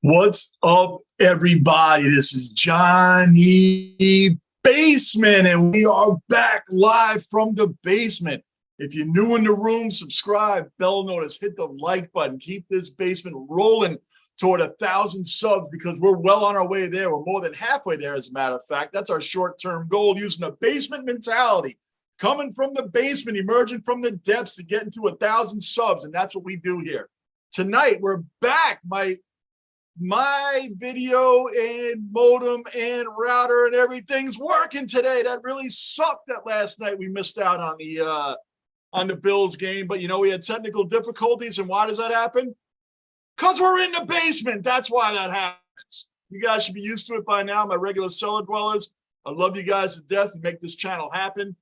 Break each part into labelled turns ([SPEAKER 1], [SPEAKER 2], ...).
[SPEAKER 1] What's up, everybody? This is Johnny Basement, and we are back live from the basement. If you're new in the room, subscribe, bell notice, hit the like button. Keep this basement rolling toward 1,000 subs because we're well on our way there. We're more than halfway there, as a matter of fact. That's our short-term goal, using a basement mentality. Coming from the basement, emerging from the depths to get into 1,000 subs, and that's what we do here. Tonight, we're back. My video and modem and router and everything's working today. That really sucked that last night we missed out on the Bills game. But we had technical difficulties. And why does that happen? Because we're in the basement. That's why that happens. You guys should be used to it by now, my regular cellar dwellers. I love you guys to death and make this channel happen.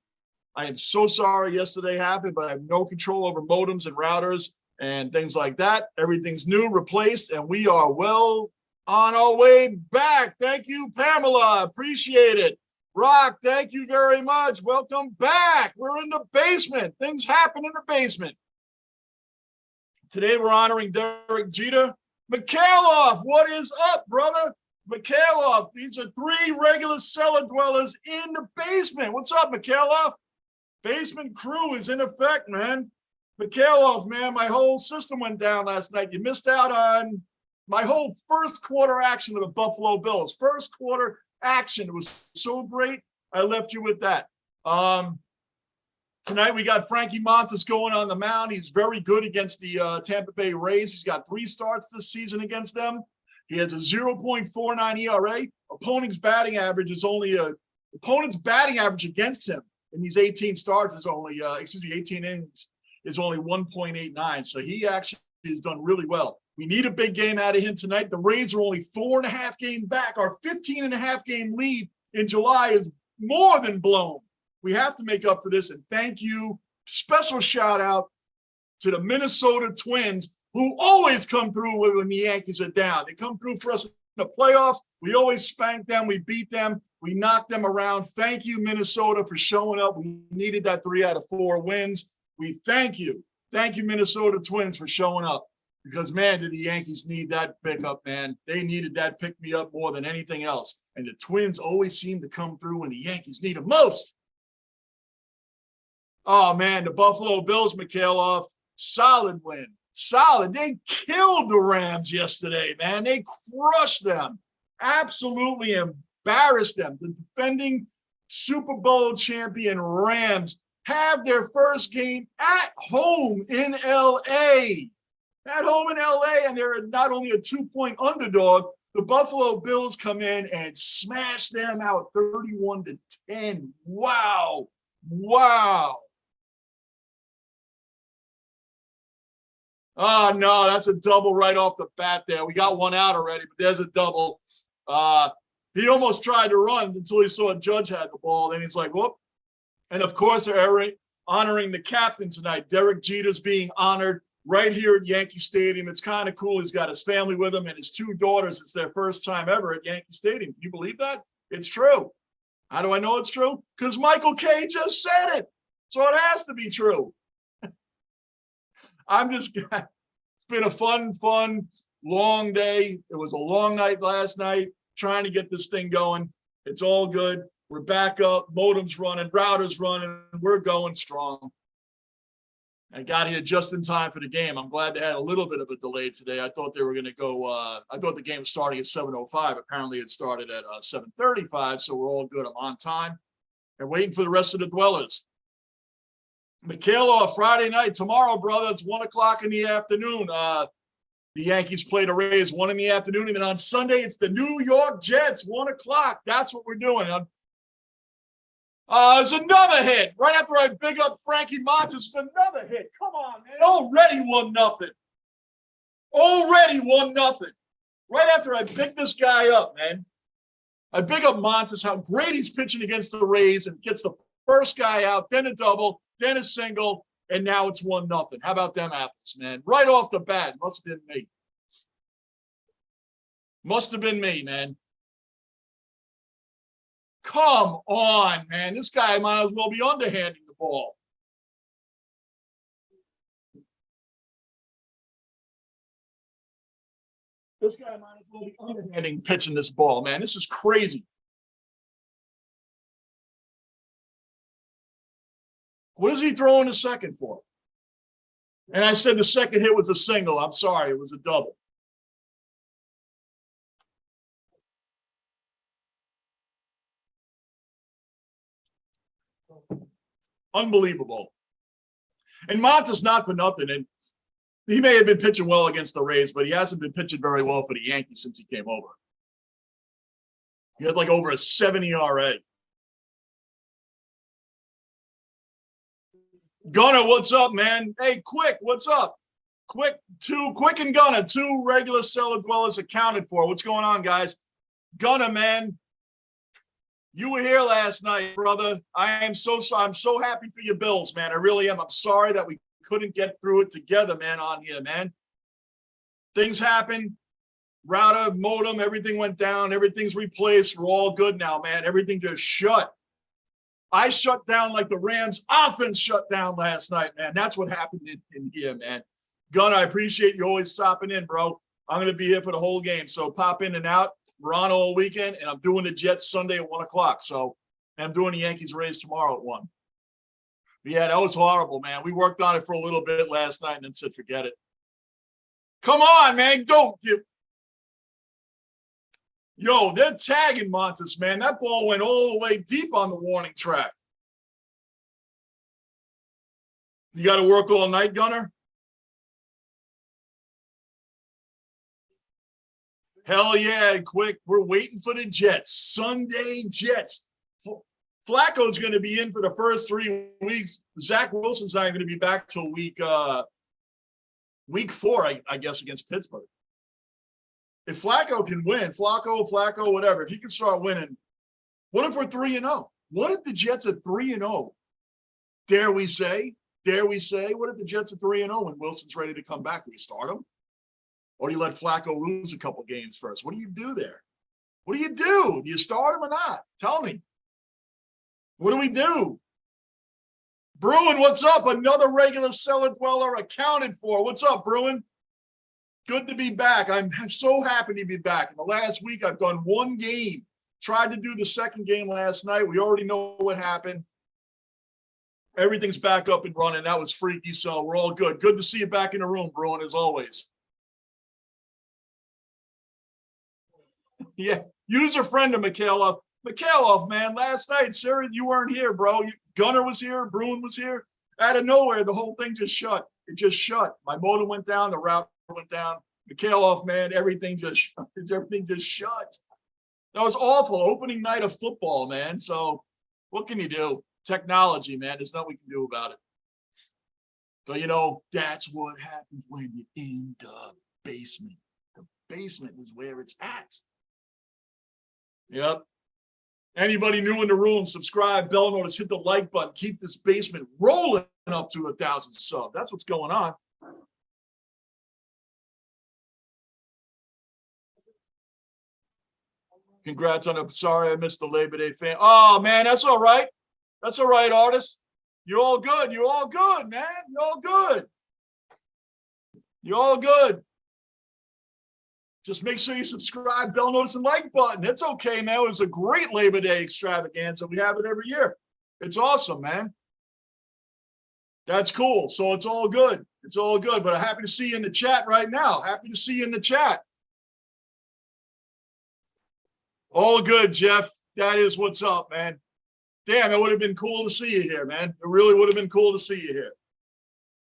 [SPEAKER 1] I am so sorry yesterday happened, but I have no control over modems and routers and things like that. Everything's new, replaced, and we are well on our way back. Thank you, Pamela. Appreciate it. Rock, thank you very much. Welcome back. We're in the basement. Things happen in the basement. Today we're honoring Derek Jeter. Mikhailov, what is up, brother? Mikhailov, these are 3 regular cellar dwellers in the basement. What's up, Mikhailov? Basement crew is in effect, man. Mikhailov, man, my whole system went down last night. You missed out on my whole first quarter action of the Buffalo Bills. First quarter action. It was so great. I left you with that. Tonight we got Frankie Montas going on the mound. He's very good against the Tampa Bay Rays. He's got 3 starts this season against them. He has a 0.49 ERA. Opponent's batting average against him in these 18 starts is only 18 innings is only 1.89. So he actually has done really well. We need a big game out of him tonight. The Rays are only 4.5 games back. Our 15.5 game lead in July is more than blown. We have to make up for this. And thank you. Special shout out to the Minnesota Twins, who always come through when the Yankees are down. They come through for us in the playoffs. We always spank them. We beat them. We knock them around. Thank you, Minnesota, for showing up. We needed that 3 out of 4 wins. We thank you. Thank you, Minnesota Twins, for showing up. Because, man, did the Yankees need that pickup, man. They needed that pick-me-up more than anything else. And the Twins always seem to come through when the Yankees need them most. Oh, man, the Buffalo Bills, Mikhailov, solid win. Solid. They killed the Rams yesterday, man. They crushed them. Absolutely embarrassed them. The defending Super Bowl champion Rams have their first game at home in L.A. At home in L.A., and they're not only a 2-point underdog, the Buffalo Bills come in and smash them out 31-10. Wow. Wow. Oh, no, that's a double right off the bat there. We got one out already, but there's a double. He almost tried to run until he saw a Judge had the ball. Then he's like, whoop. And, of course, they're honoring the captain tonight. Derek Jeter's being honored right here at Yankee Stadium. It's kind of cool. He's got his family with him and his 2 daughters. It's their first time ever at Yankee Stadium. Can you believe that? It's true. How do I know it's true? Because Michael K. just said it. So it has to be true. It's been a fun, long day. It was a long night last night trying to get this thing going. It's all good. We're back up. Modem's running, router's running. We're going strong. I got here just in time for the game. I'm glad they had a little bit of a delay today. I thought they were going to go. I thought the game was starting at 7:05. Apparently, it started at 7:35. So we're all good. I'm on time and waiting for the rest of the dwellers. Mikhailov, Friday night tomorrow, brother. It's 1:00 in the afternoon. The Yankees play the Rays 1 in the afternoon, and then on Sunday it's the New York Jets 1:00. That's what we're doing. There's another hit. Right after I big up Frankie Montas, another hit. Come on, man. Already 1-0. Already 1-0. Right after I big this guy up, man. I big up Montas, how great he's pitching against the Rays and gets the first guy out, then a double, then a single, and now it's 1-0. How about them apples, man? Right off the bat. Must have been me. Must have been me, man. Come on, man. This guy might as well be underhanding the ball. This guy might as well be underhanding pitching this ball, man. This is crazy. What is he throwing a second for? And I said the second hit was a single. I'm sorry, it was a double. Unbelievable. And Monta's not for nothing. And he may have been pitching well against the Rays, but he hasn't been pitching very well for the Yankees since he came over. He had like over a 7 ERA. Gunner, what's up, man? Hey, Quick, what's up? Quick and Gunner, 2 regular cellar dwellers accounted for. What's going on, guys? Gunner, man, you were here last night, brother. I'm so happy for your Bills, man. I really am. I'm sorry that we couldn't get through it together, man, on here, man. Things happen. Router, modem, everything went down. Everything's replaced. We're all good now, man. Everything just shut. I shut down like the Rams offense shut down last night, man. That's what happened in here, man. Gunner, I appreciate you always stopping in, bro. I'm going to be here for the whole game. So pop in and out. We're on all weekend, and I'm doing the Jets Sunday at 1 o'clock. So I'm doing the Yankees Rays tomorrow at 1. But yeah, that was horrible, man. We worked on it for a little bit last night and then said, forget it. Come on, man. Don't give. Yo, they're tagging Montes, man. That ball went all the way deep on the warning track. You got to work all night, Gunner? Hell yeah, Quick. We're waiting for the Jets. Sunday Jets. Flacco's going to be in for the first 3 weeks. Zach Wilson's not going to be back till week 4, I guess, against Pittsburgh. If Flacco can win, Flacco, whatever, if he can start winning, what if we're 3-0? What if the Jets are 3-0? Dare we say? What if the Jets are 3-0 when Wilson's ready to come back? Do we start him? Or do you let Flacco lose a couple games first? What do you do there? What do you do? Do you start him or not? Tell me. What do we do? Bruin, what's up? Another regular cellar dweller accounted for. What's up, Bruin? Good to be back. I'm so happy to be back. In the last week, I've done 1 game. Tried to do the second game last night. We already know what happened. Everything's back up and running. That was freaky, so we're all good. Good to see you back in the room, Bruin, as always. Yeah, user friend of Mikhailov. Mikhailov, man, last night, Sarah, you weren't here, bro. Gunner was here. Bruin was here. Out of nowhere, the whole thing just shut. It just shut. My modem went down. The router went down. Mikhailov, man, everything just shut. That was awful. Opening night of football, man. So what can you do? Technology, man. There's nothing we can do about it. So, you know, that's what happens when you're in the basement. The basement is where it's at. Yep. Anybody new in the room, subscribe, bell notice, hit the like button. Keep this basement rolling up to 1,000 subs. That's what's going on. Congrats on it. Sorry I missed the Labor Day fan. Oh, man, that's all right. That's all right, artist. You're all good. You're all good, man. You're all good. You're all good. Just make sure you subscribe, bell notice, and like button. It's okay, man. It was a great Labor Day extravaganza. We have it every year. It's awesome, man. That's cool. So it's all good. It's all good. But I'm happy to see you in the chat right now. Happy to see you in the chat. All good, Jeff. That is what's up, man. Damn, it would have been cool to see you here, man. It really would have been cool to see you here.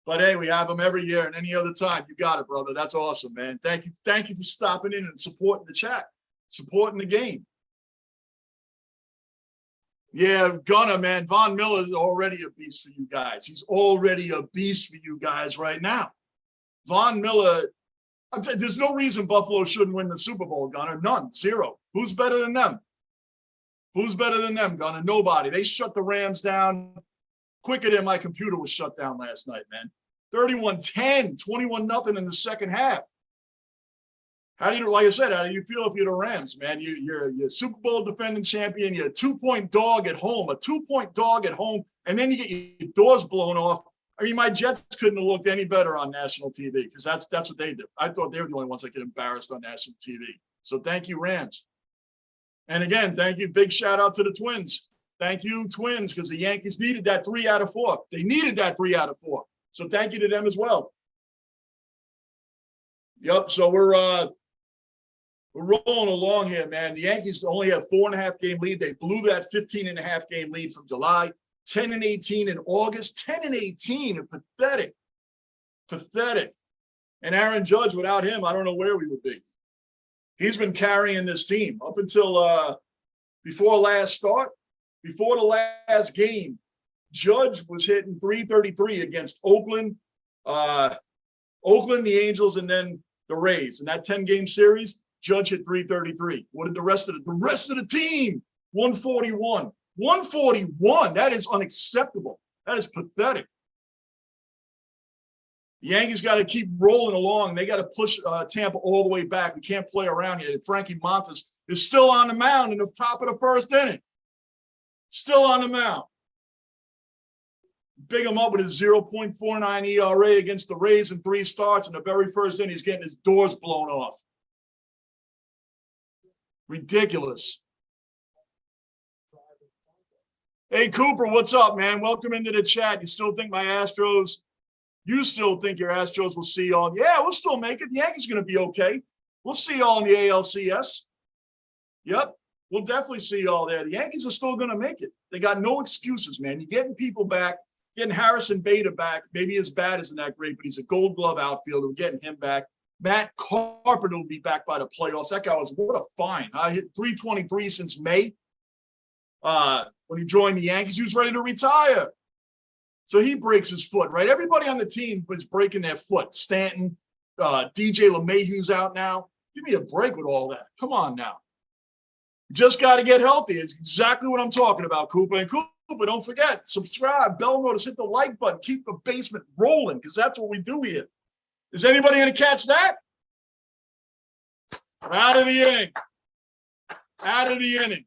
[SPEAKER 1] But hey, we have them every year and any other time. You got it, brother. That's awesome, man. Thank you. Thank you for stopping in and supporting the chat, supporting the game. Yeah, Gunner, man. Von Miller is already a beast for you guys. He's already a beast for you guys right now. Von Miller, I'm saying there's no reason Buffalo shouldn't win the Super Bowl, Gunner. None. Zero. Who's better than them? Who's better than them, Gunner? Nobody. They shut the Rams down quicker than my computer was shut down last night, man. 31-10, 21-0 in the second half. How do you, like I said, how do you feel if you're the Rams, man? You're Super Bowl defending champion. You're a 2-point dog at home, and then you get your doors blown off I mean, my Jets couldn't have looked any better on national TV because that's what they do. I thought they were the only ones that get embarrassed on national TV. So thank you, Rams. And again, thank you. Big shout out to the Twins. Thank you, Twins, because the Yankees needed that 3 out of 4. They needed that 3 out of 4. So thank you to them as well. Yep. So we're rolling along here, man. The Yankees only have 4.5 game lead. They blew that 15.5 game lead from July. 10-18 in August. 10-18. Pathetic. Pathetic. And Aaron Judge, without him, I don't know where we would be. He's been carrying this team up until before the last game. Judge was hitting .333 against Oakland, the Angels, and then the Rays. In that 10-game series, Judge hit .333. What did the rest of the team? 141. 141. That is unacceptable. That is pathetic. The Yankees got to keep rolling along. They got to push Tampa all the way back. We can't play around here. And Frankie Montas is still on the mound in the top of the first inning. Still on the mound. Big him up with his 0.49 ERA against the Rays in 3 starts. In the very first inning, he's getting his doors blown off. Ridiculous. Hey, Cooper, what's up, man? Welcome into the chat. You still think you still think your Astros will see y'all? Yeah, we'll still make it. The Yankees are going to be okay. We'll see y'all in the ALCS. Yep, we'll definitely see y'all there. The Yankees are still going to make it. They got no excuses, man. You're getting people back, getting Harrison Bader back. Maybe his bat isn't that great, but he's a Gold Glove outfielder. We're getting him back. Matt Carpenter will be back by the playoffs. That guy was what a find. I hit .323 since May. When he joined the Yankees, he was ready to retire. So he breaks his foot, right? Everybody on the team was breaking their foot. Stanton, DJ LeMahieu's out now. Give me a break with all that. Come on now. You just got to get healthy. It's exactly what I'm talking about, Cooper. And Cooper, don't forget, subscribe, bell notice, hit the like button, keep the basement rolling, because that's what we do here. Is anybody going to catch that? Out of the inning. Out of the inning.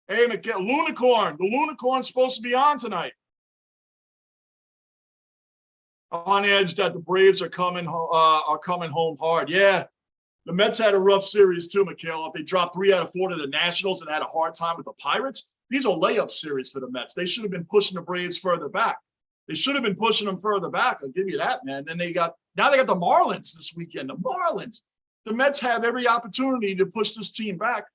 [SPEAKER 1] Hey, Lunicorn. The Lunicorn's supposed to be on tonight. On edge that the Braves are coming home hard. Yeah, the Mets had a rough series too, Mikhail. If they dropped 3 out of 4 to the Nationals and had a hard time with the Pirates, these are layup series for the Mets. They should have been pushing the Braves further back. They should have been pushing them further back. I'll give you that, man. Then now they got the Marlins this weekend. The Marlins. The Mets have every opportunity to push this team back.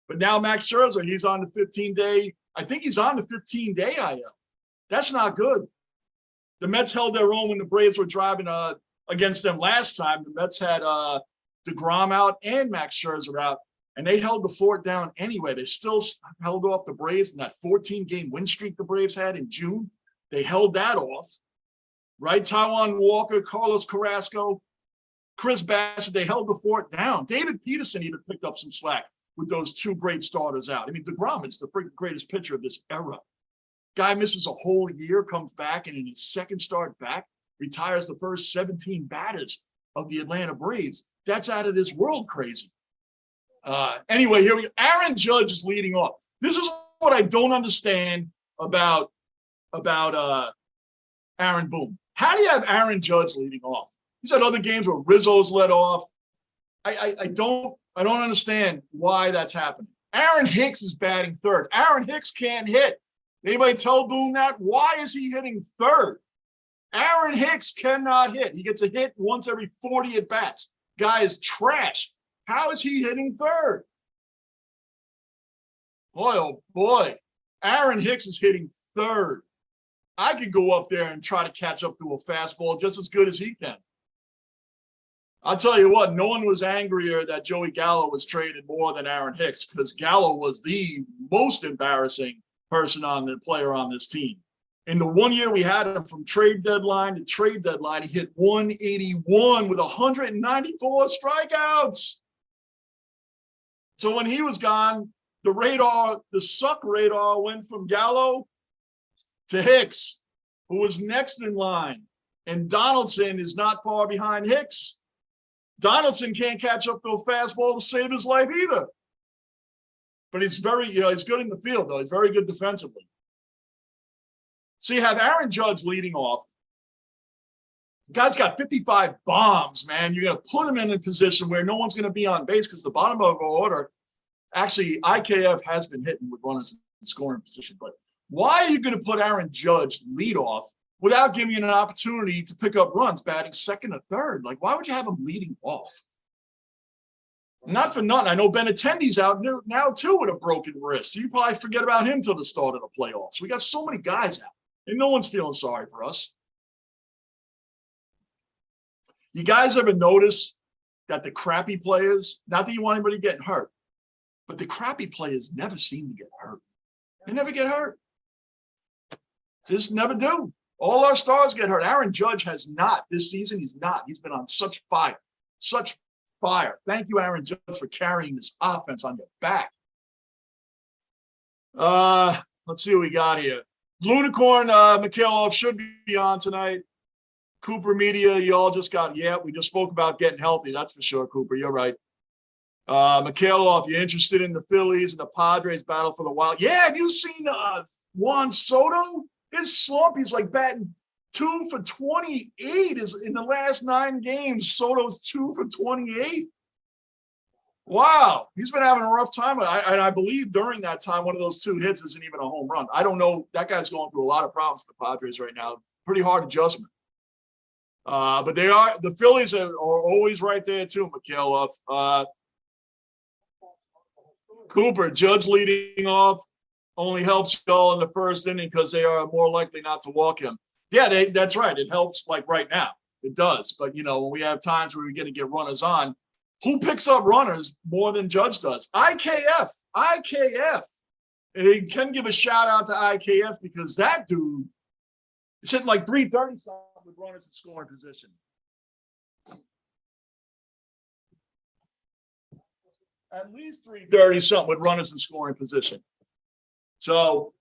[SPEAKER 1] But now Max Scherzer, he's on the 15-day. I think he's on the 15-day IL. That's not good. The Mets held their own when the Braves were driving against them last time. The Mets had DeGrom out and Max Scherzer out, and they held the fort down anyway. They still held off the Braves in that 14-game win streak the Braves had in June. They held that off, right? Taijuan Walker, Carlos Carrasco, Chris Bassett, they held the fort down. David Peterson even picked up some slack with those 2 great starters out. I mean, DeGrom is the freaking greatest pitcher of this era. Guy misses a whole year, comes back, and in his second start back, retires the first 17 batters of the Atlanta Braves. That's out of this world crazy. Anyway, here we go. Aaron Judge is leading off. This is what I don't understand about Aaron Boone. How do you have Aaron Judge leading off? He's had other games where Rizzo's led off. I don't understand why that's happening. Aaron Hicks is batting third. Aaron Hicks can't hit. Anybody tell Boone that? Why is he hitting third? Aaron Hicks cannot hit. He gets a hit once every 40 at-bats. Guy is trash. How is he hitting third? Boy, oh boy. Aaron Hicks is hitting third. I could go up there and try to catch up to a fastball just as good as he can. I'll tell you what, no one was angrier that Joey Gallo was traded more than Aaron Hicks, because Gallo was the most embarrassing player on this team. In the 1 year we had him from trade deadline to trade deadline, he hit 181 with 194 strikeouts. So when he was gone, the suck radar went from Gallo to Hicks, who was next in line. And Donaldson is not far behind Hicks. Donaldson can't catch up to a fastball to save his life either. But he's he's good in the field, though. He's very good defensively. So you have Aaron Judge leading off. The guy's got 55 bombs, man. You're going to put him in a position where no one's going to be on base because the bottom of our order, actually, IKF has been hitting with runners in scoring position. But why are you going to put Aaron Judge lead off without giving him an opportunity to pick up runs, batting second or third? Like, why would you have him leading off? Not for nothing. I know Benintendi's out now, too, with a broken wrist. So you probably forget about him till the start of the playoffs. We got so many guys out, and no one's feeling sorry for us. You guys ever notice that the crappy players, not that you want anybody getting hurt, but the crappy players never seem to get hurt. They never get hurt. Just never do. All our stars get hurt. Aaron Judge has not. This season, he's not. He's been on such fire. Such fire. Thank you, Aaron Judge, for carrying this offense on your back. Let's see what we got here. Lunicorn Mikhailov should be on tonight. Cooper Media, y'all just got, we just spoke about getting healthy. That's for sure, Cooper. You're right. Mikhailov, you're interested in the Phillies and the Padres battle for the Wild? Yeah, have you seen Juan Soto? His slump, he's like batting 2 for 28 is in the last 9 games. Soto's 2 for 28. Wow, he's been having a rough time. I believe during that time, one of those 2 hits isn't even a home run. I don't know. That guy's going through a lot of problems with the Padres right now. Pretty hard adjustment. But the Phillies are always right there too, Mikhailov. Cooper, Judge leading off only helps y'all in the first inning because they are more likely not to walk him. Yeah, that's right. It helps like right now. It does. But, when we have times where we're going to get runners on, who picks up runners more than Judge does? IKF. And you can give a shout out to IKF because that dude is hitting like 330 something with runners in scoring position. At least 330 something with runners in scoring position. So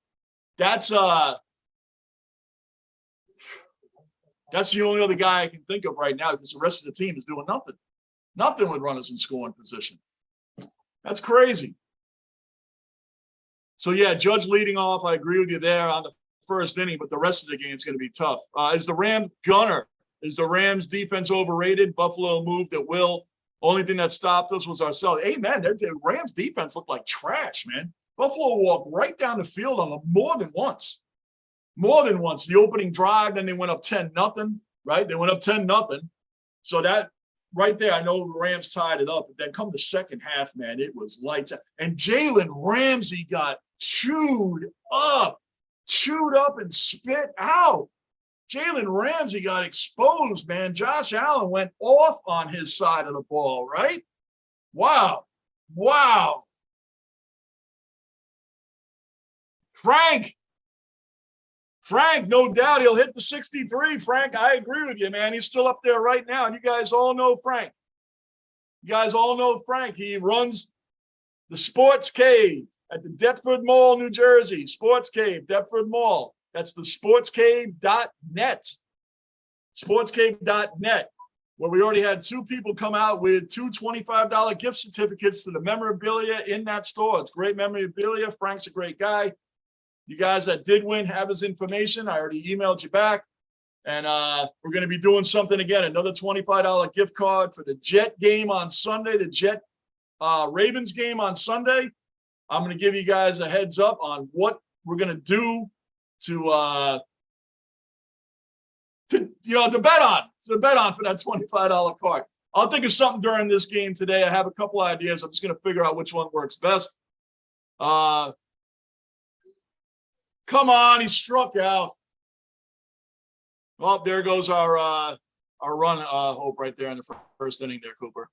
[SPEAKER 1] that's the only other guy I can think of right now because the rest of the team is doing nothing. Nothing with runners in scoring position. That's crazy. So, yeah, Judge leading off. I agree with you there on the first inning, but the rest of the game is going to be tough. Is the Rams defense overrated? Buffalo moved at will. Only thing that stopped us was ourselves. Hey, man, the Rams defense looked like trash, man. Buffalo walked right down the field on them more than once. More than once. The opening drive, then they went up 10-0, right? They went up 10-0. So that right there, I know the Rams tied it up. But then come the second half, man, it was lights out. And Jalen Ramsey got chewed up and spit out. Jalen Ramsey got exposed, man. Josh Allen went off on his side of the ball, right? Wow. Frank, no doubt he'll hit the 63. Frank, I agree with you, man. He's still up there right now. And you guys all know Frank. He runs the Sports Cave at the Deptford Mall, New Jersey. Sports Cave, Deptford Mall. That's the sportscave.net. Sportscave.net, where we already had 2 people come out with 2 $25 gift certificates to the memorabilia in that store. It's great memorabilia. Frank's a great guy. You guys that did win have his information. I already emailed you back. And we're going to be doing something again, another $25 gift card for the Jet game on Sunday, the Jet Ravens game on Sunday. I'm going to give you guys a heads up on what we're going to do to bet on. So bet on for that $25 card. I'll think of something during this game today. I have a couple ideas. I'm just going to figure out which one works best. Come on, he struck out. Well, there goes our run hope right there in the first inning there, Cooper.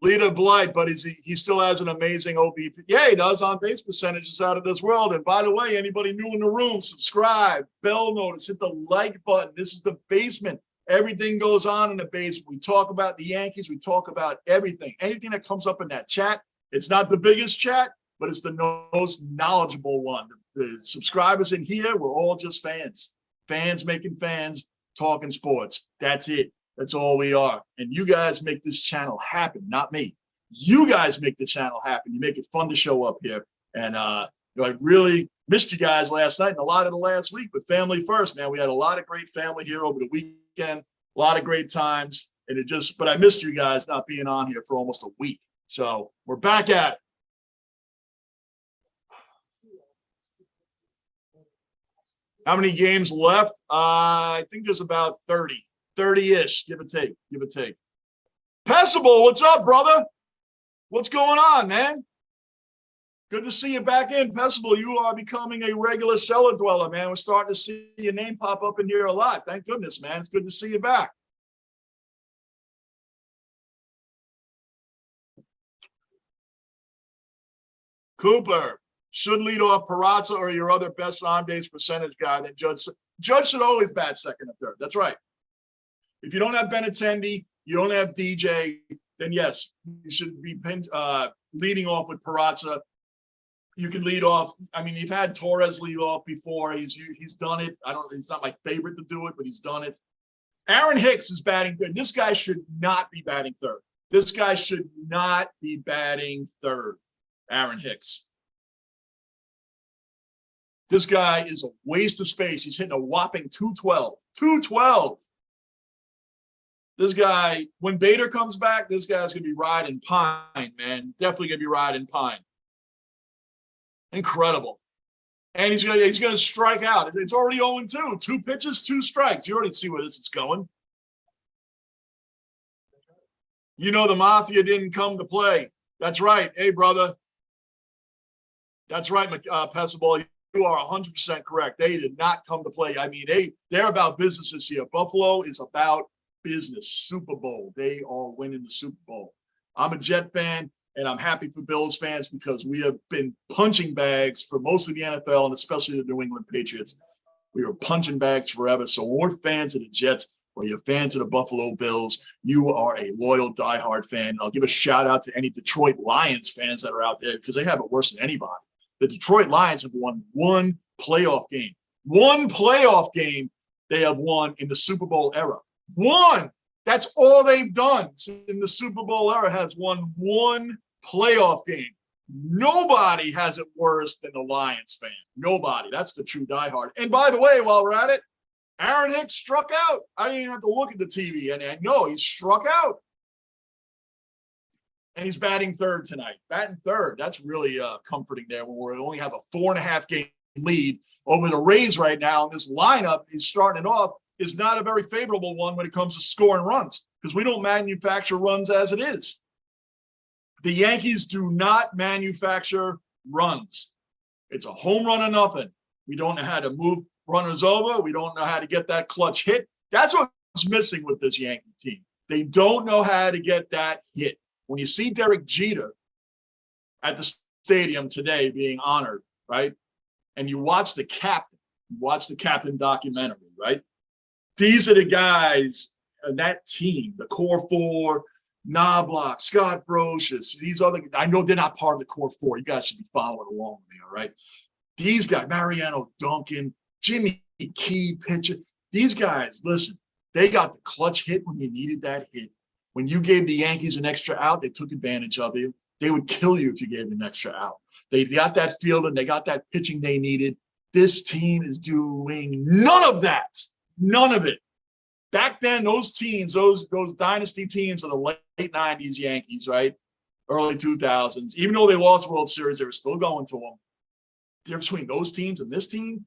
[SPEAKER 1] Lita Blight, but he still has an amazing OBP. Yeah, he does. On base percentages out of this world. And by the way, anybody new in the room, subscribe, bell notice, hit the like button. This is the basement. Everything goes on in the basement. We talk about the Yankees. We talk about everything. Anything that comes up in that chat. It's not the biggest chat, but it's the most knowledgeable one. The subscribers in here, we're all just fans. Fans making fans, talking sports. That's it. That's all we are. And you guys make this channel happen, not me. You guys make the channel happen. You make it fun to show up here. And really, Missed you guys last night and a lot of the last week, but family first, man. We had a lot of great family here over the weekend, a lot of great times. And but I missed you guys not being on here for almost a week. So we're back at it. How many games left? I think there's about 30-ish, give or take. Passable, what's up, brother? What's going on, man? Good to see you back in. Passable, you are becoming a regular cellar dweller, man. We're starting to see your name pop up in here a lot. Thank goodness, man. It's good to see you back. Cooper, should lead off Peraza or your other best on base percentage guy. That Judge should always bat second or third. That's right. If you don't have Benintendi, you don't have DJ, then yes, you should be leading off with Peraza. You can lead off. I mean, you've had Torres lead off before. He's done it. It's not my favorite to do it, but he's done it. Aaron Hicks is batting third. This guy should not be batting third. This guy should not be batting third. Aaron Hicks. This guy is a waste of space. He's hitting a whopping 212. 212. This guy, when Bader comes back, this guy's going to be riding pine, man. Definitely going to be riding pine. Incredible. And he's going to strike out. It's already 0-2. 2 pitches, 2 strikes. You already see where this is going. You know the Mafia didn't come to play. That's right. Hey, brother. That's right, Pessable. You are 100% correct. They did not come to play. I mean, they're about business this year. Buffalo is about business. Super Bowl. They are winning the Super Bowl. I'm a Jet fan, and I'm happy for Bills fans because we have been punching bags for most of the NFL and especially the New England Patriots. We were punching bags forever. So when we're fans of the Jets or you're fans of the Buffalo Bills, you are a loyal, diehard fan. I'll give a shout out to any Detroit Lions fans that are out there because they have it worse than anybody. The Detroit Lions have won 1 playoff game. 1 playoff game they have won in the Super Bowl era. 1. That's all they've done in the Super Bowl era, has won 1 playoff game. Nobody has it worse than the Lions fan. Nobody. That's the true diehard. And by the way, while we're at it, Aaron Hicks struck out. I didn't even have to look at the TV. And I know he struck out. And he's batting third tonight. Batting third. That's really comforting there when we only have a 4.5 game lead over the Rays right now. And this lineup is starting it off is not a very favorable one when it comes to scoring runs because we don't manufacture runs as it is. The Yankees do not manufacture runs. It's a home run or nothing. We don't know how to move runners over. We don't know how to get that clutch hit. That's what's missing with this Yankee team. They don't know how to get that hit. When you see Derek Jeter at the stadium today being honored, right? And you watch the captain documentary, right? These are the guys and that team, the core 4, Knobloch, Scott Brocious, these other, I know they're not part of the core 4. You guys should be following along with me, all right? These guys, Mariano Duncan, Jimmy Key pitcher, these guys, listen, they got the clutch hit when you needed that hit. When you gave the Yankees an extra out, they took advantage of you. They would kill you if you gave them an extra out. They got that fielding. They got that pitching they needed. This team is doing none of that. None of it. Back then, those teams, those dynasty teams of the late 90s Yankees, right? Early 2000s, even though they lost World Series, they were still going to them. The difference between those teams and this team,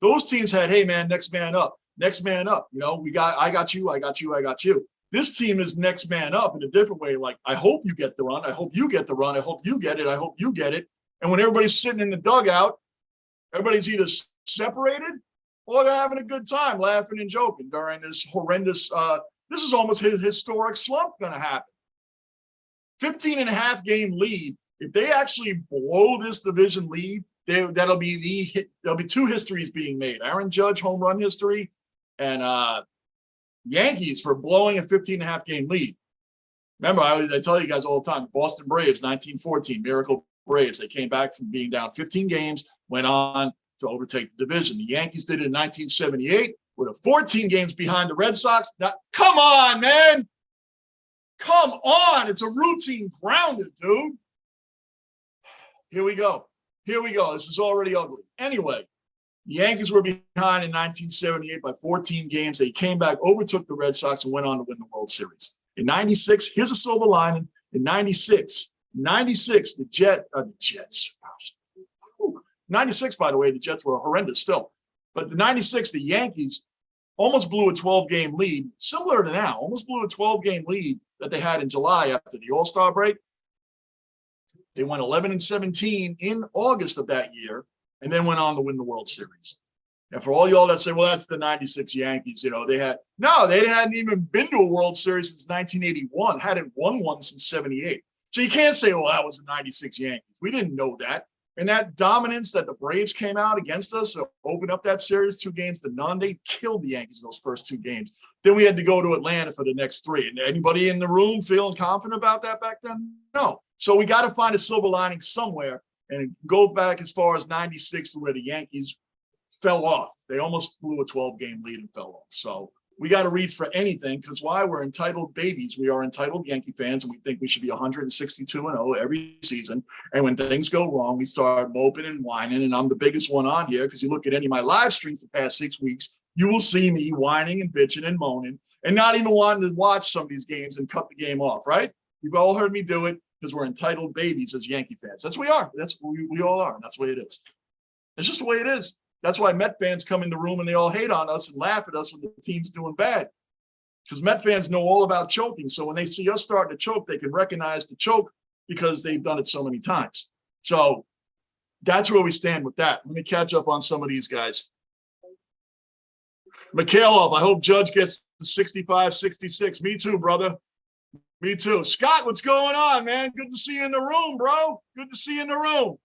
[SPEAKER 1] those teams had, hey, man, next man up. Next man up. You know, I got you, I got you, I got you. This team is next man up in a different way. Like, I hope you get the run. I hope you get the run. I hope you get it. I hope you get it. And when everybody's sitting in the dugout, everybody's either separated or they're having a good time laughing and joking during this horrendous, this is almost his historic slump going to happen. 15.5 game lead. If they actually blow this division lead, there'll be 2 histories being made. Aaron Judge home run history and Yankees for blowing a 15.5 game lead. Remember, I tell you guys all the time, the Boston Braves, 1914, Miracle Braves. They came back from being down 15 games, went on to overtake the division. The Yankees did it in 1978 with 14 games behind the Red Sox. Now, come on, man. Come on. It's a routine grounder, dude. Here we go. Here we go. This is already ugly. Anyway, the Yankees were behind in 1978 by 14 games. They came back, overtook the Red Sox, and went on to win the World Series. In 96, here's a silver lining. In 96, the Jets. 96, by the way, the Jets were horrendous still. But the 96, the Yankees almost blew a 12-game lead, similar to now, almost blew a 12-game lead that they had in July after the All-Star break. They went 11-17 in August of that year, and then went on to win the World Series. And for all y'all that say, well, that's the 96 Yankees, they hadn't even been to a World Series since 1981, hadn't won one since 78. So you can't say, well, that was the 96 Yankees. We didn't know that. And that dominance that the Braves came out against us, opened up that series 2-0. They killed the Yankees in those first 2 games. Then we had to go to Atlanta for the next 3. And anybody in the room feeling confident about that back then? No. So we got to find a silver lining somewhere and go back as far as 96 to where the Yankees fell off. They almost blew a 12-game lead and fell off. So we got to reach for anything because why? We're entitled babies. We are entitled Yankee fans, and we think we should be 162-0 every season. And when things go wrong, we start moping and whining. And I'm the biggest one on here because you look at any of my live streams the past 6 weeks, you will see me whining and bitching and moaning and not even wanting to watch some of these games and cut the game off, right? You've all heard me do it because we're entitled babies as Yankee fans. That's what we are. That's what we all are. And that's the way it is. It's just the way it is. That's why Met fans come in the room and they all hate on us and laugh at us when the team's doing bad. Because Met fans know all about choking. So when they see us starting to choke, they can recognize the choke because they've done it so many times. So that's where we stand with that. Let me catch up on some of these guys. Mikhailov, I hope Judge gets the 65-66. Me too, brother. Me too. Scott, what's going on, man? Good to see you in the room, bro. Good to see you in the room.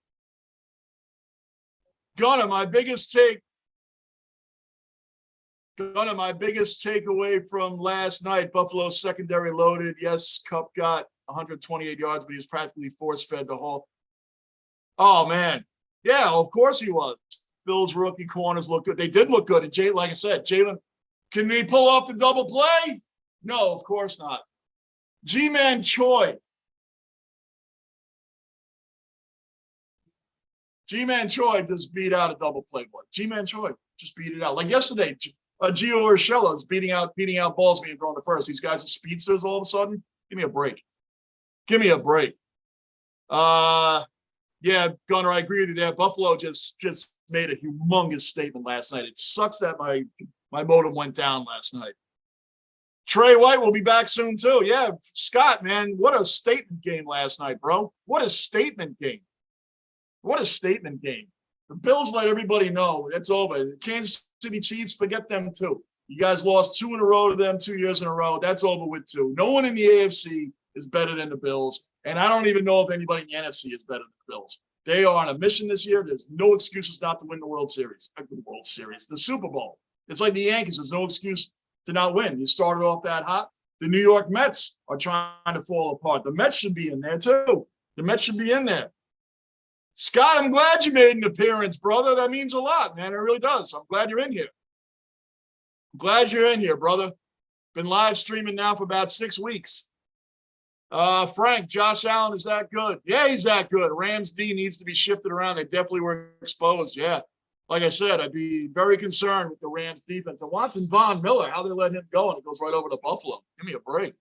[SPEAKER 1] Gunner, my biggest takeaway from last night, Buffalo's secondary loaded. Yes, Kupp got 128 yards, but he was practically force-fed the whole. Oh, man. Yeah, of course he was. Bills rookie corners look good. They did look good. And like I said, Jalen, can they pull off the double play? No, of course not. G-Man Choi. G-Man Choi just beat out a double play boy. G-Man Choi just beat it out. Like yesterday, Gio Urshela is beating out balls being thrown to first. These guys are speedsters all of a sudden. Give me a break. Give me a break. Yeah, Gunner, I agree with you there. Buffalo just made a humongous statement last night. It sucks that my modem went down last night. Trey White will be back soon too. Yeah, Scott, man, what a statement game last night, bro. What a statement game. What a statement game. The Bills let everybody know it's over. The Kansas City Chiefs, forget them too. You guys lost 2 in a row to them 2 years in a row. That's over with too. No one in the AFC is better than the Bills. And I don't even know if anybody in the NFC is better than the Bills. They are on a mission this year. There's no excuses not to win the World Series. The Super Bowl. It's like the Yankees. There's no excuse to not win. You started off that hot. The New York Mets are trying to fall apart. The Mets should be in there too. The Mets should be in there. Scott, I'm glad you made an appearance, brother. That means a lot, man. It really does. I'm glad you're in here. I'm glad you're in here, brother. Been live streaming now for about 6 weeks. Frank, Josh Allen is that good? Yeah, he's that good. Rams D needs to be shifted around. They definitely were exposed. Yeah. Like I said, I'd be very concerned with the Rams defense. And watching Von Miller, how they let him go, and it goes right over to Buffalo. Give me a break.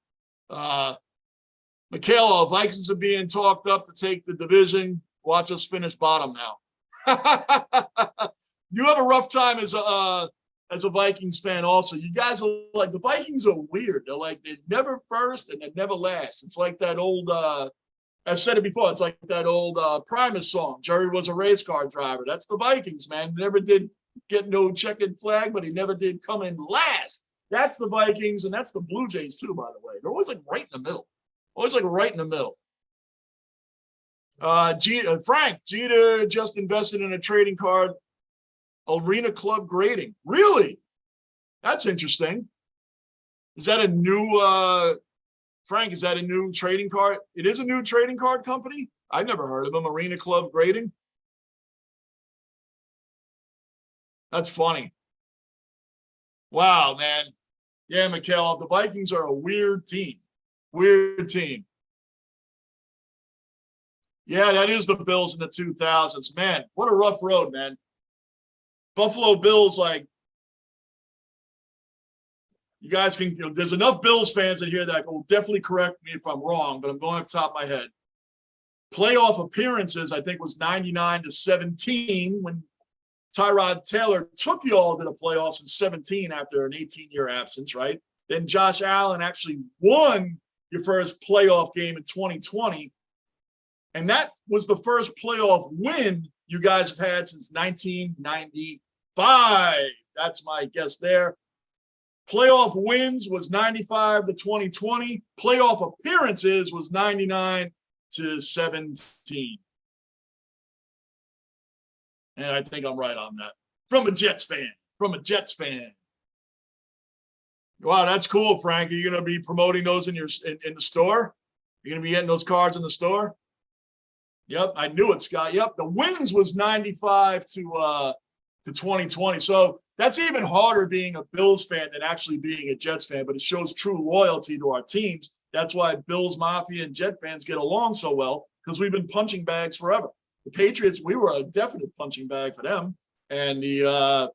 [SPEAKER 1] Michaela, Vikings are being talked up to take the division. Watch us finish bottom now. You have a rough time as a Vikings fan also. You guys are like, the Vikings are weird. They're never first and they're never last. It's like that old, I've said it before, it's like that old Primus song, Jerry was a race car driver. That's the Vikings, man. Never did get no checkered flag, but he never did come in last. That's the Vikings, and that's the Blue Jays too, by the way. They're always right in the middle. Always right in the middle. Frank, Jeter just invested in a trading card, Arena Club grading. Really? That's interesting. Is that a new, Frank, is that a new trading card? It is a new trading card company? I've never heard of them, Arena Club grading. That's funny. Wow, man. Yeah, Mikhail, the Vikings are a weird team. Weird team. Yeah, that is the Bills in the 2000s. Man, what a rough road, man. Buffalo Bills, like, you guys can, there's enough Bills fans in here that will definitely correct me if I'm wrong, but I'm going off the top of my head. Playoff appearances, I think, was 99-17 when Tyrod Taylor took you all to the playoffs in 17 after an 18-year absence, right? Then Josh Allen actually won your first playoff game in 2020. And that was the first playoff win you guys have had since 1995. That's my guess there. Playoff wins was 95 to 2020. Playoff appearances was 99 to 17. And I think I'm right on that. From a Jets fan. Wow, that's cool, Frank. Are you going to be promoting those in the store? You're going to be getting those cards in the store? Yep, I knew it, Scott. Yep, the wins was 95 to 2020. So that's even harder being a Bills fan than actually being a Jets fan, but it shows true loyalty to our teams. That's why Bills Mafia and Jet fans get along so well, because we've been punching bags forever. The Patriots, we were a definite punching bag for them, and the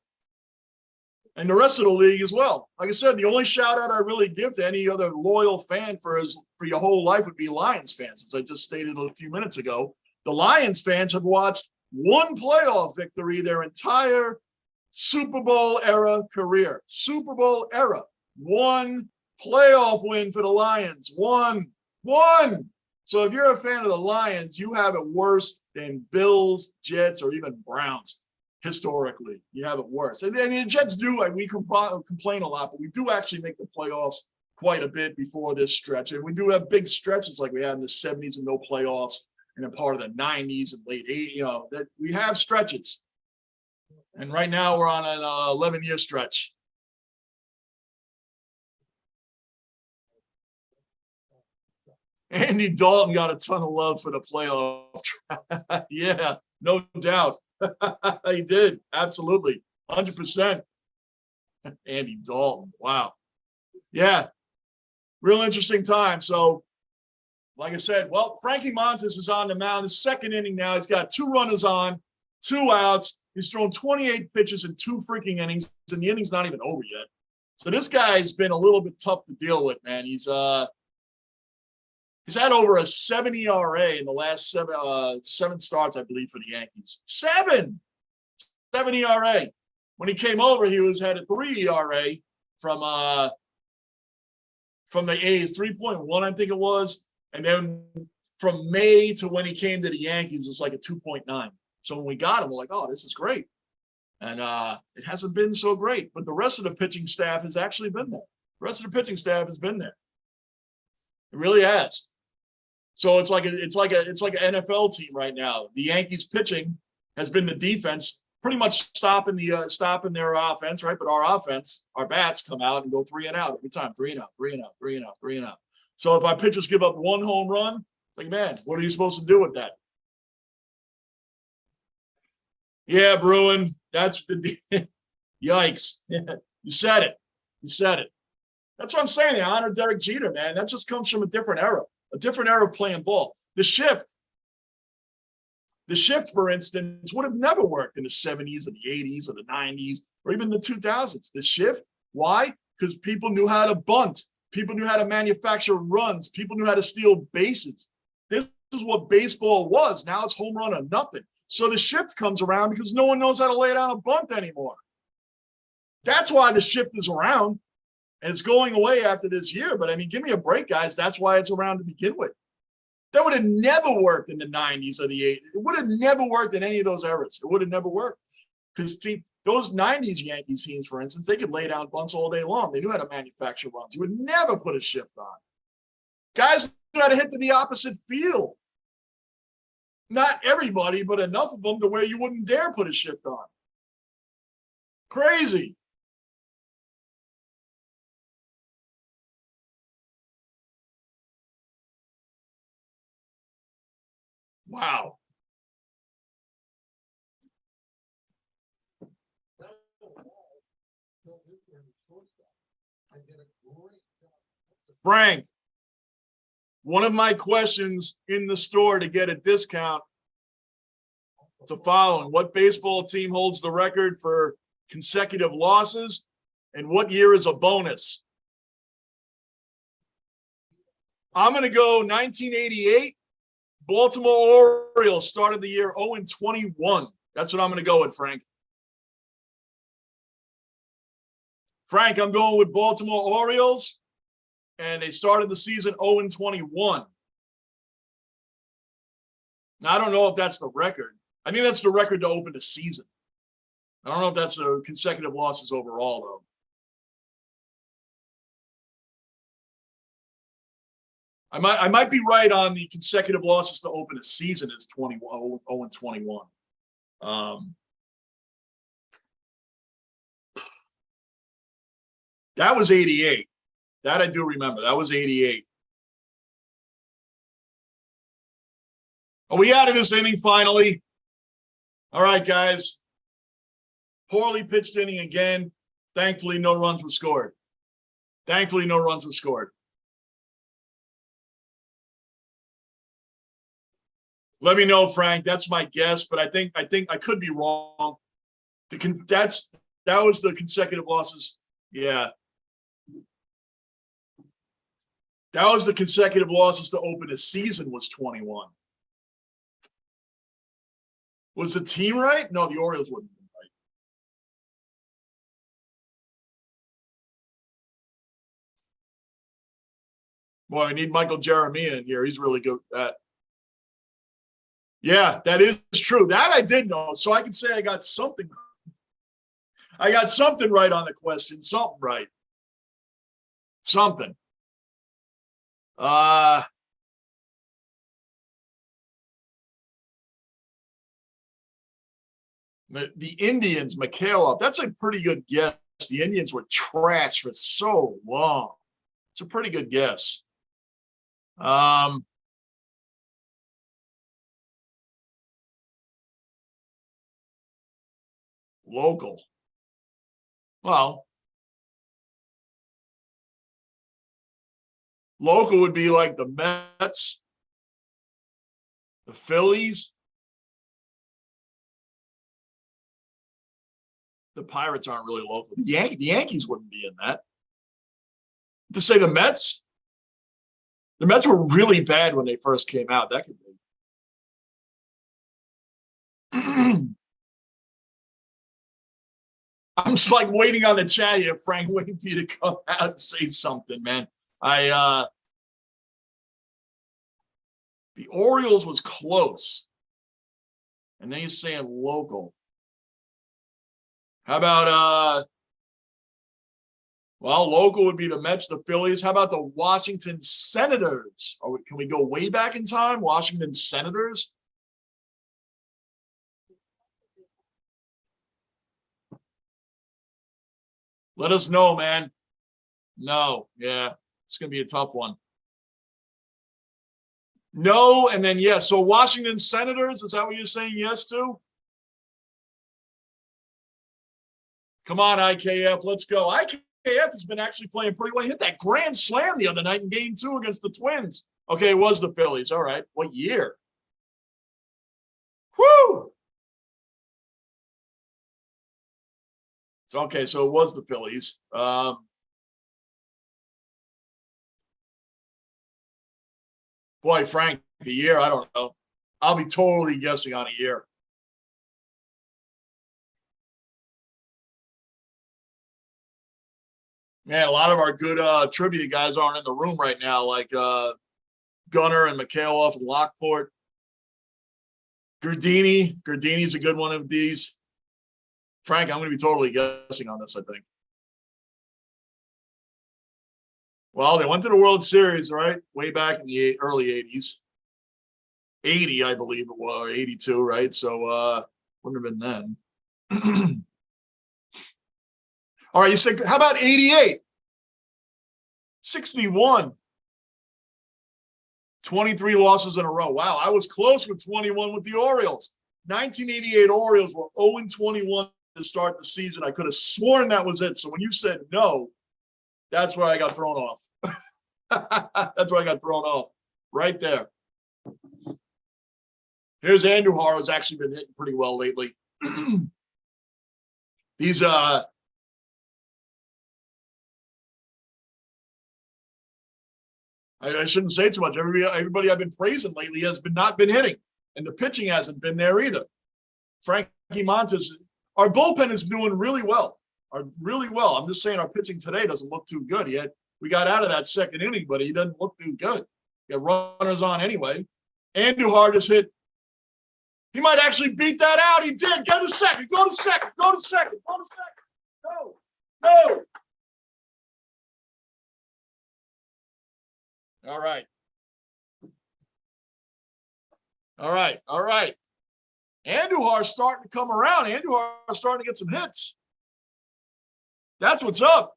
[SPEAKER 1] rest of the league as well. Like I said, the only shout out I really give to any other loyal fan for your whole life would be Lions fans, as I just stated a few minutes ago. The Lions fans have watched one playoff victory their entire Super Bowl era career. Super Bowl era. One playoff win for the Lions. One. So if you're a fan of the Lions, you have it worse than Bills, Jets, or even Browns. Historically, you have it worse. And the Jets do, like, we complain a lot, but we do actually make the playoffs quite a bit before this stretch. And we do have big stretches like we had in the 70s and no playoffs, and a part of the 90s and late 80s, that we have stretches. And right now we're on an 11-year stretch. Andy Dalton got a ton of love for the playoff. Yeah, no doubt. He did. Absolutely. 100%. Andy Dalton. Wow. Yeah. Real interesting time. So, like I said, well, Frankie Montas is on the mound. His second inning now. He's got 2 runners on, 2 outs. He's thrown 28 pitches in 2 freaking innings, and the inning's not even over yet. So this guy's been a little bit tough to deal with, man. He's had over a 7 ERA in the last 7 starts, I believe, for the Yankees. 7 ERA. When he came over, he had a 3 ERA from the A's, 3.1, I think it was. And then from May to when he came to the Yankees, it's like a 2.9. So when we got him, we're like, oh, this is great. And it hasn't been so great. But the rest of the pitching staff has actually been there. The rest of the pitching staff has been there. It really has. So it's like an NFL team right now. The Yankees pitching has been the defense, pretty much stopping their offense, right? But our offense, our bats come out and go 3 and out every time. 3 and out, 3 and out, 3 and out, 3 and out. So if our pitchers give up 1 home run, it's like, man, what are you supposed to do with that? Yeah, Bruin, that's the yikes. You said it. That's what I'm saying. They honor Derek Jeter, man. That just comes from a different era of playing ball. The shift, for instance, would have never worked in the 70s or the 80s or the 90s or even the 2000s. The shift, why? Because people knew how to bunt. People knew how to manufacture runs. People knew how to steal bases. This is what baseball was. Now it's home run or nothing. So the shift comes around because no one knows how to lay down a bunt anymore. That's why the shift is around, and it's going away after this year. But, I mean, give me a break, guys. That's why it's around to begin with. That would have never worked in the 90s or the 80s. It would have never worked in any of those eras. It would have never worked. Because those 90s Yankees teams, for instance, they could lay down bunts all day long. They knew how to manufacture runs. You would never put a shift on. Guys knew how to hit to the opposite field. Not everybody, but enough of them to where you wouldn't dare put a shift on. Crazy. Wow. Frank, One of my questions in the store to get a discount is the following. What baseball team holds the record for consecutive losses, and what year is a bonus? I'm going to go 1988. Baltimore Orioles started the year 0-21. That's what I'm going to go with, Frank. Frank, I'm going with Baltimore Orioles, and they started the season 0-21. Now, I don't know if that's the record. I think that's the record to open the season. I don't know if that's the consecutive losses overall, though. I might be right on the consecutive losses to open a season is 0-21. That was 88. That I do remember. That was 88. Are we out of this inning finally? All right, guys. Poorly pitched inning again. Thankfully, no runs were scored. Thankfully, no runs were scored. Let me know, Frank. That's my guess, but I think I could be wrong. That was the consecutive losses. Yeah. That was the consecutive losses to open a season was 21. Was the team right? No, the Orioles wouldn't have been right. Boy, I need Michael Jeremiah in here. He's really good at that. Yeah, that is true. That I did know. So I can say I got something. I got something right on the question. Something right. Something. The Indians, Mikhailov, that's a pretty good guess. The Indians were trash for so long. It's a pretty good guess. Local. Well, local would be like the Mets, the Phillies. The Pirates aren't really local. The Yankees wouldn't be in that. To say the Mets were really bad when they first came out. That could be. I'm just like waiting on the chat here, Frank, waiting for you to come out and say something, man. The Orioles was close. And then you're saying local. How about well, local would be the Mets, the Phillies. How about the Washington Senators? Can we go way back in time? Washington Senators? Let us know, man. No, yeah, it's going to be a tough one. No, and then yes. So Washington Senators, is that what you're saying yes to? Come on, IKF, let's go. IKF has been actually playing pretty well. He hit that grand slam the other night in Game 2 against the Twins. Okay, it was the Phillies. All right. What year? Woo! So, okay, so it was the Phillies. Boy, Frank, the year, I don't know. I'll be totally guessing on a year. Man, a lot of our good trivia guys aren't in the room right now, like Gunner and Mikhailov and Lockport. Gardini's a good one of these. Frank, I'm going to be totally guessing on this, I think. Well, they went to the World Series, right? Way back in the early 80s. 80, I believe it was, 82, right? So wouldn't have been then. All right, you said, how about 88? 61. 23 losses in a row. Wow, I was close with 21 with the Orioles. 1988 Orioles were 0-21 to start the season. I could have sworn that was it. So when you said no, that's where I got thrown off. That's where I got thrown off. right there. Here's Andujar, who's actually been hitting pretty well lately. These I shouldn't say too much. Everybody I've been praising lately has not been hitting, and the pitching hasn't been there either. Frankie Montas, our bullpen is doing really well. Really well. I'm just saying our pitching today doesn't look too good yet. We got out of that second inning, but he doesn't look too good. Got runners on anyway. Andujar just hit. He might actually beat that out. He did. Go to second. Go to second. Go to second. Go to second. No. No. All right. All right. All right. Andujar's starting to come around. Andujar's starting to get some hits. That's what's up.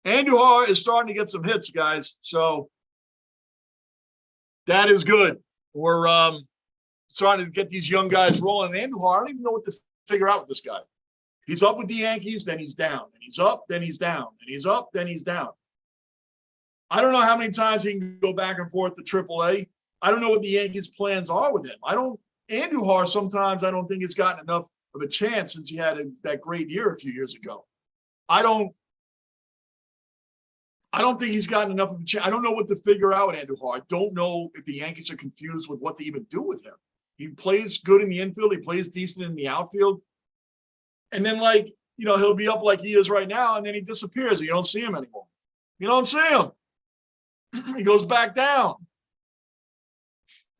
[SPEAKER 1] Andujar is starting to get some hits, guys. So that is good. We're starting to get these young guys rolling. Andujar, I don't even know what to figure out with this guy. He's up with the Yankees, then he's down. And he's up, then he's down. And he's up, then he's down. I don't know how many times he can go back and forth to AAA. I don't know what the Yankees' plans are with him. Andujar, sometimes I don't think he's gotten enough of a chance since he had that great year a few years ago. I don't think he's gotten enough of a chance. I don't know what to figure out with Andujar. I don't know if the Yankees are confused with what to even do with him. He plays good in the infield. He plays decent in the outfield. And then, he'll be up like he is right now, and then he disappears. You don't see him anymore. You don't see him. He goes back down.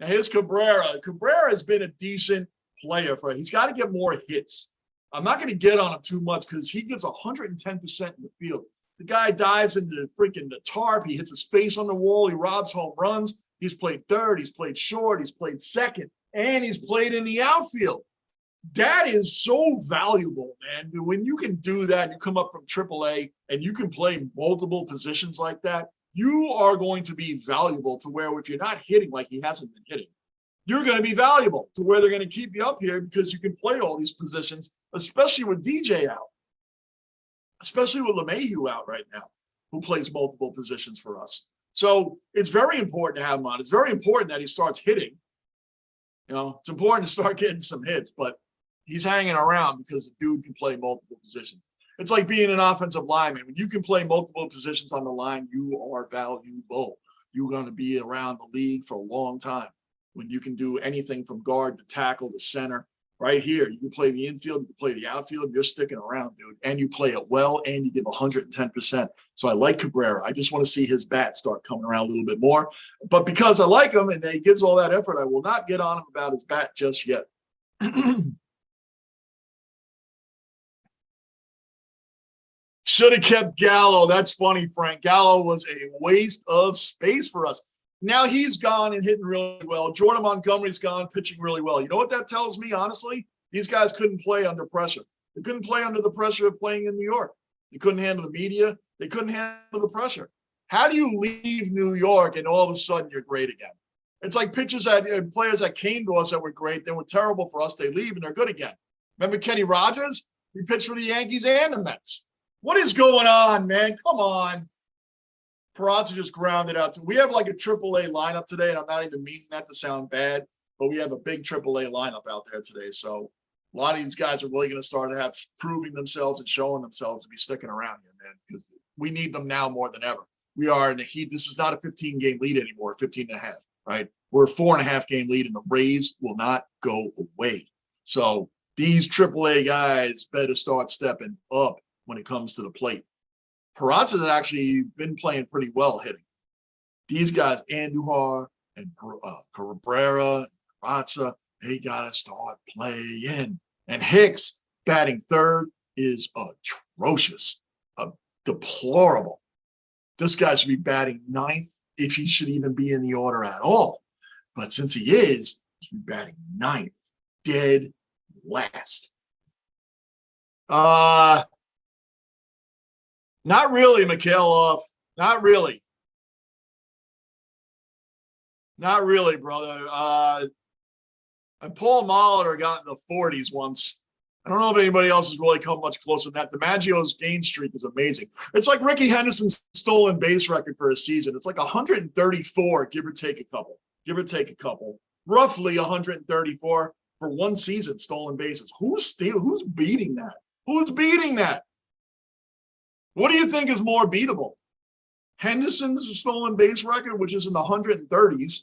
[SPEAKER 1] Now, here's Cabrera. Cabrera has been a decent player for him. He's got to get more hits. I'm not going to get on him too much because he gives 110% in the field. The guy dives into the tarp. He hits his face on the wall. He robs home runs. He's played third. He's played short. He's played second. And he's played in the outfield. That is so valuable, man. When you can do that, you come up from AAA and you can play multiple positions like that, you are going to be valuable to where if you're not hitting like he hasn't been hitting, you're going to be valuable to where they're going to keep you up here because you can play all these positions, especially with DJ out, especially with LeMahieu out right now, who plays multiple positions for us. So it's very important to have him on. It's very important that he starts hitting. It's important to start getting some hits, but he's hanging around because the dude can play multiple positions. It's like being an offensive lineman. When you can play multiple positions on the line, you are valuable. You're going to be around the league for a long time. When you can do anything from guard to tackle to center, right here, you can play the infield, you can play the outfield, you're sticking around, dude. And you play it well, and you give 110%. So I like Cabrera. I just want to see his bat start coming around a little bit more. But because I like him and he gives all that effort, I will not get on him about his bat just yet. Should have kept Gallo. That's funny, Frank. Gallo was a waste of space for us. Now he's gone and hitting really well. Jordan Montgomery's gone, pitching really well. You know what that tells me, honestly? These guys couldn't play under pressure. They couldn't play under the pressure of playing in New York. They couldn't handle the media. They couldn't handle the pressure. How do you leave New York and all of a sudden you're great again? It's like players that came to us that were great, they were terrible for us. They leave and they're good again. Remember Kenny Rogers? He pitched for the Yankees and the Mets. What is going on, man? Come on. Peraza just grounded out. We have like a AAA lineup today, and I'm not even meaning that to sound bad, but we have a big AAA lineup out there today. So a lot of these guys are really going to start to have proving themselves and showing themselves to be sticking around here, man, because we need them now more than ever. We are in the heat. This is not a 15-game lead anymore, 15 and a half, right? We're a 4.5-game lead, and the Rays will not go away. So these AAA guys better start stepping up when it comes to the plate. Peraza has actually been playing pretty well hitting. These guys, Andujar and Cabrera and Peraza, they got to start playing. And Hicks batting third is atrocious, deplorable. This guy should be batting ninth if he should even be in the order at all. But since he is, he should be batting ninth, dead last. Not really, Mikhailov. Not really. Not really, brother. And Paul Molitor got in the 40s once. I don't know if anybody else has really come much closer than that. DiMaggio's gain streak is amazing. It's like Ricky Henderson's stolen base record for a season. It's like 134, give or take a couple. Give or take a couple. Roughly 134 for one season stolen bases. Who's beating that? Who's beating that? What do you think is more beatable? Henderson's stolen base record, which is in the 130s,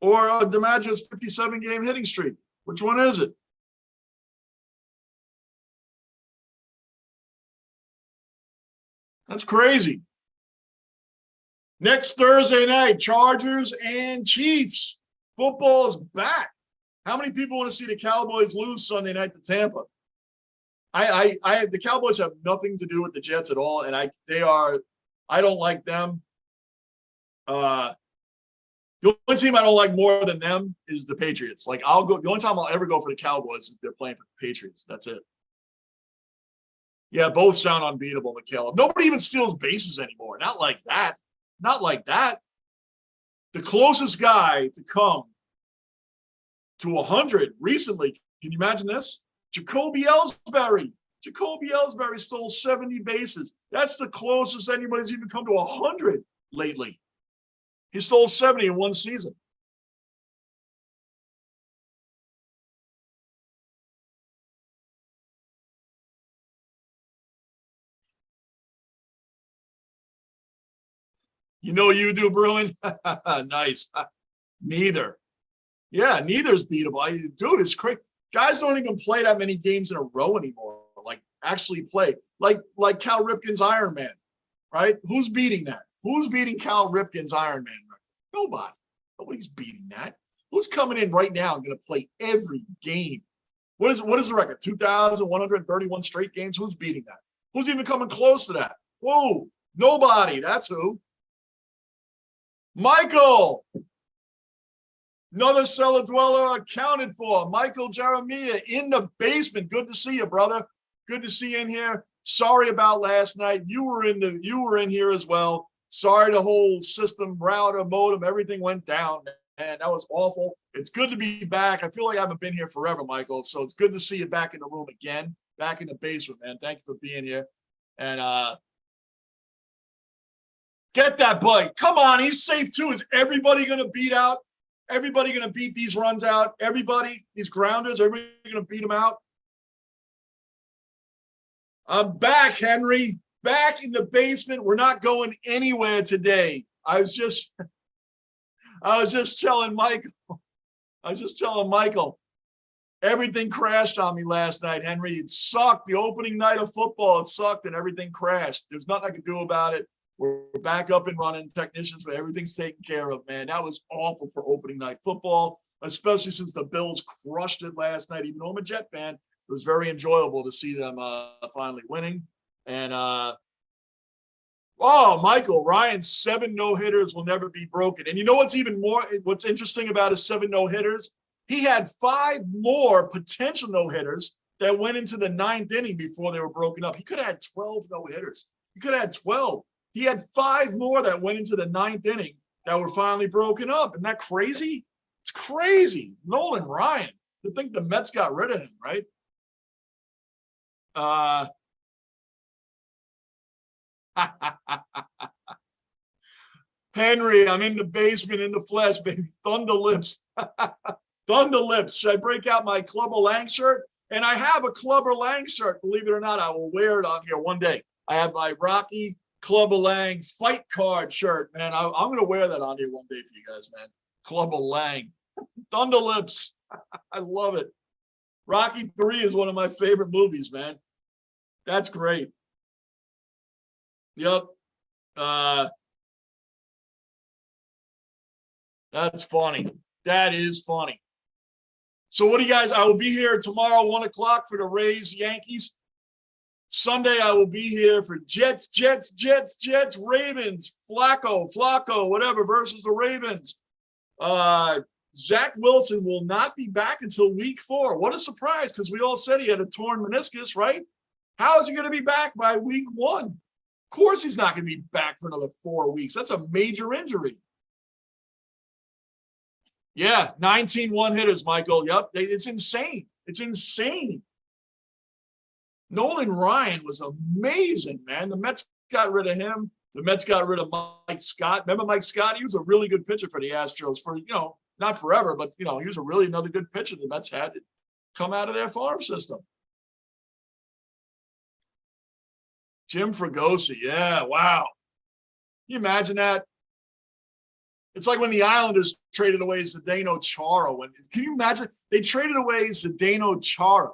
[SPEAKER 1] or DiMaggio's 57-game hitting streak? Which one is it? That's crazy. Next Thursday night, Chargers and Chiefs. Football's back. How many people want to see the Cowboys lose Sunday night to Tampa? The Cowboys have nothing to do with the Jets at all, and I don't like them. The only team I don't like more than them is the Patriots. Like the only time I'll ever go for the Cowboys is if they're playing for the Patriots. That's it. Yeah, both sound unbeatable, McCallum. Nobody even steals bases anymore. Not like that. Not like that. The closest guy to come to 100 recently, can you imagine this? Jacoby Ellsbury. Jacoby Ellsbury stole 70 bases. That's the closest anybody's even come to 100 lately. He stole 70 in one season. You know you do, Bruin? Nice. Neither. Yeah, neither's beatable. Dude, it's crazy. Guys don't even play that many games in a row anymore. Like, actually play. Like Cal Ripken's Iron Man, right? Who's beating that? Who's beating Cal Ripken's Iron Man record? Nobody. Nobody's beating that. Who's coming in right now and going to play every game? What is the record? 2,131 straight games? Who's beating that? Who's even coming close to that? Whoa, nobody. That's who. Michael. Another cellar dweller accounted for. Michael Jeremiah in the basement. Good to see you, brother. Good to see you in here. Sorry about last night. You were in here as well. Sorry, the whole system, router, modem, everything went down, man. That was awful. It's good to be back. I feel like I haven't been here forever, Michael. So it's good to see you back in the room again, back in the basement, man. Thank you for being here. And get that bike. Come on, he's safe too. Is everybody going to beat out? Everybody going to beat these runs out? Everybody, these grounders, everybody going to beat them out? I'm back, Henry. Back in the basement. We're not going anywhere today. I was just telling Michael. Everything crashed on me last night, Henry. It sucked. The opening night of football, it sucked, and everything crashed. There's nothing I could do about it. We're back up and running. Technicians, for everything's taken care of, man. That was awful for opening night football, especially since the Bills crushed it last night. Even though I'm a Jet fan, it was very enjoyable to see them finally winning. And Michael, Ryan's 7 no-hitters will never be broken. And you know what's interesting about his 7 no-hitters? He had 5 more potential no-hitters that went into the 9th inning before they were broken up. He could have had 12 no-hitters. He could have had 12. He had 5 more that went into the 9th inning that were finally broken up. Isn't that crazy? It's crazy. Nolan Ryan. To think the Mets got rid of him, right? Henry, I'm in the basement in the flesh, baby. Thunder Lips. Thunder Lips. Should I break out my Clubber Lang shirt? And I have a Clubber Lang shirt. Believe it or not, I will wear it on here one day. I have my Rocky Clubber Lang fight card shirt, man. I'm going to wear that on here one day for you guys, man. Clubber Lang. Thunder Lips. I love it. Rocky 3 is one of my favorite movies, man. That's great. Yep. That's funny. That is funny. So what do you guys, I will be here tomorrow, 1 o'clock for the Rays, Yankees. Sunday, I will be here for Jets, Ravens, Flacco, whatever, versus the Ravens. Zach Wilson will not be back until week 4. What a surprise, because we all said he had a torn meniscus, right? How is he going to be back by week 1? Of course he's not going to be back for another 4 weeks. That's a major injury. Yeah, 19 one-hitters, Michael. Yep, it's insane. It's insane. Nolan Ryan was amazing, man. The Mets got rid of him. The Mets got rid of Mike Scott. Remember Mike Scott? He was a really good pitcher for the Astros for, not forever, but, he was a really another good pitcher the Mets had to come out of their farm system. Jim Fregosi. Yeah, wow. Can you imagine that? It's like when the Islanders traded away Zdeno Chara. Can you imagine? They traded away Zdeno Chara.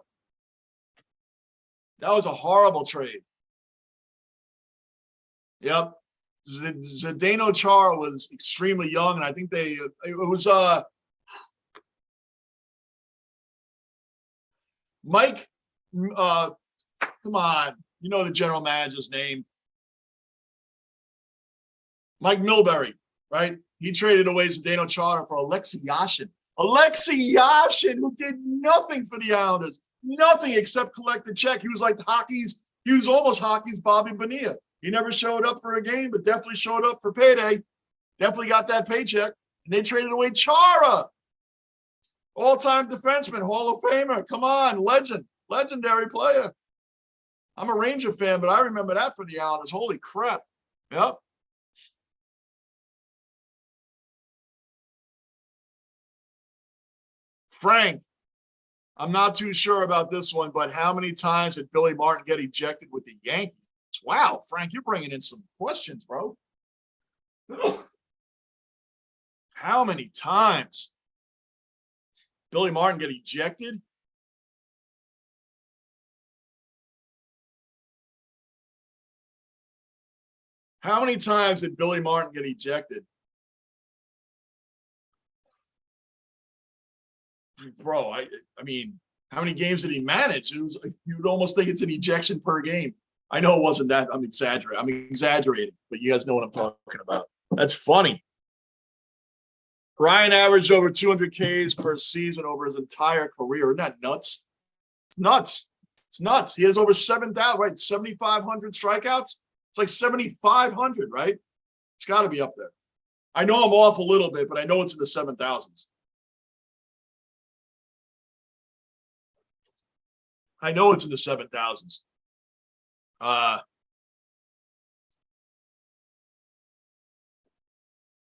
[SPEAKER 1] That was a horrible trade. Yep. Zdeno Chara was extremely young, and I think it was Mike, come on, you know the general manager's name. Mike Milbury, right? He traded away Zdeno Chara for Alexei Yashin. Alexei Yashin, who did nothing for the Islanders, nothing except collect the check. He was like he was almost hockey's Bobby Bonilla. He never showed up for a game, but definitely showed up for payday. Definitely got that paycheck. And they traded away Chara. All-time defenseman, Hall of Famer. Come on, legendary player. I'm a Ranger fan, but I remember that for the Islanders. Holy crap. Yep. Frank, I'm not too sure about this one, but how many times did Billy Martin get ejected with the Yankees? Wow, Frank, you're bringing in some questions, bro. How many times? Billy Martin get ejected? How many times did Billy Martin get ejected? Bro, I mean, how many games did he manage? You'd almost think it's an ejection per game. I know it wasn't that. I'm exaggerating, but you guys know what I'm talking about. That's funny. Ryan averaged over 200 Ks per season over his entire career. Isn't that nuts? It's nuts. It's nuts. He has over 7,000, right? 7,500 strikeouts. It's like 7,500, right? It's got to be up there. I know I'm off a little bit, but I know it's in the 7,000s. I know it's in the 7,000s.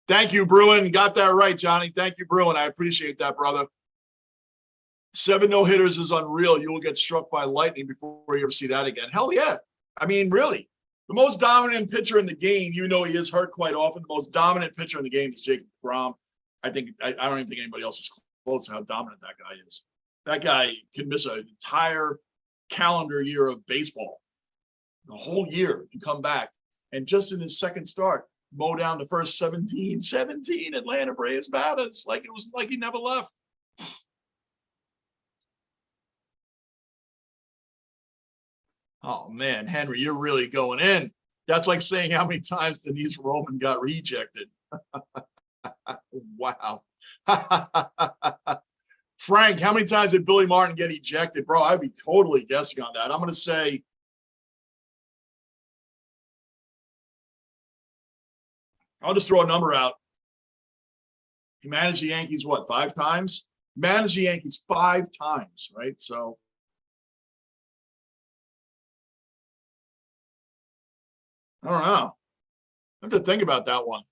[SPEAKER 1] Thank you, Bruin. Got that right, Johnny. Thank you, Bruin. I appreciate that, brother. 7 no-hitters is unreal. You will get struck by lightning before you ever see that again. Hell yeah. I mean, really. The most dominant pitcher in the game, he is hurt quite often. The most dominant pitcher in the game is Jacob deGrom. I don't even think anybody else is close to how dominant that guy is. That guy can miss an entire calendar year of baseball. The whole year and come back. And just in his second start, mow down the first 17 Atlanta Braves batters like it was like he never left. Oh, man, Henry, you're really going in. That's like saying how many times Denise Roman got rejected. Wow. Frank, how many times did Billy Martin get ejected? Bro, I'd be totally guessing on that. I'm going to say I'll just throw a number out. He managed the Yankees, 5 times? Managed the Yankees 5 times, right? So I don't know. I have to think about that one.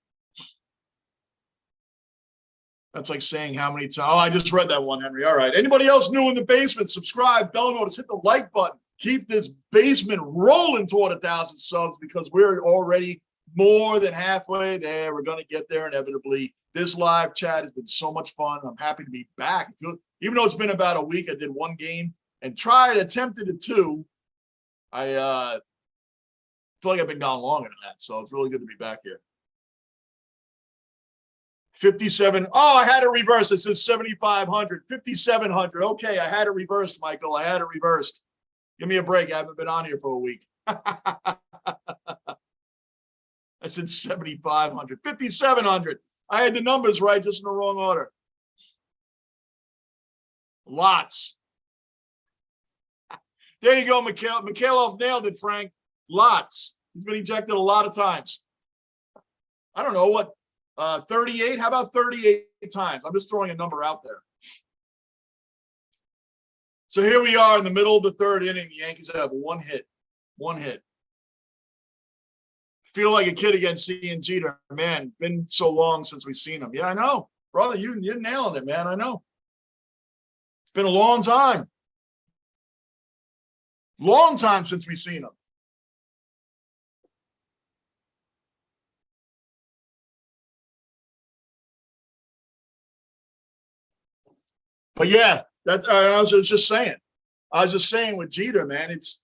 [SPEAKER 1] That's like saying how many times. Oh, I just read that one, Henry. All right. Anybody else new in the basement? Subscribe, bell notice, hit the like button. Keep this basement rolling toward 1,000 subs because we're already more than halfway there. We're going to get there inevitably. This live chat has been so much fun. I'm happy to be back. Even though it's been about a week, I did 1 game and attempted it 2. I feel like I've been gone longer than that, so it's really good to be back here. 57. Oh, I had it reversed. It says 7,500, 5,700. Okay, I had it reversed, Michael. I had it reversed. Give me a break. I haven't been on here for a week. I said 7,500, 5,700. I had the numbers right, just in the wrong order. Lots. There you go, Mikhailov nailed it, Frank. Lots. He's been ejected a lot of times. I don't know what. 38. How about 38 times? I'm just throwing a number out there. So here we are in the middle of the third inning. The Yankees have one hit. One hit. Feel like a kid again seeing Jeter. Man, been so long since we've seen him. Yeah, I know. Brother, you're nailing it, man. I know. It's been a long time. Long time since we've seen him. But yeah, that's I was just saying. I was just saying with Jeter, man, it's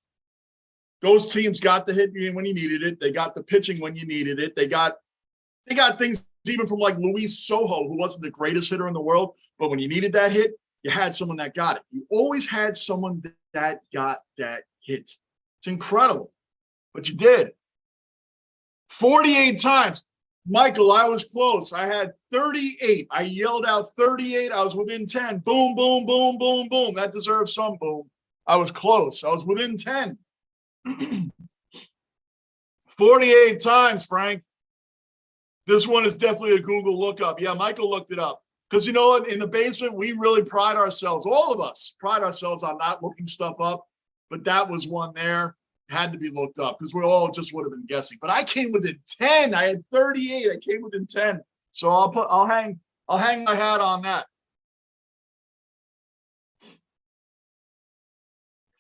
[SPEAKER 1] those teams got the hit when you needed it. They got the pitching when you needed it. They got things even from like Luis Soho, who wasn't the greatest hitter in the world, but when you needed that hit, you had someone that got it. You always had someone that got that hit. It's incredible, but you did. 48 times. Michael, I was close. I had 38. I yelled out 38. I was within 10. Boom, boom, boom, boom, boom. That deserves some boom. I was close. I was within 10. 48 times, Frank. This one is definitely a Google lookup. Yeah, Michael looked it up. Because, you know what, in the basement, we really pride ourselves, all of us pride ourselves on not looking stuff up. But that was one there. Had to be looked up because we all just would have been guessing. But I came within 10. I had 38. I came within 10. So I'll hang my hat on that.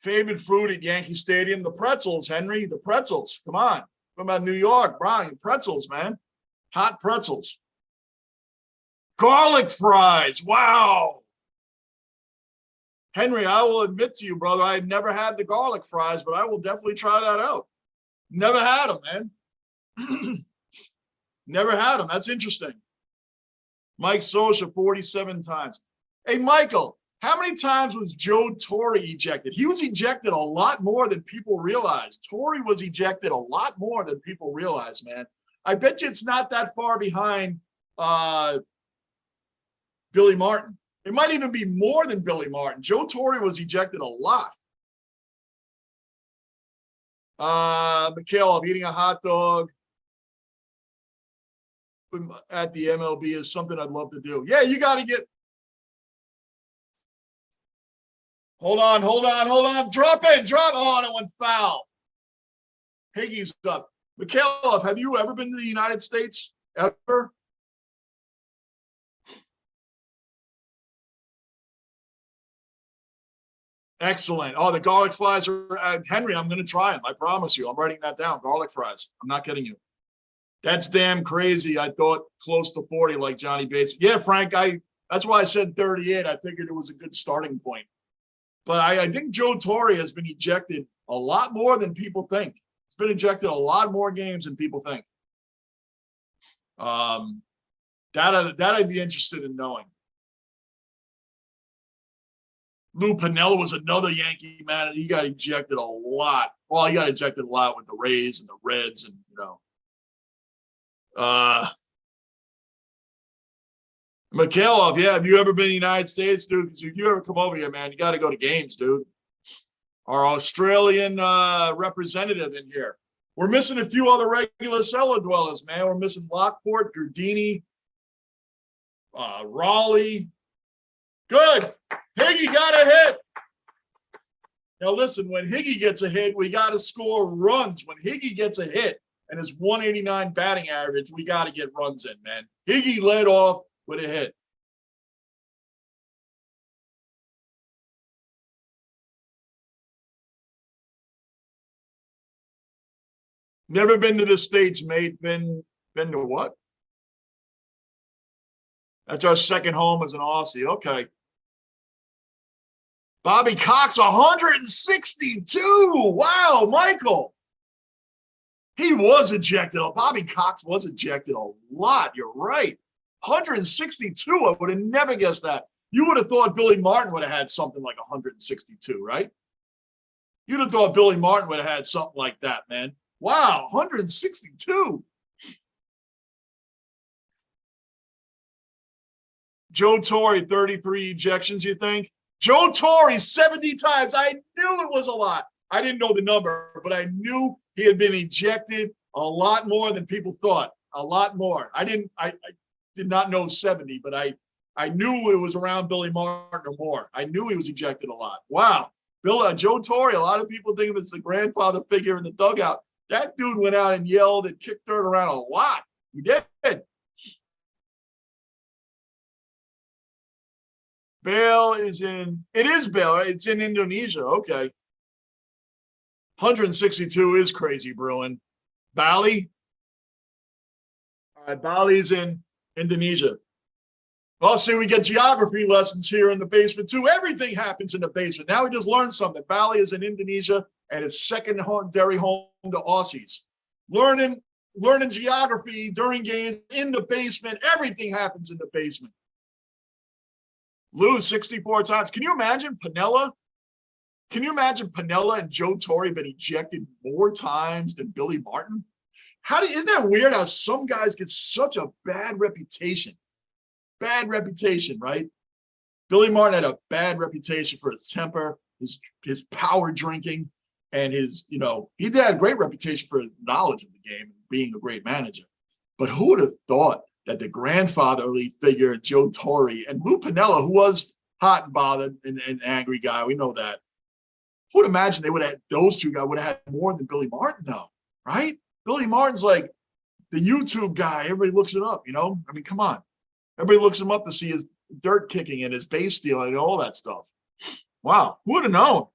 [SPEAKER 1] Favorite food at Yankee Stadium? The pretzels, Henry. The pretzels. Come on. From about New York, Brian. Pretzels, man. Hot pretzels. Garlic fries. Wow. Henry, I will admit to you, brother, I've never had the garlic fries, but I will definitely try that out. Never had them, man. Never had them. That's interesting. Mike Sosha, 47 times. Hey, Michael, how many times was Joe Torre ejected? He was ejected a lot more than people realize. Torre was ejected a lot more than people realize, man. I bet you it's not that far behind Billy Martin. It might even be more than Billy Martin. Joe Torre was ejected a lot. Mikhail, eating a hot dog at the MLB is something I'd love to do. Yeah, you got to get. Hold on. Drop it. Oh, and it went foul. Higgy's up. Mikhail, have you ever been to the United States? Ever? Excellent. Oh, the garlic fries are Henry. I'm going to try them. I promise you. I'm writing that down. Garlic fries. I'm not kidding you. That's damn crazy. I thought close to 40 like Johnny Bates. Yeah, Frank, that's why I said 38. I figured it was a good starting point. But I think Joe Torre has been ejected a lot more than people think. He's been ejected a lot more games than people think. That I'd be interested in knowing. Lou Piniella was another Yankee man, and he got ejected a lot. Well, he got ejected a lot with the Rays and the Reds, and Mikhailov, yeah. Have you ever been to the United States, dude? Because if you ever come over here, man, you got to go to games, dude. Our Australian representative in here. We're missing a few other regular cellar dwellers, man. We're missing Lockport, Gardini, Raleigh. Good. Higgy got a hit. Now, listen, when Higgy gets a hit, we got to score runs. When Higgy gets a hit and his 189 batting average, we got to get runs in, man. Higgy led off with a hit. Never been to the States, mate. Been to what? That's our second home as an Aussie. Okay. Bobby Cox, 162. Wow, Michael. He was ejected. Bobby Cox was ejected a lot. You're right. 162. I would have never guessed that. You would have thought Billy Martin would have had something like 162, right? You'd have thought Billy Martin would have had something like that, man. Wow, 162. Joe Torre, 33 ejections, you think? Joe Torre, 70 times. I knew it was a lot. I didn't know the number, but I knew he had been ejected a lot more than people thought. A lot more. I did not know 70, but I knew it was around Billy Martin or more. I knew he was ejected a lot. Wow. Joe Torre, a lot of people think of him as the grandfather figure in the dugout. That dude went out and yelled and kicked dirt around a lot. He did. Bale is in, it is Bale. It's in Indonesia. Okay. 162 is crazy, Bruin. Bali. All right, Bali's in Indonesia. Well, see, we get geography lessons here in the basement, too. Everything happens in the basement. Now we just learned something. Bali is in Indonesia, and it's secondary home to Aussies. Learning geography during games in the basement. Everything happens in the basement. Lose 64 times. Can you imagine Piniella? Can you imagine Piniella and Joe Torre been ejected more times than Billy Martin? Isn't that weird how some guys get such a bad reputation? Bad reputation, right? Billy Martin had a bad reputation for his temper, his power drinking, and his, he had a great reputation for his knowledge of the game and being a great manager. But who would have thought that the grandfatherly figure, Joe Torre, and Lou Piniella, who was hot and bothered and an angry guy, we know that. Who would imagine those two guys would have had more than Billy Martin, though, right? Billy Martin's like the YouTube guy. Everybody looks it up, I mean, come on. Everybody looks him up to see his dirt kicking and his base stealing and all that stuff. Wow, who would have known?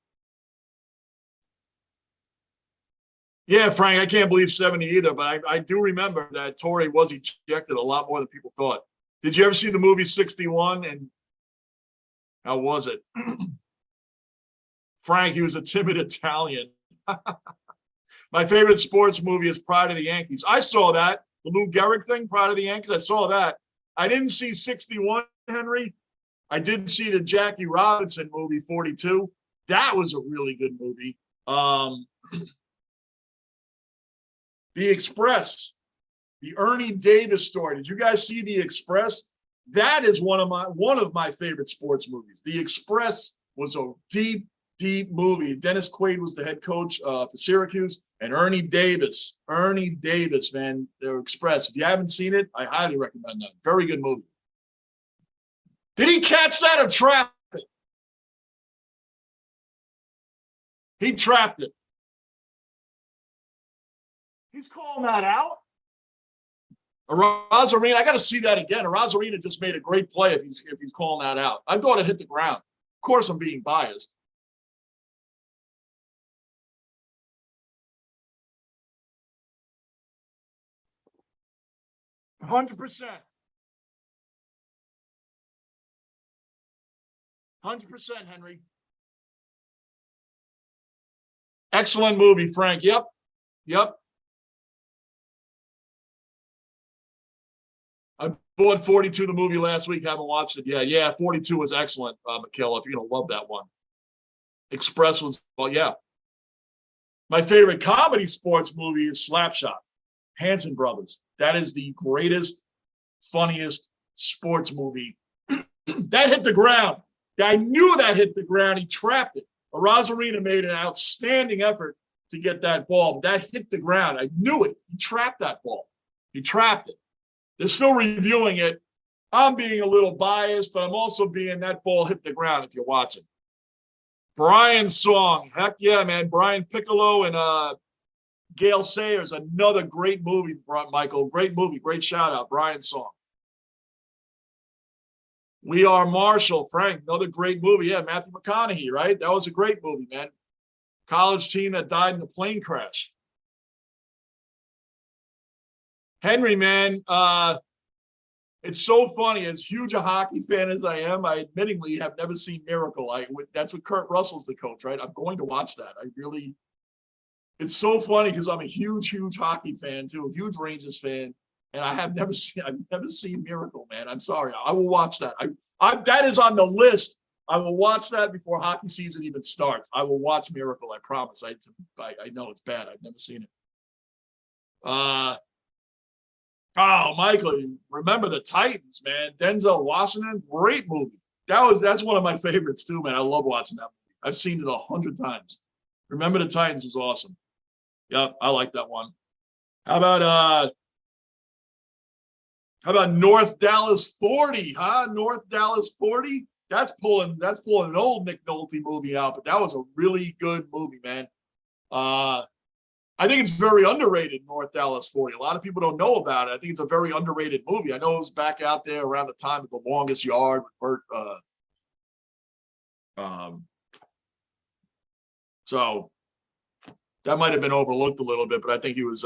[SPEAKER 1] Yeah, Frank, I can't believe 70 either, but I do remember that Torre was ejected a lot more than people thought. Did you ever see the movie 61? And how was it? Frank, he was a timid Italian. My favorite sports movie is Pride of the Yankees. I saw that. The Lou Gehrig thing, Pride of the Yankees, I saw that. I didn't see 61, Henry. I did see the Jackie Robinson movie, 42. That was a really good movie. The Express, the Ernie Davis story. Did you guys see The Express? That is one of my favorite sports movies. The Express was a deep movie. Dennis Quaid was the head coach for Syracuse, and Ernie Davis, man, The Express. If you haven't seen it, I highly recommend that. Very good movie. Did he catch that or trap it? He trapped it. He's calling that out. Arozarena, I got to see that again. Arozarena just made a great play if he's calling that out. I thought it hit the ground. Of course, I'm being biased. $100%. 100%, Henry. Excellent movie, Frank. Yep. I bought 42, the movie, last week. Haven't watched it yet. Yeah, 42 was excellent, McKill. If you're going to love that one. Express was, well, yeah. My favorite comedy sports movie is Slapshot. Hanson Brothers. That is the greatest, funniest sports movie. That hit the ground. I knew that hit the ground. He trapped it. Arozarena made an outstanding effort to get that ball, but that hit the ground. I knew it. He trapped that ball. He trapped it. They're still reviewing it. I'm being a little biased, but I'm also being that ball hit the ground if you're watching. Brian's song. Heck yeah, man. Brian Piccolo and Gail Sayers. Another great movie, Michael. Great movie. Great shout out. Brian's song. We Are Marshall. Frank. Another great movie. Yeah, Matthew McConaughey, right? That was a great movie, man. College team that died in a plane crash. Henry, man, it's so funny. As huge a hockey fan as I am, I admittingly have never seen Miracle. That's what Kurt Russell's the coach, right? I'm going to watch that. It's so funny because I'm a huge hockey fan too, a huge Rangers fan, and I've never seen Miracle, man. I'm sorry. I will watch that. That is on the list. I will watch that before hockey season even starts. I will watch Miracle. I promise. I know it's bad. I've never seen it. Oh, Michael, you remember the Titans, man. Denzel Washington, great movie. That's one of my favorites too, man. I love watching that movie. I've seen it 100 times. Remember the Titans was awesome. Yep, I like that one. How about How about North Dallas 40, huh? North Dallas 40? That's pulling an old Nick Nolte movie out, but that was a really good movie, man. I think it's very underrated, North Dallas 40. A lot of people don't know about it. I think it's a very underrated movie. I know it was back out there around the time of The Longest Yard with Burt. So that might have been overlooked a little bit, but I think he was.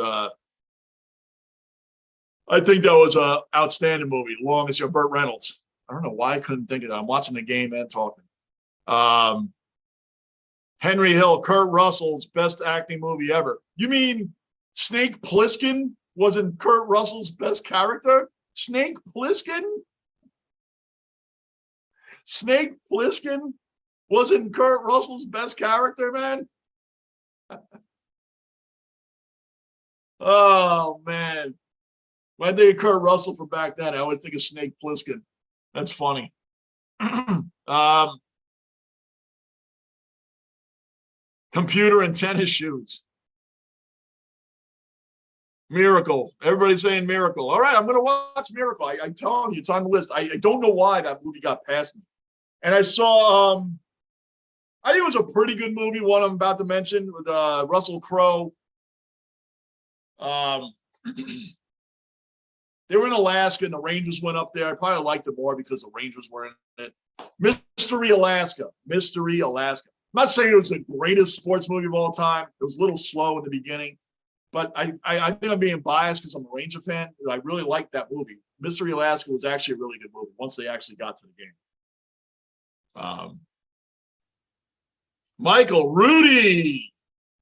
[SPEAKER 1] I think that was an outstanding movie. Longest Yard, Burt Reynolds. I don't know why I couldn't think of that. I'm watching the game and talking. Henry Hill, Kurt Russell's best acting movie ever. You mean Snake Plissken wasn't Kurt Russell's best character? Snake Plissken? Snake Plissken wasn't Kurt Russell's best character, man? Oh, man. When I think of Kurt Russell from back then, I always think of Snake Plissken. That's funny. Computer and tennis shoes. Miracle. Everybody's saying Miracle. All right, I'm going to watch Miracle. I'm telling you, it's on the list. I don't know why that movie got past me. And I saw, I think it was a pretty good movie, one I'm about to mention, with Russell Crowe. They were in Alaska, and the Rangers went up there. I probably liked it more because the Rangers were in it. Mystery Alaska. Mystery Alaska. I'm not saying it was the greatest sports movie of all time. It was a little slow in the beginning. But I think I'm being biased because I'm a Ranger fan. I really liked that movie. Mystery Alaska was actually a really good movie once they actually got to the game. Michael, Rudy.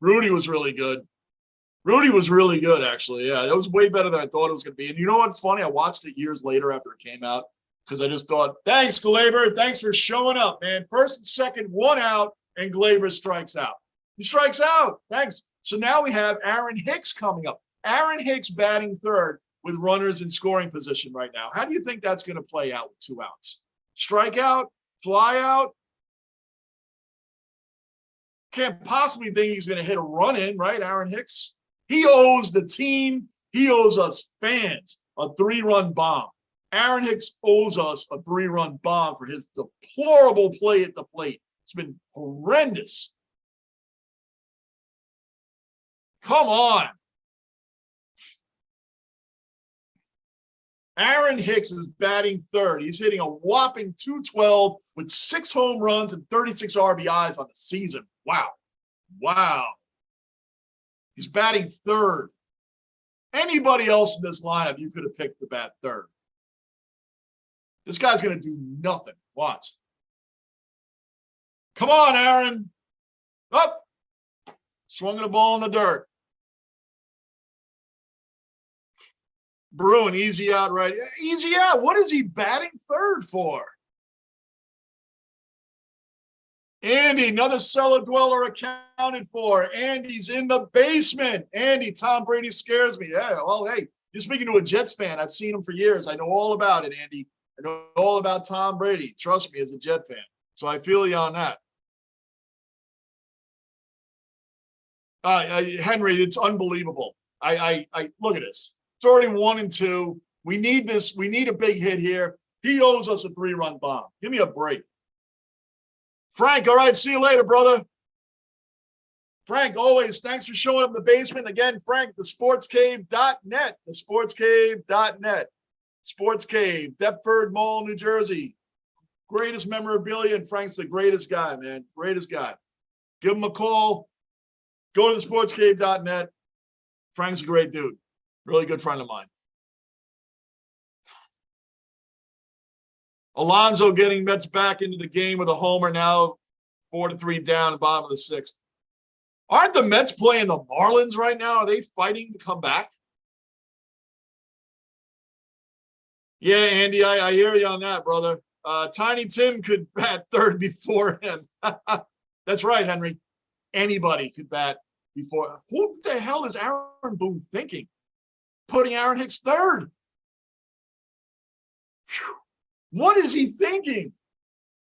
[SPEAKER 1] Rudy was really good. Rudy was really good, actually. Yeah, it was way better than I thought it was going to be. And you know what's funny? I watched it years later after it came out because I just thought, thanks, Glaber. Thanks for showing up, man. First and second, one out, and Glaber strikes out. He strikes out. Thanks. So now we have Aaron Hicks coming up. Aaron Hicks batting third with runners in scoring position right now. How do you think that's going to play out with 2 outs? Strike out? Fly out? Can't possibly think he's going to hit a run in, right, Aaron Hicks? He owes the team, he owes us fans a 3-run bomb. Aaron Hicks owes us a 3-run bomb for his deplorable play at the plate. It's been horrendous. Come on. Aaron Hicks is batting third. He's hitting a whopping .212 with 6 home runs and 36 RBIs on the season. Wow. Wow. He's batting third. Anybody else in this lineup, you could have picked to bat third. This guy's going to do nothing. Watch. Come on, Aaron. Up. Swung the ball in the dirt. Bruin, easy out, right? Easy out. What is he batting third for? Andy, another cellar dweller accounted for. Andy's in the basement. Andy, Tom Brady scares me. Yeah, well, hey, you're speaking to a Jets fan. I've seen him for years. I know all about it, Andy. I know all about Tom Brady. Trust me, as a Jet fan. So I feel you on that. Henry, it's unbelievable. I look at this. It's already 1-2. We need this. We need a big hit here. He owes us a 3-run bomb. Give me a break. Frank, all right, see you later, brother. Frank, always, thanks for showing up in the basement. Again, Frank, thesportscave.net, thesportscave.net. Sports Cave, Deptford Mall, New Jersey. Greatest memorabilia, and Frank's the greatest guy, man. Greatest guy. Give him a call. Go to thesportscave.net. Frank's a great dude. Really good friend of mine. Alonso getting Mets back into the game with a homer now, 4-3 down, bottom of the 6th. Aren't the Mets playing the Marlins right now? Are they fighting to come back? Yeah, Andy, I hear you on that, brother. Tiny Tim could bat third before him. That's right, Henry. Anybody could bat before. Who the hell is Aaron Boone thinking? Putting Aaron Hicks third. Whew. What is he thinking?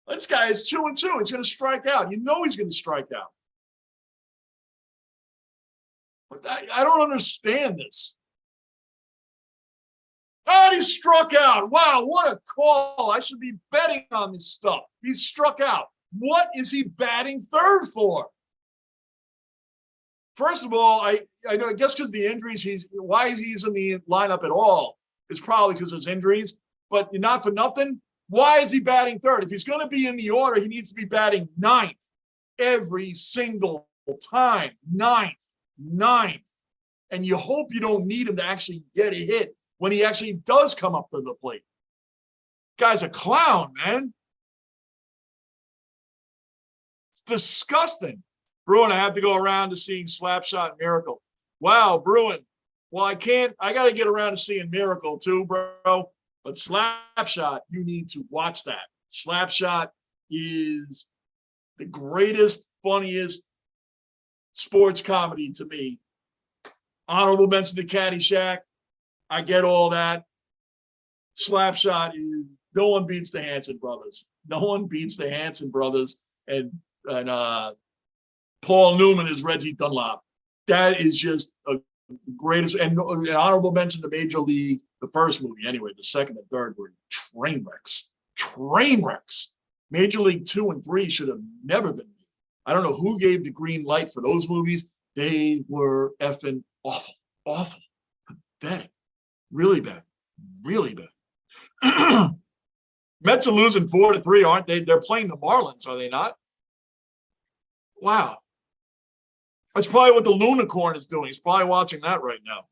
[SPEAKER 1] This guy is 2-2. He's going to strike out. You know he's going to strike out. But I don't understand this. Oh, he struck out. Wow, what a call. I should be betting on this stuff. He struck out. What is he batting third for? First of all, I know, I guess because the injuries, why he's in the lineup at all is probably because there's injuries, but not for nothing. Why is he batting third? If he's going to be in the order, he needs to be batting ninth every single time. Ninth. And you hope you don't need him to actually get a hit when he actually does come up to the plate. Guy's a clown, man. It's disgusting. Bruin, I have to go around to seeing Slapshot Miracle. Wow, Bruin. Well, I got to get around to seeing Miracle too, bro. But Slapshot, you need to watch that. Slapshot is the greatest, funniest sports comedy to me. Honorable mention to Caddyshack. I get all that. Slapshot is, no one beats the Hanson brothers. No one beats the Hanson brothers. And Paul Newman is Reggie Dunlop. That is just a greatest. And an honorable mention to Major League, the first movie anyway, the second and third were train wrecks. Train wrecks. Major League 2 and 3 should have never been made. I don't know who gave the green light for those movies. They were effing awful, pathetic, really bad. Mets are losing 4-3, aren't they? They're playing the Marlins, are they not? Wow. That's probably what the Lunicorn is doing. He's probably watching that right now.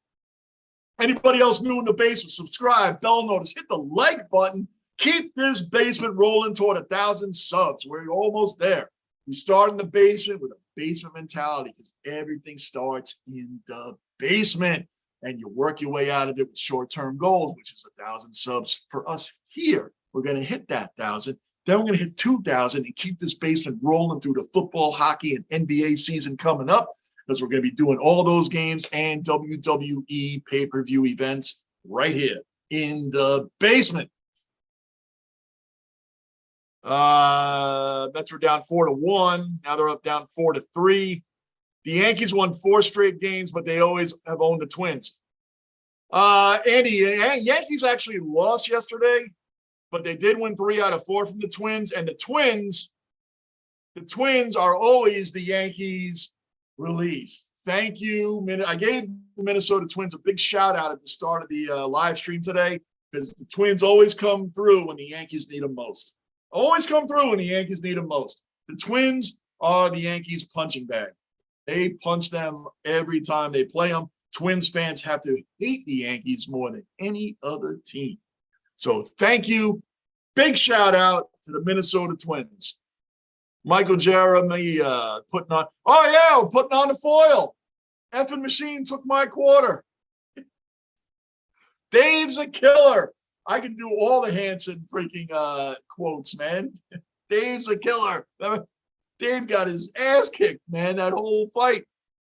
[SPEAKER 1] Anybody else new in the basement, subscribe, bell notice, hit the like button. Keep this basement rolling toward 1,000 subs. We're almost there. We start in the basement with a basement mentality because everything starts in the basement. And you work your way out of it with short-term goals, which is 1,000 subs for us here. We're going to hit that 1,000. Then we're going to hit 2,000 and keep this basement rolling through the football, hockey, and NBA season coming up, because we're going to be doing all those games and WWE pay-per-view events right here in the basement. Mets were down 4-1. Now they're up down 4-3. The Yankees won 4 straight games, but they always have owned the Twins. Andy, Yankees actually lost yesterday, but they did win 3 out of 4 from the Twins. And the Twins are always the Yankees' relief. Thank you. I gave the Minnesota Twins a big shout out at the start of the live stream today, because the Twins always come through when the Yankees need them most. Always come through when the Yankees need them most. The Twins are the Yankees' punching bag. They punch them every time they play them. Twins fans have to hate the Yankees more than any other team. So thank you. Big shout out to the Minnesota Twins. Michael Jeremy putting on, we're putting on the foil. Effing machine took my quarter. Dave's a killer. I can do all the Hanson freaking quotes, man. Dave's a killer. Dave got his ass kicked, man, that whole fight.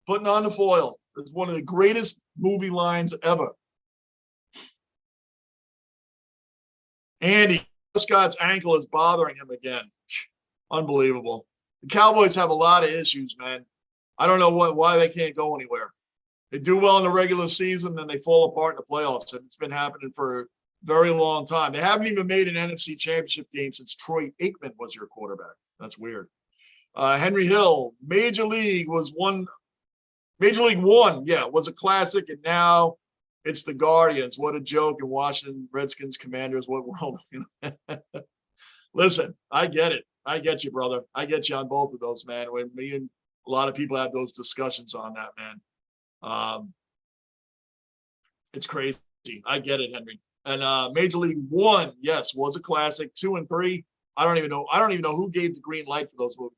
[SPEAKER 1] Putting on the foil. It's one of the greatest movie lines ever. Andy Scott's ankle is bothering him again. Unbelievable. The Cowboys have a lot of issues, man. I don't know why they can't go anywhere. They do well in the regular season, then they fall apart in the playoffs. And it's been happening for a very long time. They haven't even made an NFC championship game since Troy Aikman was your quarterback. That's weird. Henry Hill, Major League 1, was a classic, and now it's the Guardians. What a joke. And Washington Redskins Commanders, what world? Listen, I get it. I get you, brother. I get you on both of those, man. When me and a lot of people have those discussions on that, man. It's crazy. I get it, Henry. And Major League 1, yes, was a classic. 2 and 3, I don't even know who gave the green light for those movies.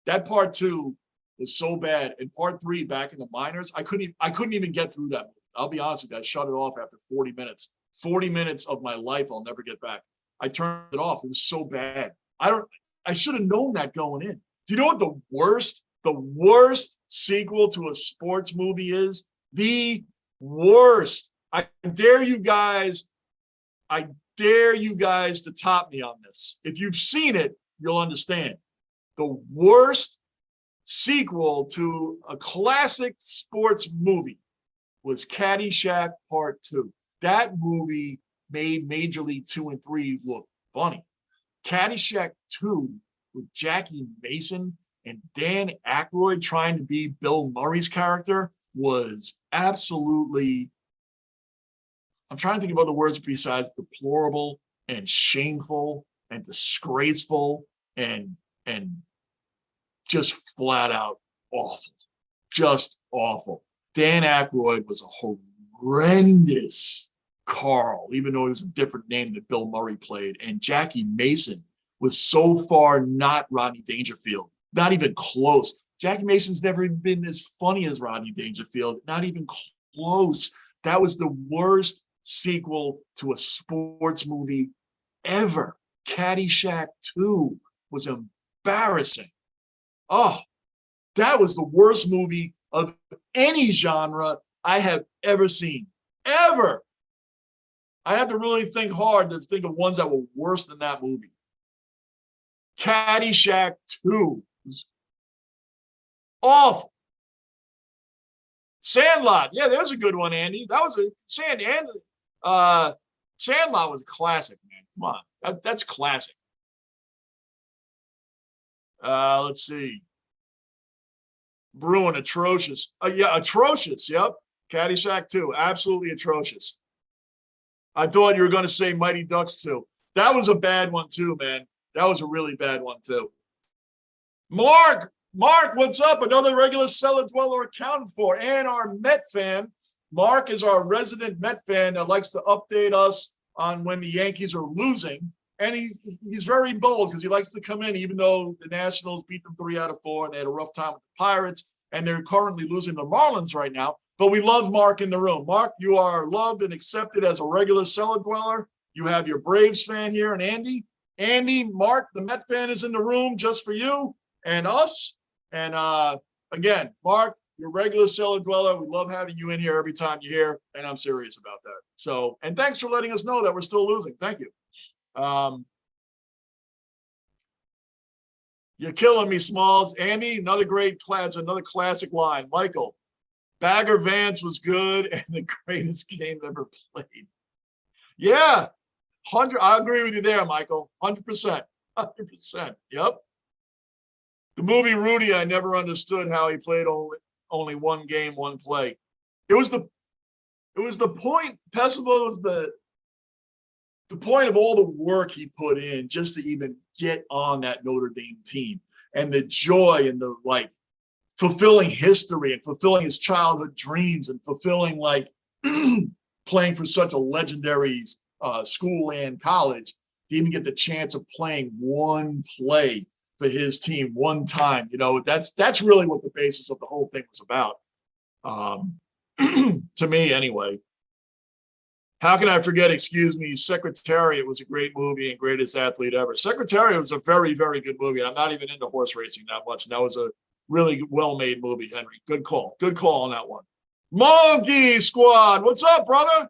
[SPEAKER 1] That part 2 was so bad. And part 3, back in the minors, I couldn't even get through that movie. I'll be honest with you. I shut it off after 40 minutes. 40 minutes of my life I'll never get back. I turned it off. It was so bad. I should have known that going in. Do you know what the worst sequel to a sports movie is? The worst. I dare you guys to top me on this. If you've seen it, you'll understand. The worst sequel to a classic sports movie was Caddyshack Part 2. That movie made Major League 2 and 3 look funny. Caddyshack 2 with Jackie Mason and Dan Aykroyd trying to be Bill Murray's character was absolutely, I'm trying to think of other words besides deplorable and shameful and disgraceful and just flat out awful. Just awful. Dan Aykroyd was a horrendous Carl, even though he was a different name that Bill Murray played. And Jackie Mason was so far not Rodney Dangerfield, not even close. Jackie Mason's never been as funny as Rodney Dangerfield, not even close. That was the worst sequel to a sports movie ever. Caddyshack 2 was embarrassing. Oh, that was the worst movie of any genre I have ever seen. Ever. I had to really think hard to think of ones that were worse than that movie. Caddyshack 2 was awful. Sandlot. Yeah, there's a good one, Andy. That was a Sandlot was a classic, man. Come on. That's classic. Let's see. Bruin, atrocious. Yeah, atrocious. Yep. Caddyshack 2, absolutely atrocious. I thought you were going to say Mighty Ducks 2. That was a bad one too, man. That was a really bad one too. Mark, what's up? Another regular cellar dweller accounted for, and our Met fan. Mark is our resident Met fan that likes to update us on when the Yankees are losing. And he's very bold because he likes to come in, even though the Nationals beat them 3 out of 4 and they had a rough time with the Pirates, and they're currently losing the Marlins right now. But we love Mark in the room. Mark, you are loved and accepted as a regular cellar dweller. You have your Braves fan here, and Andy. Andy, Mark, the Met fan is in the room just for you and us. And again, Mark, you're a regular cellar dweller. We love having you in here every time you're here, and I'm serious about that. So, and thanks for letting us know that we're still losing. Thank you. You're killing me, Smalls. Andy, another great class, another classic line. Michael, Bagger Vance was good and the greatest game ever played. Yeah, 100. I agree with you there, Michael. 100%. 100%. Yep. The movie Rudy, I never understood how he played only one game, one play. It was the point. Pessimo was the point of all the work he put in just to even get on that Notre Dame team, and the joy and the fulfilling history and fulfilling his childhood dreams and fulfilling playing for such a legendary school and college to even get the chance of playing one play for his team one time. You know, that's really what the basis of the whole thing was about. To me anyway. How can I forget, excuse me, Secretariat was a great movie and greatest athlete ever. Secretariat was a very, very good movie. And I'm not even into horse racing that much. And that was a really well-made movie, Henry. Good call. Good call on that one. Monkey Squad, what's up, brother?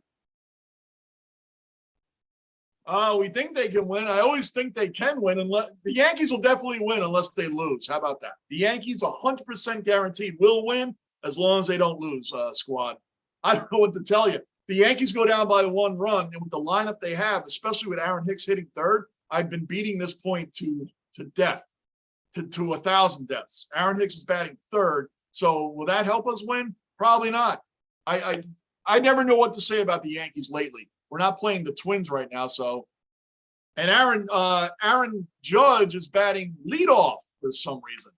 [SPEAKER 1] We think they can win. I always think they can win. Unless the Yankees will definitely win unless they lose. How about that? The Yankees 100% guaranteed will win as long as they don't lose, squad. I don't know what to tell you. The Yankees go down by 1 run, and with the lineup they have, especially with Aaron Hicks hitting third, I've been beating this point to death, to 1,000 deaths. Aaron Hicks is batting third, so will that help us win? Probably not. I never know what to say about the Yankees lately. We're not playing the Twins right now, so. And Aaron Judge is batting leadoff for some reason.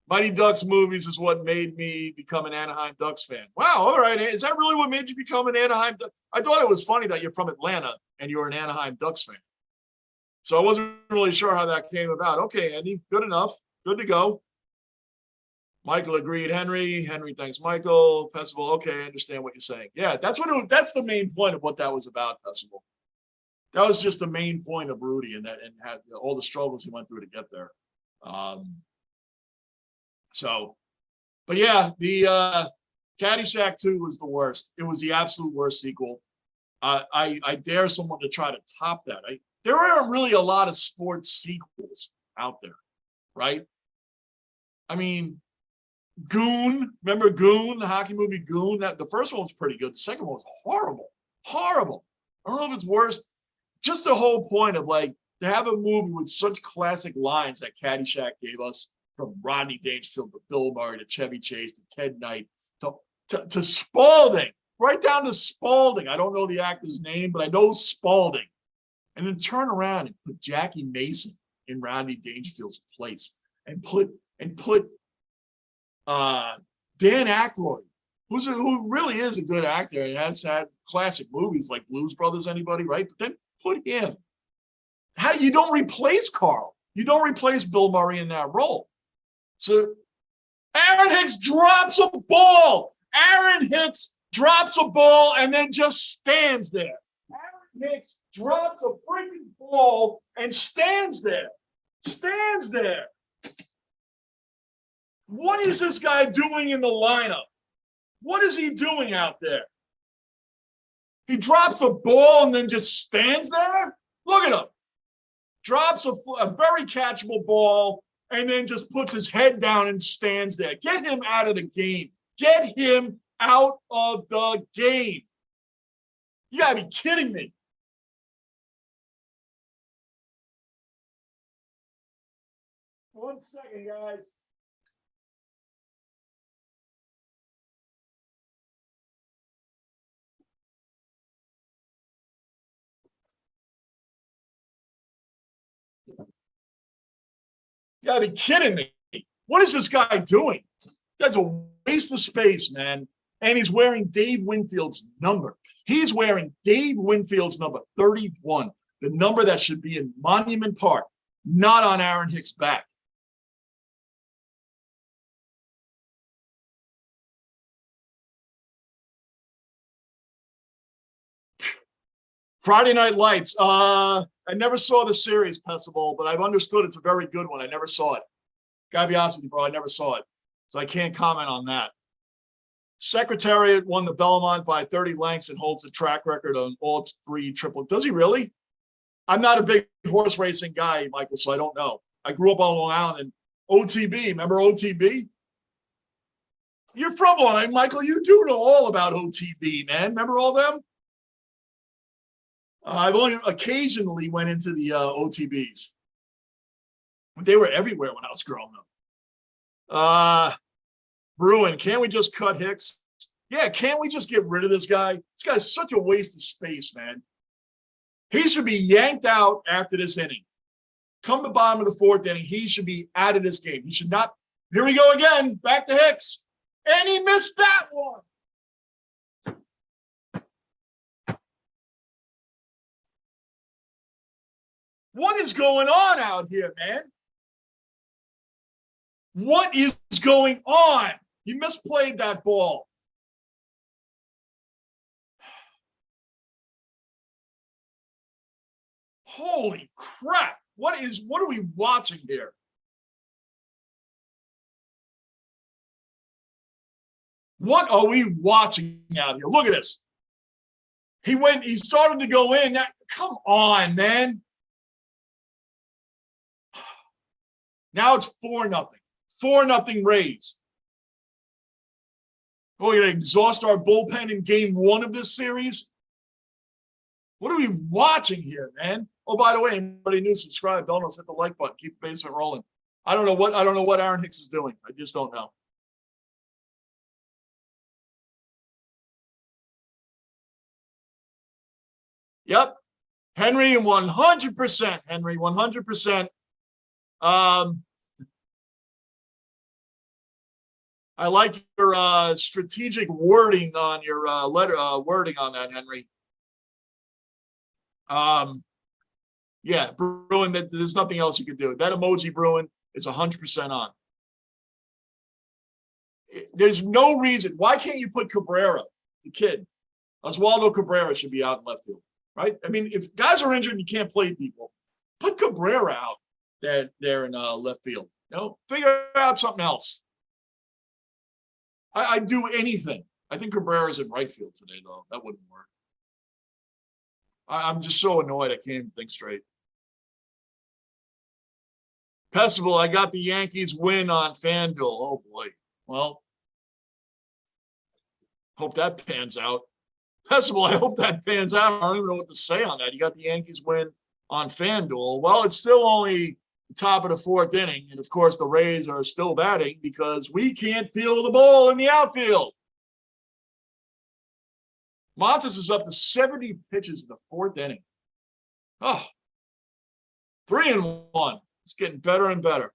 [SPEAKER 1] Mighty Ducks movies is what made me become an Anaheim Ducks fan. Wow, all right. Is that really what made you become an Anaheim Ducks? I thought it was funny that you're from Atlanta and you're an Anaheim Ducks fan. So I wasn't really sure how that came about. Okay, Andy, good enough. Good to go. Michael agreed. Henry, thanks, Michael. Festival, okay, I understand what you're saying. Yeah, that's that's the main point of what that was about, Festival. That was just the main point of Rudy and had all the struggles he went through to get there. So, but yeah, the Caddyshack 2 was the worst. It was the absolute worst sequel. I dare someone to try to top that. There aren't really a lot of sports sequels out there, right? I mean, Goon. Remember Goon, the hockey movie Goon? That the first one was pretty good. The second one was horrible. Horrible. I don't know if it's worse. Just the whole point of like to have a movie with such classic lines that Caddyshack gave us, from Rodney Dangerfield to Bill Murray to Chevy Chase to Ted Knight to Spalding, right down to Spalding. I don't know the actor's name, but I know Spalding. And then turn around and put Jackie Mason in Rodney Dangerfield's place, and put Dan Aykroyd, who really is a good actor and has had classic movies like Blues Brothers. Anybody, right? But then put him. How you don't replace Carl? You don't replace Bill Murray in that role. So Aaron Hicks drops a ball. Aaron Hicks drops a ball and then just stands there. Aaron Hicks drops a freaking ball and stands there. Stands there. What is this guy doing in the lineup? What is he doing out there? He drops a ball and then just stands there? Look at him. Drops a very catchable ball and then just puts his head down and stands there. Get him out of the game. Get him out of the game. You gotta be kidding me. One second, guys. You gotta be kidding me. What is this guy doing? That's a waste of space, man. And he's wearing Dave Winfield's number. He's wearing Dave Winfield's number, 31, the number that should be in Monument Park, not on Aaron Hicks' back. Friday Night Lights. I never saw the series, Pessable, but I've understood it's a very good one. I never saw it. Gotta be honest with you, bro. I never saw it. So I can't comment on that. Secretariat won the Belmont by 30 lengths and holds the track record on all three triple. Does he really? I'm not a big horse racing guy, Michael, so I don't know. I grew up on Long Island and OTB. Remember OTB? You're from Long Island, Michael. You do know all about OTB, man. Remember all them? I've only occasionally went into the OTBs. They were everywhere when I was growing up. Bruin, can't we just cut Hicks? Yeah, can't we just get rid of this guy? This guy's such a waste of space, man. He should be yanked out after this inning. Come the bottom of the fourth inning, he should be out of this game. He should not. Here we go again. Back to Hicks. And he missed that one. What is going on out here, man? What is going on? He misplayed that ball. Holy crap. What are we watching here? What are we watching out here? Look at this. He started to go in. Come on, man. Now it's 4-0. 4-0 Rays. We're going to exhaust our bullpen in game one of this series. What are we watching here, man? Oh, by the way, anybody new, subscribe. Don't hit the like button. Keep the basement rolling. I don't know what Aaron Hicks is doing. I just don't know. Yep. Henry, 100%. Henry, 100%. I like your strategic wording on your wording on that, Henry. Yeah, Bruin, there's nothing else you can do. That emoji, Bruin, is 100% on. There's no reason. Why can't you put Cabrera, the kid? Oswaldo Cabrera should be out in left field, right? I mean, if guys are injured and you can't play people, put Cabrera out there in left field. You know, figure out something else. I'd do anything. I think Cabrera's in right field today, though. That wouldn't work. I'm just so annoyed I can't even think straight. Festival, I got the Yankees win on FanDuel. Oh, boy. Well, hope that pans out. Festival, I hope that pans out. I don't even know what to say on that. You got the Yankees win on FanDuel. Well, it's still only the top of the fourth inning. And, of course, the Rays are still batting because we can't field the ball in the outfield. Montes is up to 70 pitches in the fourth inning. Oh, 3-1. It's getting better and better.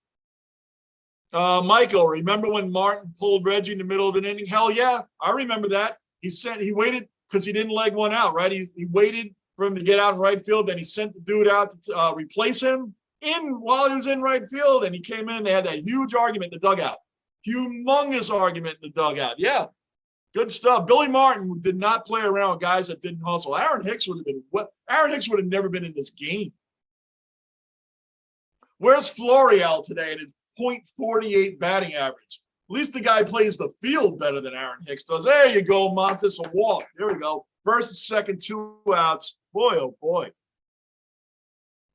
[SPEAKER 1] Michael, remember when Martin pulled Reggie in the middle of an inning? Hell yeah, I remember that. He waited because he didn't leg one out, right? He waited for him to get out in right field. Then he sent the dude out to replace him while he was in right field. And he came in and they had that huge argument in the dugout. Humongous argument in the dugout. Yeah, good stuff. Billy Martin did not play around with guys that didn't hustle. Aaron Hicks would have never been in this game. Where's Florial today in his .48 batting average? At least the guy plays the field better than Aaron Hicks does. There you go, Montes, a walk. There we go. First and second, 2 outs. Boy, oh boy.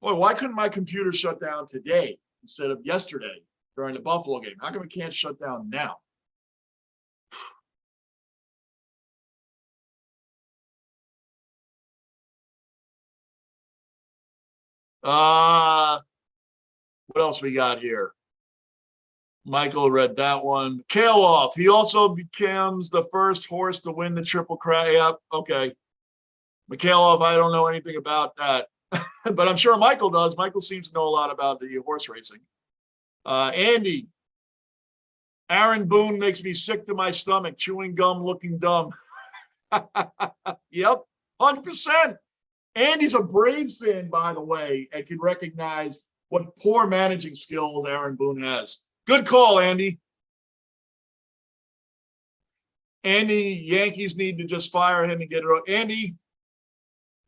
[SPEAKER 1] Boy, why couldn't my computer shut down today instead of yesterday during the Buffalo game? How come it can't shut down now? What else we got here? Michael read that one. Mikhailov, he also becomes the first horse to win the Triple Crown. Yep, okay. Mikhailov, I don't know anything about that, but I'm sure Michael does. Michael seems to know a lot about the horse racing. Andy, Aaron Boone makes me sick to my stomach, chewing gum, looking dumb. Yep, 100%. Andy's a Braves fan, by the way, and can recognize what poor managing skills Aaron Boone has. Good call, Andy. Andy, Yankees need to just fire him and get it. Andy,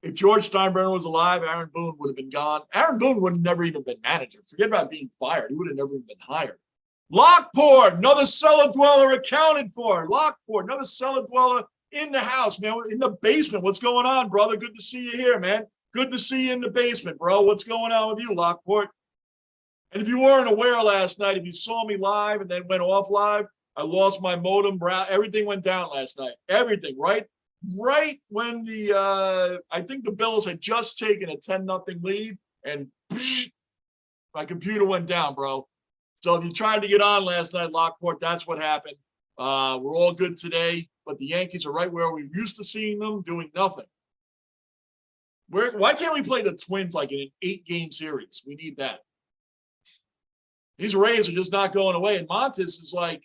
[SPEAKER 1] if George Steinbrenner was alive, Aaron Boone would have been gone. Aaron Boone would have never even been manager. Forget about being fired. He would have never even been hired. Lockport, another cellar dweller accounted for. Lockport, another cellar dweller in the house, man, in the basement. What's going on, brother? Good to see you here, man. Good to see you in the basement, bro. What's going on with you, Lockport? And if you weren't aware last night, if you saw me live and then went off live, I lost my modem. Everything went down last night. Everything, right? Right when I think the Bills had just taken a 10-0 lead, and my computer went down, bro. So if you tried to get on last night, Lockport, that's what happened. We're all good today, but the Yankees are right where we're used to seeing them, doing nothing. Why can't we play the Twins like in an 8-game series? We need that. These Rays are just not going away. And Montes is like,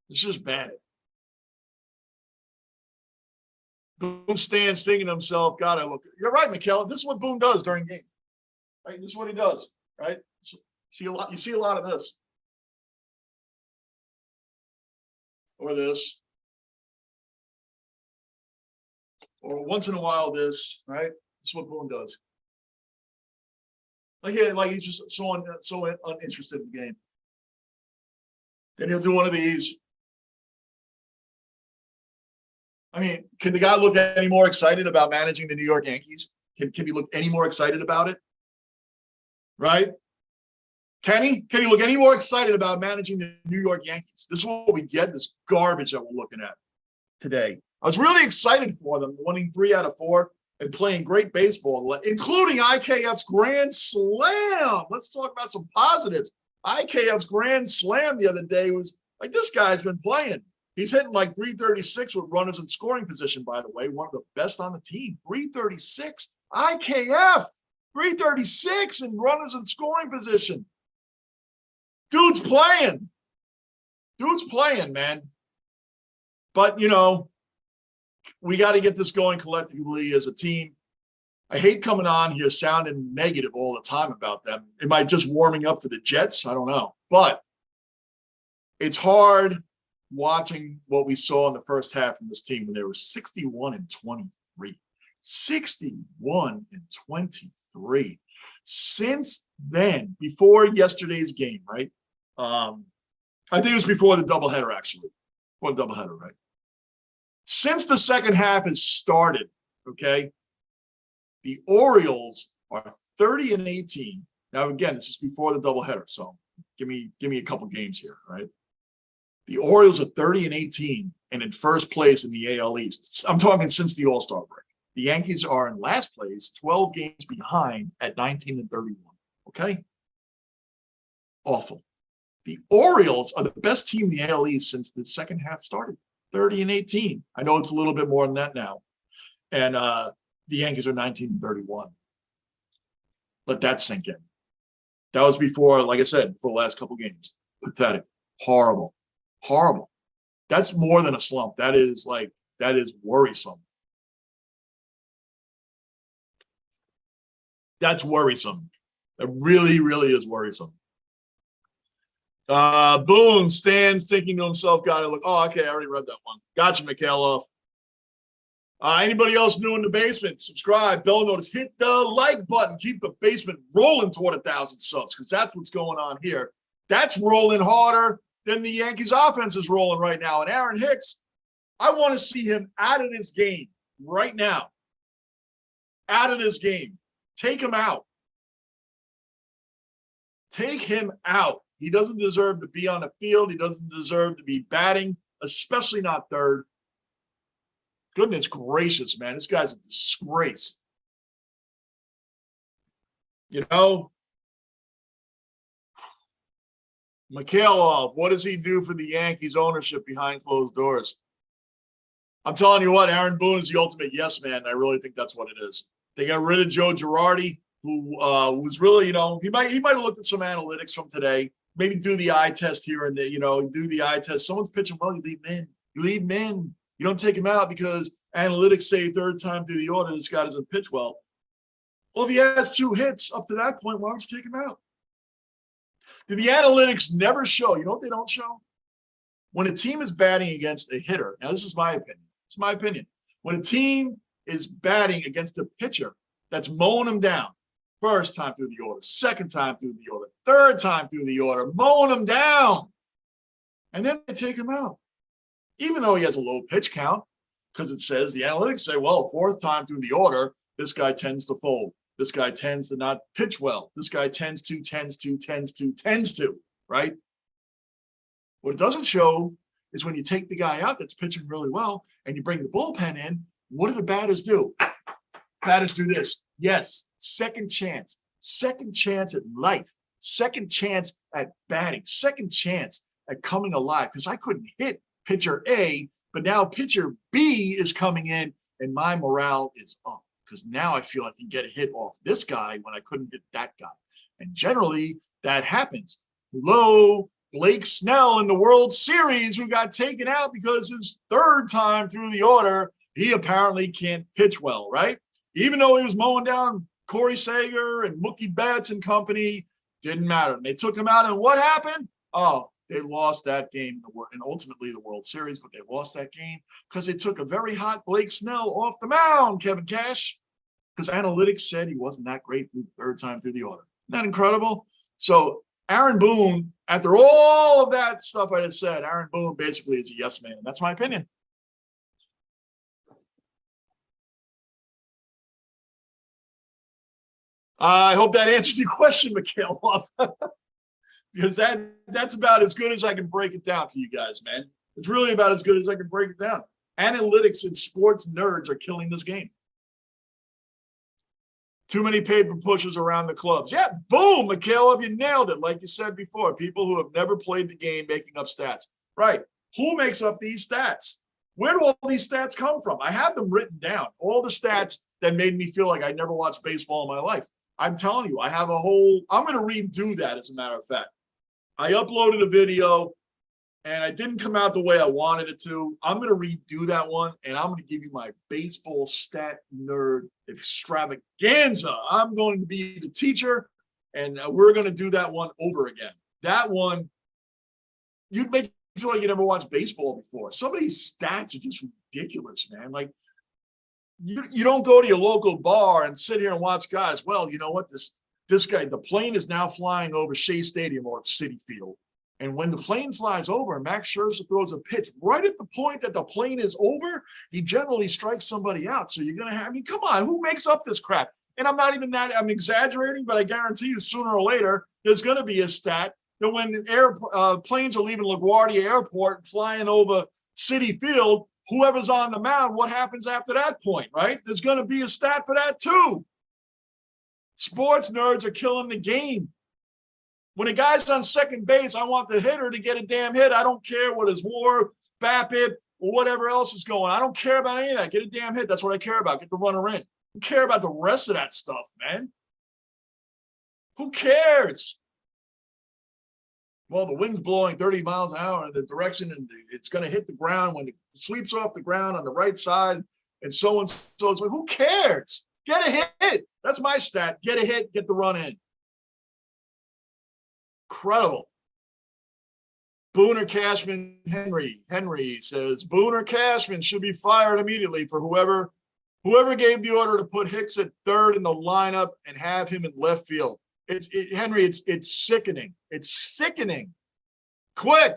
[SPEAKER 1] it's just bad. Boone stands thinking to himself, God, you're right, McKellen. This is what Boone does during game. Right? This is what he does, right? So, you see a lot of this. Or this. Or once in a while this, right? That's what Boone does. Like he's just so uninterested in the game. Then he'll do one of these. I mean, can the guy look any more excited about managing the New York Yankees? Can he look any more excited about it? Right? Can he look any more excited about managing the New York Yankees? This is what we get, this garbage that we're looking at today. I was really excited for them, winning 3 out of 4 and playing great baseball, including IKF's Grand Slam. Let's talk about some positives. IKF's Grand Slam the other day was like, this guy's been playing. He's hitting like 336 with runners in scoring position, by the way, one of the best on the team. 336, IKF, 336 and runners in scoring position. Dude's playing. Dude's playing, man. But, you know, we got to get this going collectively as a team. I hate coming on here sounding negative all the time about them. Am I just warming up for the Jets? I don't know. But it's hard watching what we saw in the first half from this team when they were 61-23. 61-23. Since then, before yesterday's game, right? I think it was before the doubleheader, actually. Before the doubleheader, right? Since the second half has started, okay, the Orioles are 30-18 Now, again, this is before the doubleheader, so give me a couple games here, right? The Orioles are 30-18 and in first place in the AL East. I'm talking since the All-Star break. The Yankees are in last place, 12 games behind at 19-31. Okay? Awful. The Orioles are the best team in the AL East since the second half started, 30-18. I know it's a little bit more than that now. And the Yankees are 19-31. Let that sink in. That was before, like I said, for the last couple games. Pathetic. Horrible. Horrible. That's more than a slump. That is worrisome. That's worrisome. It really, really is worrisome. Boone stands thinking to himself, got to look. Oh, okay, I already read that one. Gotcha, Mikhailov. Anybody else new in the basement? Subscribe, bell notice, hit the like button. Keep the basement rolling toward 1,000 subs because that's what's going on here. That's rolling harder than the Yankees offense is rolling right now. And Aaron Hicks, I want to see him out of this game right now. Out of this game. Take him out. Take him out. He doesn't deserve to be on the field. He doesn't deserve to be batting, especially not third. Goodness gracious, man. This guy's a disgrace. You know, Mikhailov, what does he do for the Yankees ownership behind closed doors? I'm telling you what, Aaron Boone is the ultimate yes man. I really think that's what it is. They got rid of Joe Girardi, who was really, he might have looked at some analytics from today, maybe do the eye test here and there, do the eye test. Someone's pitching well, you leave him in. You leave him in. You don't take him out because analytics say third time through the order, this guy doesn't pitch well. Well, if he has 2 hits up to that point, why don't you take him out? The analytics never show. You know what they don't show? When a team is batting against a hitter, now this is my opinion. It's my opinion. When a team is batting against a pitcher that's mowing them down, first time through the order, second time through the order, third time through the order, mowing them down, and then they take him out. Even though he has a low pitch count, because it says the analytics say, well, 4th time through the order, this guy tends to fold. This guy tends to not pitch well. This guy tends to, right? What it doesn't show is when you take the guy out that's pitching really well and you bring the bullpen in, what do the batters do? Batters do this. Yes, second chance at life, second chance at batting, second chance at coming alive. Because I couldn't hit pitcher A, but now pitcher B is coming in and my morale is up because now I feel I can get a hit off this guy when I couldn't hit that guy. And generally that happens. Hello, Blake Snell in the World Series, who got taken out because his 3rd time through the order, he apparently can't pitch well, right? Even though he was mowing down Corey Seager and Mookie Betts and company, didn't matter. They took him out, and what happened? Oh, they lost that game and ultimately the World Series, but they lost that game because they took a very hot Blake Snell off the mound, Kevin Cash, because analytics said he wasn't that great through the 3rd time through the order. Isn't that incredible? So Aaron Boone, after all of that stuff I just said, Aaron Boone basically is a yes man. That's my opinion. I hope that answers your question, Mikhailov. Because that's about as good as I can break it down for you guys, man. It's really about as good as I can break it down. Analytics and sports nerds are killing this game. Too many paper pushers around the clubs. Yeah, boom, Mikhailov, you nailed it. Like you said before, people who have never played the game making up stats. Right. Who makes up these stats? Where do all these stats come from? I have them written down. All the stats that made me feel like I never watched baseball in my life. I'm telling you, I have a whole, I'm going to redo that as a matter of fact. I uploaded a video and it didn't come out the way I wanted it to. I'm going to redo that one and I'm going to give you my baseball stat nerd extravaganza. I'm going to be the teacher and we're going to do that one over again. That one, you'd make you feel like you never watched baseball before. Some of these stats are just ridiculous, man. Like, you don't go to your local bar and sit here and watch guys. Well, you know what? This guy, the plane is now flying over Shea Stadium or Citi Field. And when the plane flies over, Max Scherzer throws a pitch right at the point that the plane is over, he generally strikes somebody out. So you're going to have, I mean, come on, who makes up this crap? And I'm not even that, I'm exaggerating, but I guarantee you sooner or later, there's going to be a stat that when planes are leaving LaGuardia Airport and flying over Citi Field, whoever's on the mound, what happens after that point, right? There's going to be a stat for that too. Sports nerds are killing the game. When a guy's on second base, I want the hitter to get a damn hit. I don't care what his WAR, BABIP, or whatever else is going. I don't care about any of that. Get a damn hit. That's what I care about. Get the runner in. Who care about the rest of that stuff, man? Who cares? Well, the wind's blowing 30 miles an hour in the direction, and it's going to hit the ground when it sweeps off the ground on the right side, and so and so. It's like, who cares? Get a hit. That's my stat. Get a hit, get the run in. Incredible. Booner Cashman Henry says Booner Cashman should be fired immediately for whoever gave the order to put Hicks at third in the lineup and have him in left field. Henry, it's sickening. It's sickening. Quick.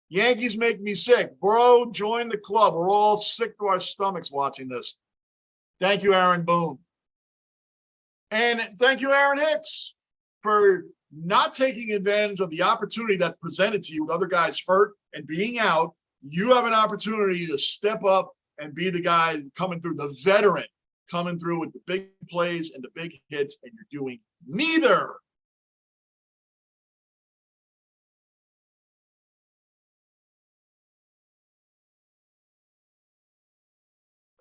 [SPEAKER 1] Yankees make me sick. Bro, join the club. We're all sick to our stomachs watching this. Thank you, Aaron Boone. And thank you, Aaron Hicks, for not taking advantage of the opportunity that's presented to you with other guys hurt and being out. You have an opportunity to step up and be the guy coming through, the veteran coming through with the big plays and the big hits, and you're doing neither.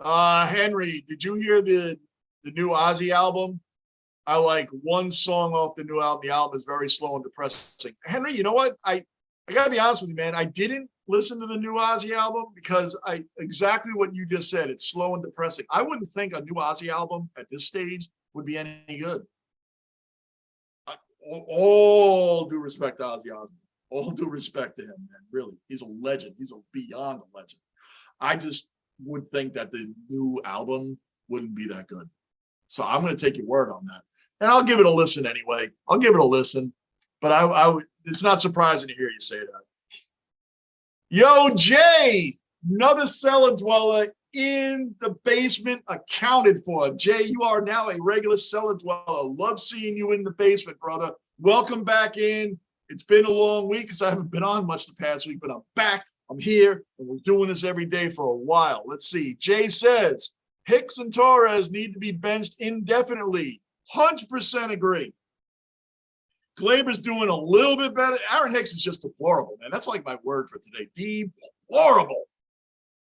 [SPEAKER 1] Henry, did you hear the new Ozzy album? I like one song off the new album. The album is very slow and depressing. Henry, you know what? I got to be honest with you, man. I didn't listen to the new Ozzy album because exactly what you just said. It's slow and depressing. I wouldn't think a new Ozzy album at this stage would be any good. All due respect to Ozzy Osbourne. All due respect to him, man. Really, he's a legend. He's a beyond a legend. I just would think that the new album wouldn't be that good. So I'm going to take your word on that. And I'll give it a listen anyway. I'll give it a listen. But it's not surprising to hear you say that. Yo, Jay, another cellar dweller in the basement accounted for. Jay, you are now a regular cellar dweller. Love seeing you in the basement, brother. Welcome back in. It's been a long week because I haven't been on much the past week, but I'm back. I'm here, and we're doing this every day for a while. Let's see. Jay says, Hicks and Torres need to be benched indefinitely. 100% agree. Glaber's doing a little bit better. Aaron Hicks is just deplorable, man. That's like my word for today. Deplorable.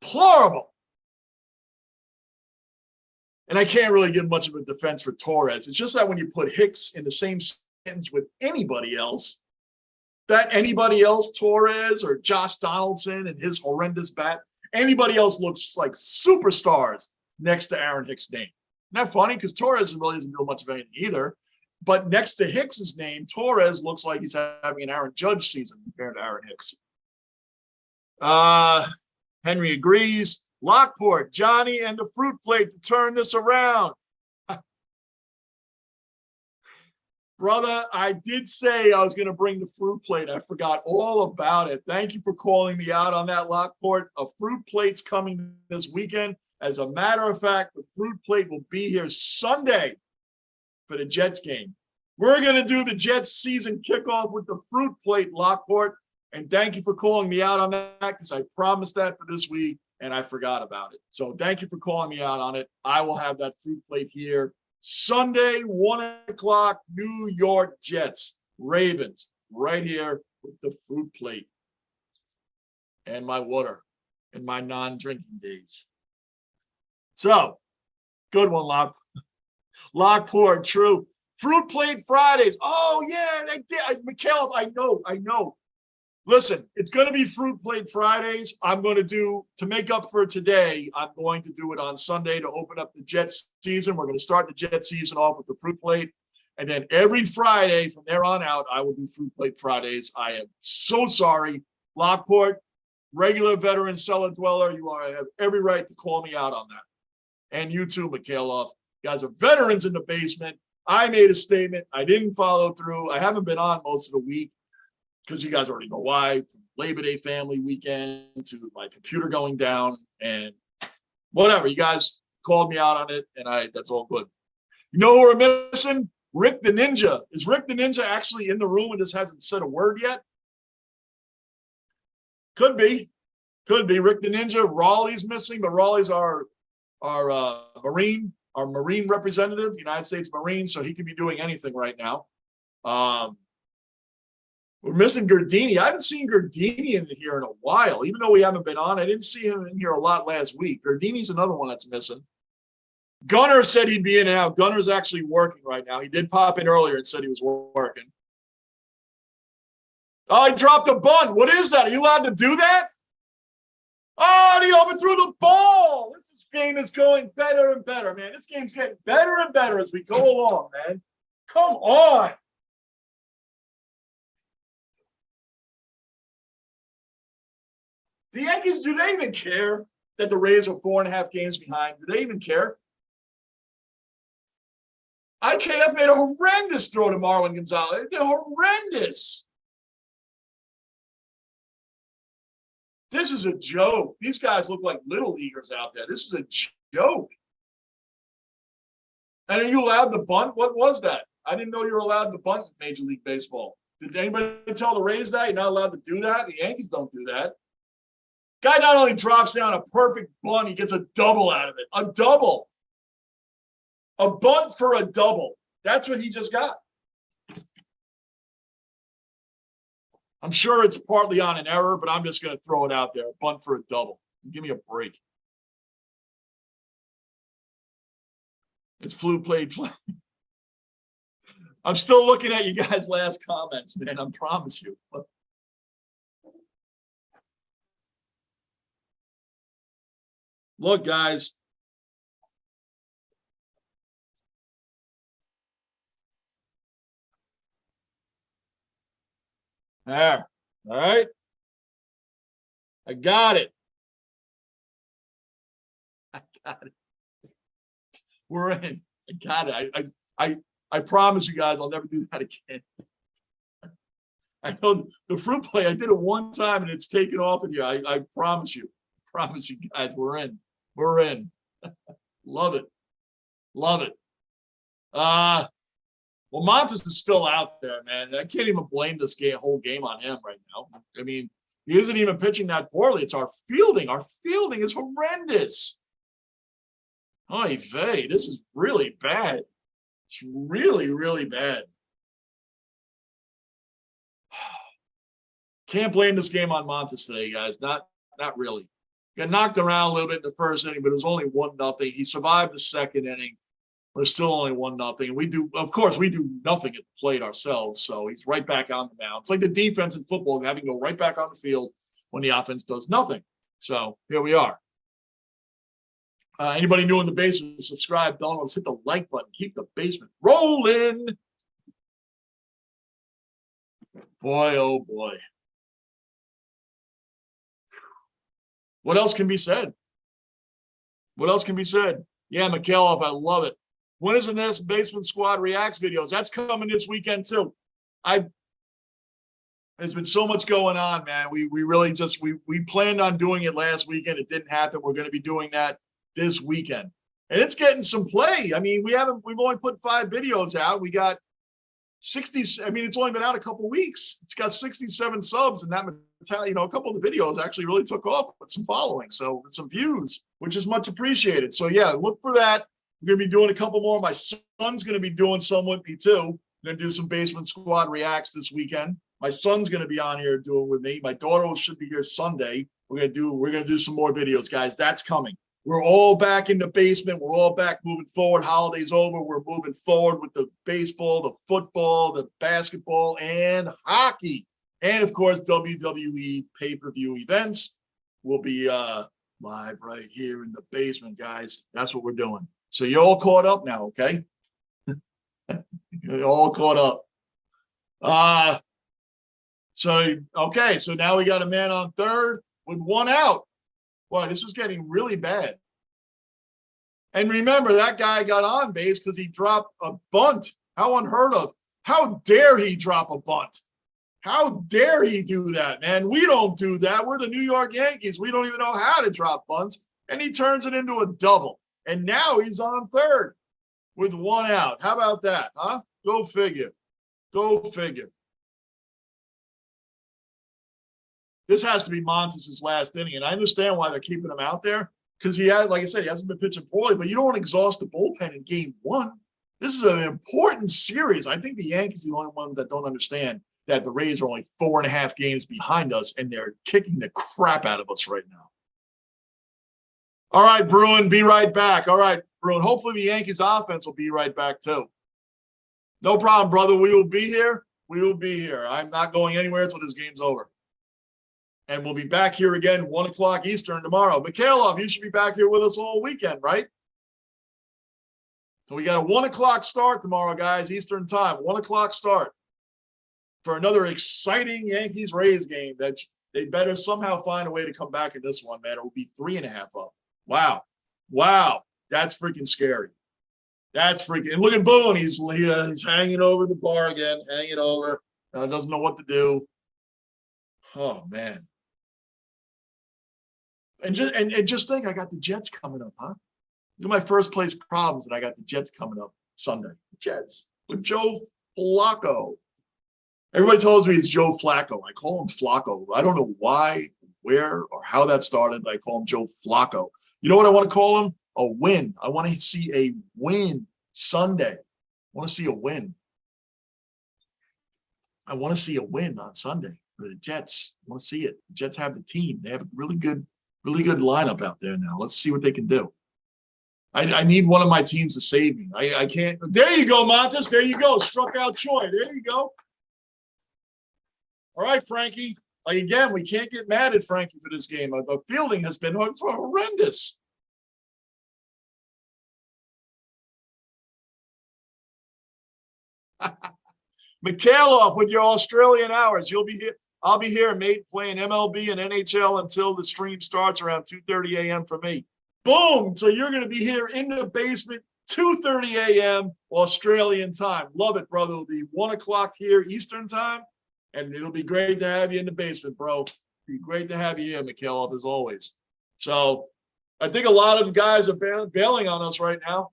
[SPEAKER 1] Deplorable. And I can't really give much of a defense for Torres. It's just that when you put Hicks in the same sentence with anybody else, that anybody else, Torres or Josh Donaldson and his horrendous bat, anybody else looks like superstars next to Aaron Hicks' name. Isn't that funny? Because Torres really doesn't do much of anything either. But next to Hicks's name, Torres looks like he's having an Aaron Judge season compared to Aaron Hicks. Henry agrees. Lockport, Johnny, and the fruit plate to turn this around. Brother, I did say I was going to bring the fruit plate. I forgot all about it. Thank you for calling me out on that, Lockport. A fruit plate's coming this weekend. As a matter of fact, the fruit plate will be here Sunday for the Jets game. We're going to do the Jets season kickoff with the fruit plate, Lockport. And thank you for calling me out on that because I promised that for this week and I forgot about it. So thank you for calling me out on it. I will have that fruit plate here Sunday, 1 o'clock, New York Jets, Ravens, right here with the fruit plate and my water and my non-drinking days. So, good one, Lockport, true. Fruit plate Fridays. Oh, yeah, they did. Mikhail, I know. Listen, it's going to be fruit plate Fridays. I'm going to do, to make up for today, I'm going to do it on Sunday to open up the Jets season. We're going to start the Jets season off with the fruit plate. And then every Friday from there on out, I will do fruit plate Fridays. I am so sorry. Lockport, regular veteran cellar dweller, you have every right to call me out on that. And you too, Mikhailov. You guys are veterans in the basement. I made a statement. I didn't follow through. I haven't been on most of the week because you guys already know why. From Labor Day family weekend to my computer going down and whatever. You guys called me out on it, and that's all good. You know who we're missing? Rick the Ninja. Is Rick the Ninja actually in the room and just hasn't said a word yet? Could be. Could be. Rick the Ninja. Raleigh's missing, but Raleigh's our Marine representative, United States Marine, so he could be doing anything right now. We're missing Gardini. I haven't seen Gardini in here in a while, even though we haven't been on. I didn't see him in here a lot last week. Gardini's another one that's missing. Gunnar said he'd be in and out. Gunner's actually working right now. He did pop in earlier and said he was working. Oh, he dropped a bunt. What is that? Are you allowed to do that? Oh, and he overthrew the ball. This game is going better and better, man. This game's getting better and better as we go along, man. Come on. The Yankees, do they even care that the Rays are 4.5 games behind? Do they even care? IKF made a horrendous throw to Marwin Gonzalez. They're horrendous. This is a joke. These guys look like little leaguers out there. This is a joke. And are you allowed to bunt? What was that? I didn't know you were allowed to bunt in Major League Baseball. Did anybody tell the Rays that? You're not allowed to do that? The Yankees don't do that. Guy not only drops down a perfect bunt, he gets a double out of it. A double. A bunt for a double. That's what he just got. I'm sure it's partly on an error, but I'm just going to throw it out there. A bunt for a double. Give me a break. It's flu played. I'm still looking at you guys' last comments, man. I promise you. Look, guys. There. All right. I got it. I got it. We're in. I got it. I promise you guys I'll never do that again. I know the fruit play, I did it one time and it's taken off in here. I promise you. Promise you guys, we're in. We're in. Love it. Love it. Well, Montes is still out there, man. I can't even blame this whole game on him right now. I mean, he isn't even pitching that poorly. It's our fielding. Our fielding is horrendous. Oy vey, this is really bad. It's really, really bad. Can't blame this game on Montes today, guys. Not really. Got knocked around a little bit in the first inning, but it was only 1-0. He survived the second inning. We're still only 1-0. And we do, of course, we do nothing at the plate ourselves. So he's right back on the mound. It's like the defense in football, having to go right back on the field when the offense does nothing. So here we are. Anybody new in the basement, subscribe, download, hit the like button, keep the basement rolling. Boy, oh boy. What else can be said? What else can be said? Yeah, McKelloff, I love it. When is the next Basement Squad Reacts videos? That's coming this weekend too. There's been so much going on, man. We really just we planned on doing it last weekend. It didn't happen. We're going to be doing that this weekend. And it's getting some play. I mean, we've only put 5 videos out. We got 60. I mean, it's only been out a couple weeks. It's got 67 subs, and that, you know, a couple of the videos actually really took off with some following, so with some views, which is much appreciated. So yeah, look for that. We're gonna be doing a couple more. My son's gonna be doing some with me too. I'm gonna do some Basement Squad Reacts this weekend. My son's gonna be on here doing with me. My daughter should be here Sunday. We're gonna do some more videos, guys. That's coming. We're all back in the basement. We're all back moving forward. Holiday's over. We're moving forward with the baseball, the football, the basketball, and hockey. And, of course, WWE pay-per-view events will be live right here in the basement, guys. That's what we're doing. So you're all caught up now, okay? You're all caught up. So now we got a man on third with 1 out. Boy, this is getting really bad. And remember, that guy got on base because he dropped a bunt. How unheard of. How dare he drop a bunt? How dare he do that, man? We don't do that. We're the New York Yankees. We don't even know how to drop bunts. And he turns it into a double. And now he's on third. with 1 out. How about that, huh? Go figure. Go figure. This has to be Montes' last inning, and I understand why they're keeping him out there because he had, like I said, he hasn't been pitching poorly, but you don't want to exhaust the bullpen in game 1. This is an important series. I think the Yankees are the only ones that don't understand that the Rays are only 4.5 games behind us, and they're kicking the crap out of us right now. All right, Bruin, be right back. All right, Bruin, hopefully the Yankees offense will be right back too. No problem, brother. We will be here. We will be here. I'm not going anywhere until this game's over. And we'll be back here again, 1 o'clock Eastern tomorrow. Mikhailov, you should be back here with us all weekend, right? So we got a 1 o'clock start tomorrow, guys, Eastern time. 1 o'clock start for another exciting Yankees-Rays game that they better somehow find a way to come back in this one, man. It will be 3.5 up. Wow. Wow. That's freaking scary. That's freaking – and look at Boone. He's hanging over the bar again, hanging over. Doesn't know what to do. Oh, man. And just think, I got the Jets coming up, huh? Look at my first place problems, and I got the Jets coming up Sunday. The Jets with Joe Flacco. Everybody tells me it's Joe Flacco. I call him Flacco. I don't know why, where, or how that started, but I call him Joe Flacco. You know what I want to call him? A win. I want to see a win Sunday. I want to see a win. I want to see a win on Sunday for the Jets. I want to see it. The Jets have the team. They have a really good lineup out there now. Let's see what they can do. I need one of my teams to save me. I can't. There you go, Montes. There you go. Struck out Choi. There you go. All right, Frankie. Again, we can't get mad at Frankie for this game. The fielding has been horrendous. Mikhailov with your Australian hours. You'll be here. I'll be here, mate, playing MLB and NHL until the stream starts around 2:30 a.m. for me. Boom. So you're going to be here in the basement, 2:30 a.m. Australian time. Love it, brother. It'll be 1 o'clock here Eastern time, and it'll be great to have you in the basement, bro. It'll be great to have you here, Mikhailov, as always. So I think a lot of guys are bailing on us right now.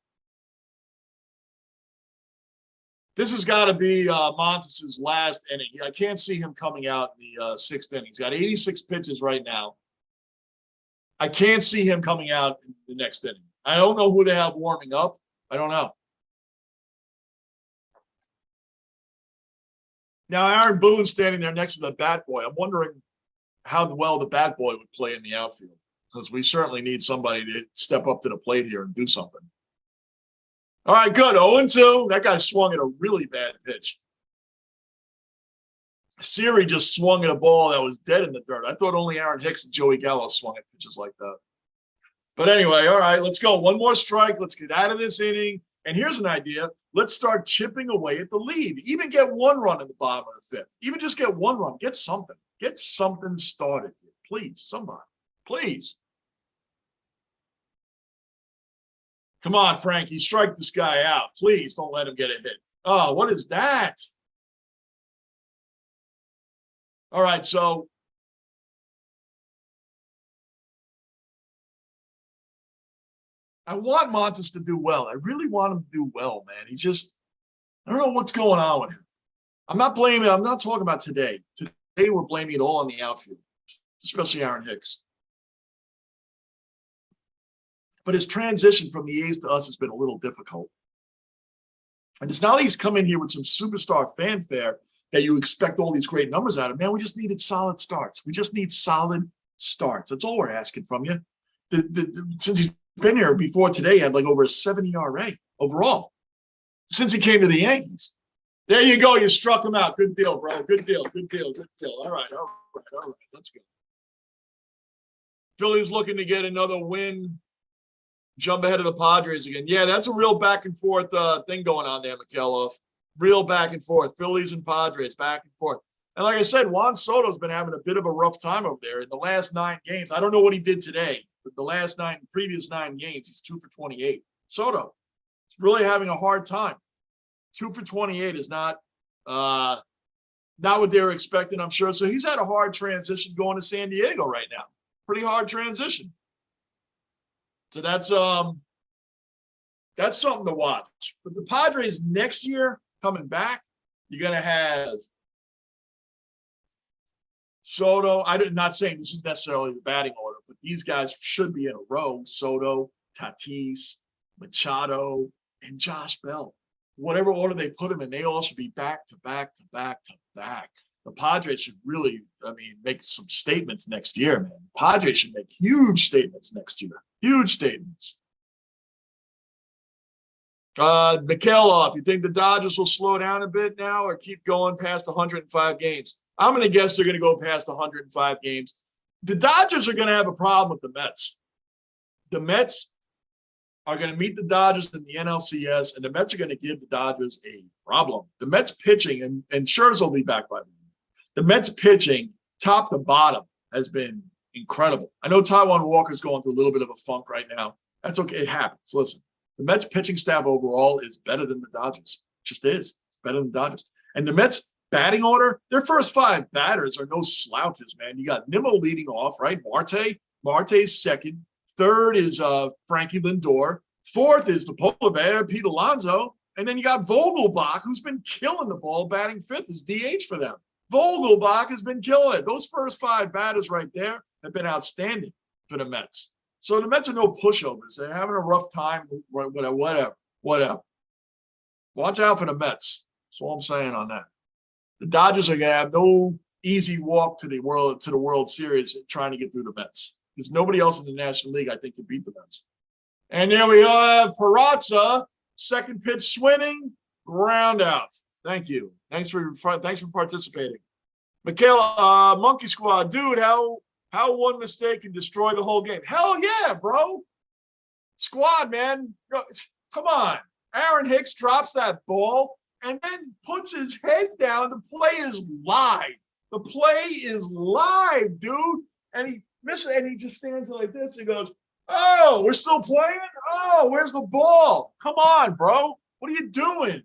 [SPEAKER 1] This has got to be Montes' last inning. I can't see him coming out in the 6th inning. He's got 86 pitches right now. I can't see him coming out in the next inning. I don't know who they have warming up. I don't know. Now, Aaron Boone's standing there next to the bat boy. I'm wondering how well the bat boy would play in the outfield, because we certainly need somebody to step up to the plate here and do something. All right, good. 0-2. That guy swung at a really bad pitch. Siri just swung at a ball that was dead in the dirt. I thought only Aaron Hicks and Joey Gallo swung at pitches like that. But anyway, all right, let's go. One more strike. Let's get out of this inning. And here's an idea. Let's start chipping away at the lead. Even get 1 run in the bottom of the 5th. Even just get 1 run. Get something. Get something started here. Please, somebody. Please. Come on, Frankie. Strike this guy out. Please don't let him get a hit. Oh, what is that? All right, so I want Montes to do well. I really want him to do well, man. He just, I don't know what's going on with him. I'm not talking about today. Today we're blaming it all on the outfield, especially Aaron Hicks. But his transition from the A's to us has been a little difficult. And it's not like he's come in here with some superstar fanfare that you expect all these great numbers out of. Man, we just needed solid starts. We just need solid starts. That's all we're asking from you. Since he's been here before today, he had like over a 70 ERA overall since he came to the Yankees. There you go. You struck him out. Good deal, bro. Good deal. Good deal. Good deal. All right. Let's go. Philly's looking to get another win. Jump ahead of the Padres again. Yeah, that's a real back and forth thing going on there, Mikhailov. Real back and forth. Phillies and Padres, back and forth. And like I said, Juan Soto's been having a bit of a rough time over there in the last 9 games. I don't know what he did today, but the previous 9 games, he's 2 for 28. Soto is really having a hard time. 2 for 28 is not what they were expecting, I'm sure. So he's had a hard transition going to San Diego right now. Pretty hard transition. So that's That's something to watch. But the Padres next year coming back, you're going to have Soto. I'm not saying this is necessarily the batting order, but these guys should be in a row. Soto, Tatis, Machado, and Josh Bell. Whatever order they put them in, they all should be back to back to back to back. The Padres should really, make some statements next year, man. Padres should make huge statements next year. Huge statements. Mikhailov, you think the Dodgers will slow down a bit now or keep going past 105 games? I'm going to guess they're going to go past 105 games. The Dodgers are going to have a problem with the Mets. The Mets are going to meet the Dodgers in the NLCS, and the Mets are going to give the Dodgers a problem. The Mets pitching, and Scherzer will be back by then. The Mets pitching, top to bottom, has been incredible. I know Taijuan Walker's going through a little bit of a funk right now. That's okay. It happens. Listen, the Mets pitching staff overall is better than the Dodgers. It just is. It's better than the Dodgers. And the Mets batting order, their first 5 batters are no slouches, man. You got Nimmo leading off, right? Marte's second. Third is Frankie Lindor. Fourth is the polar bear, Pete Alonso. And then you got Vogelbach, who's been killing the ball, batting 5th as DH for them. Vogelbach has been killing it. Those first 5 batters right there have been outstanding for the Mets. So the Mets are no pushovers. They're having a rough time, whatever. Watch out for the Mets. That's all I'm saying on that. The Dodgers are going to have no easy walk to the World Series trying to get through the Mets. There's nobody else in the National League I think can beat the Mets. And there we have Peraza, second pitch swinging, ground out. Thank you. Thanks for participating. Michaela, Monkey Squad, dude, how one mistake can destroy the whole game? Hell yeah, bro. Squad, man. Come on. Aaron Hicks drops that ball and then puts his head down. The play is live. The play is live, dude. And he misses it, and he just stands like this. He goes, "Oh, we're still playing? Oh, where's the ball? Come on, bro. What are you doing?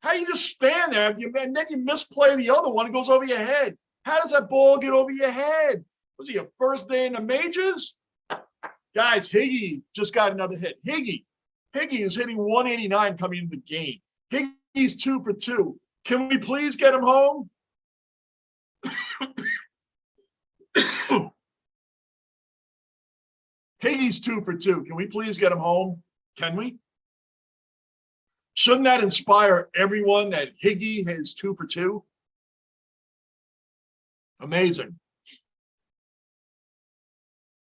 [SPEAKER 1] How do you just stand there and then you misplay the other one? It goes over your head. How does that ball get over your head? Was it your first day in the majors? Guys, Higgy just got another hit. Higgy is hitting 189 coming into the game. Higgy's 2 for 2. Can we please get him home? Higgy's 2 for 2. Can we please get him home? Can we? Shouldn't that inspire everyone that Higgy has 2 for 2? Amazing.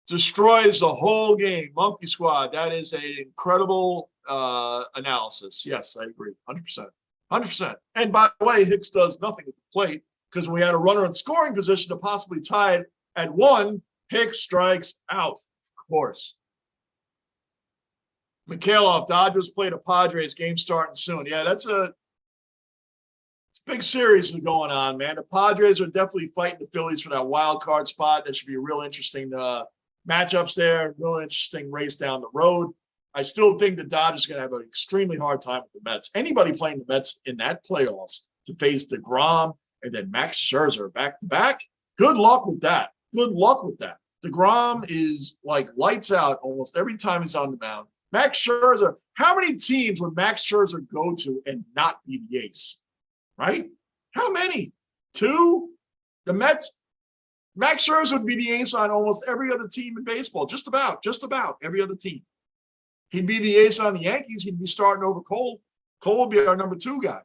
[SPEAKER 1] Destroys the whole game. Monkey Squad. That is an incredible analysis. Yes, I agree. 100%. 100%. And by the way, Hicks does nothing at the plate because when we had a runner in scoring position to possibly tie it at 1, Hicks strikes out. Of course. Mikhailov, Dodgers play the Padres, game starting soon. Yeah, it's a big series going on, man. The Padres are definitely fighting the Phillies for that wild card spot. That should be a real interesting matchups there, real interesting race down the road. I still think the Dodgers are going to have an extremely hard time with the Mets. Anybody playing the Mets in that playoffs to face DeGrom and then Max Scherzer back-to-back, good luck with that. Good luck with that. DeGrom is like lights out almost every time he's on the mound. Max Scherzer, how many teams would Max Scherzer go to and not be the ace? Right? How many? 2? The Mets, Max Scherzer would be the ace on almost every other team in baseball. Just about every other team. He'd be the ace on the Yankees. He'd be starting over Cole. Cole would be our number 2 guy.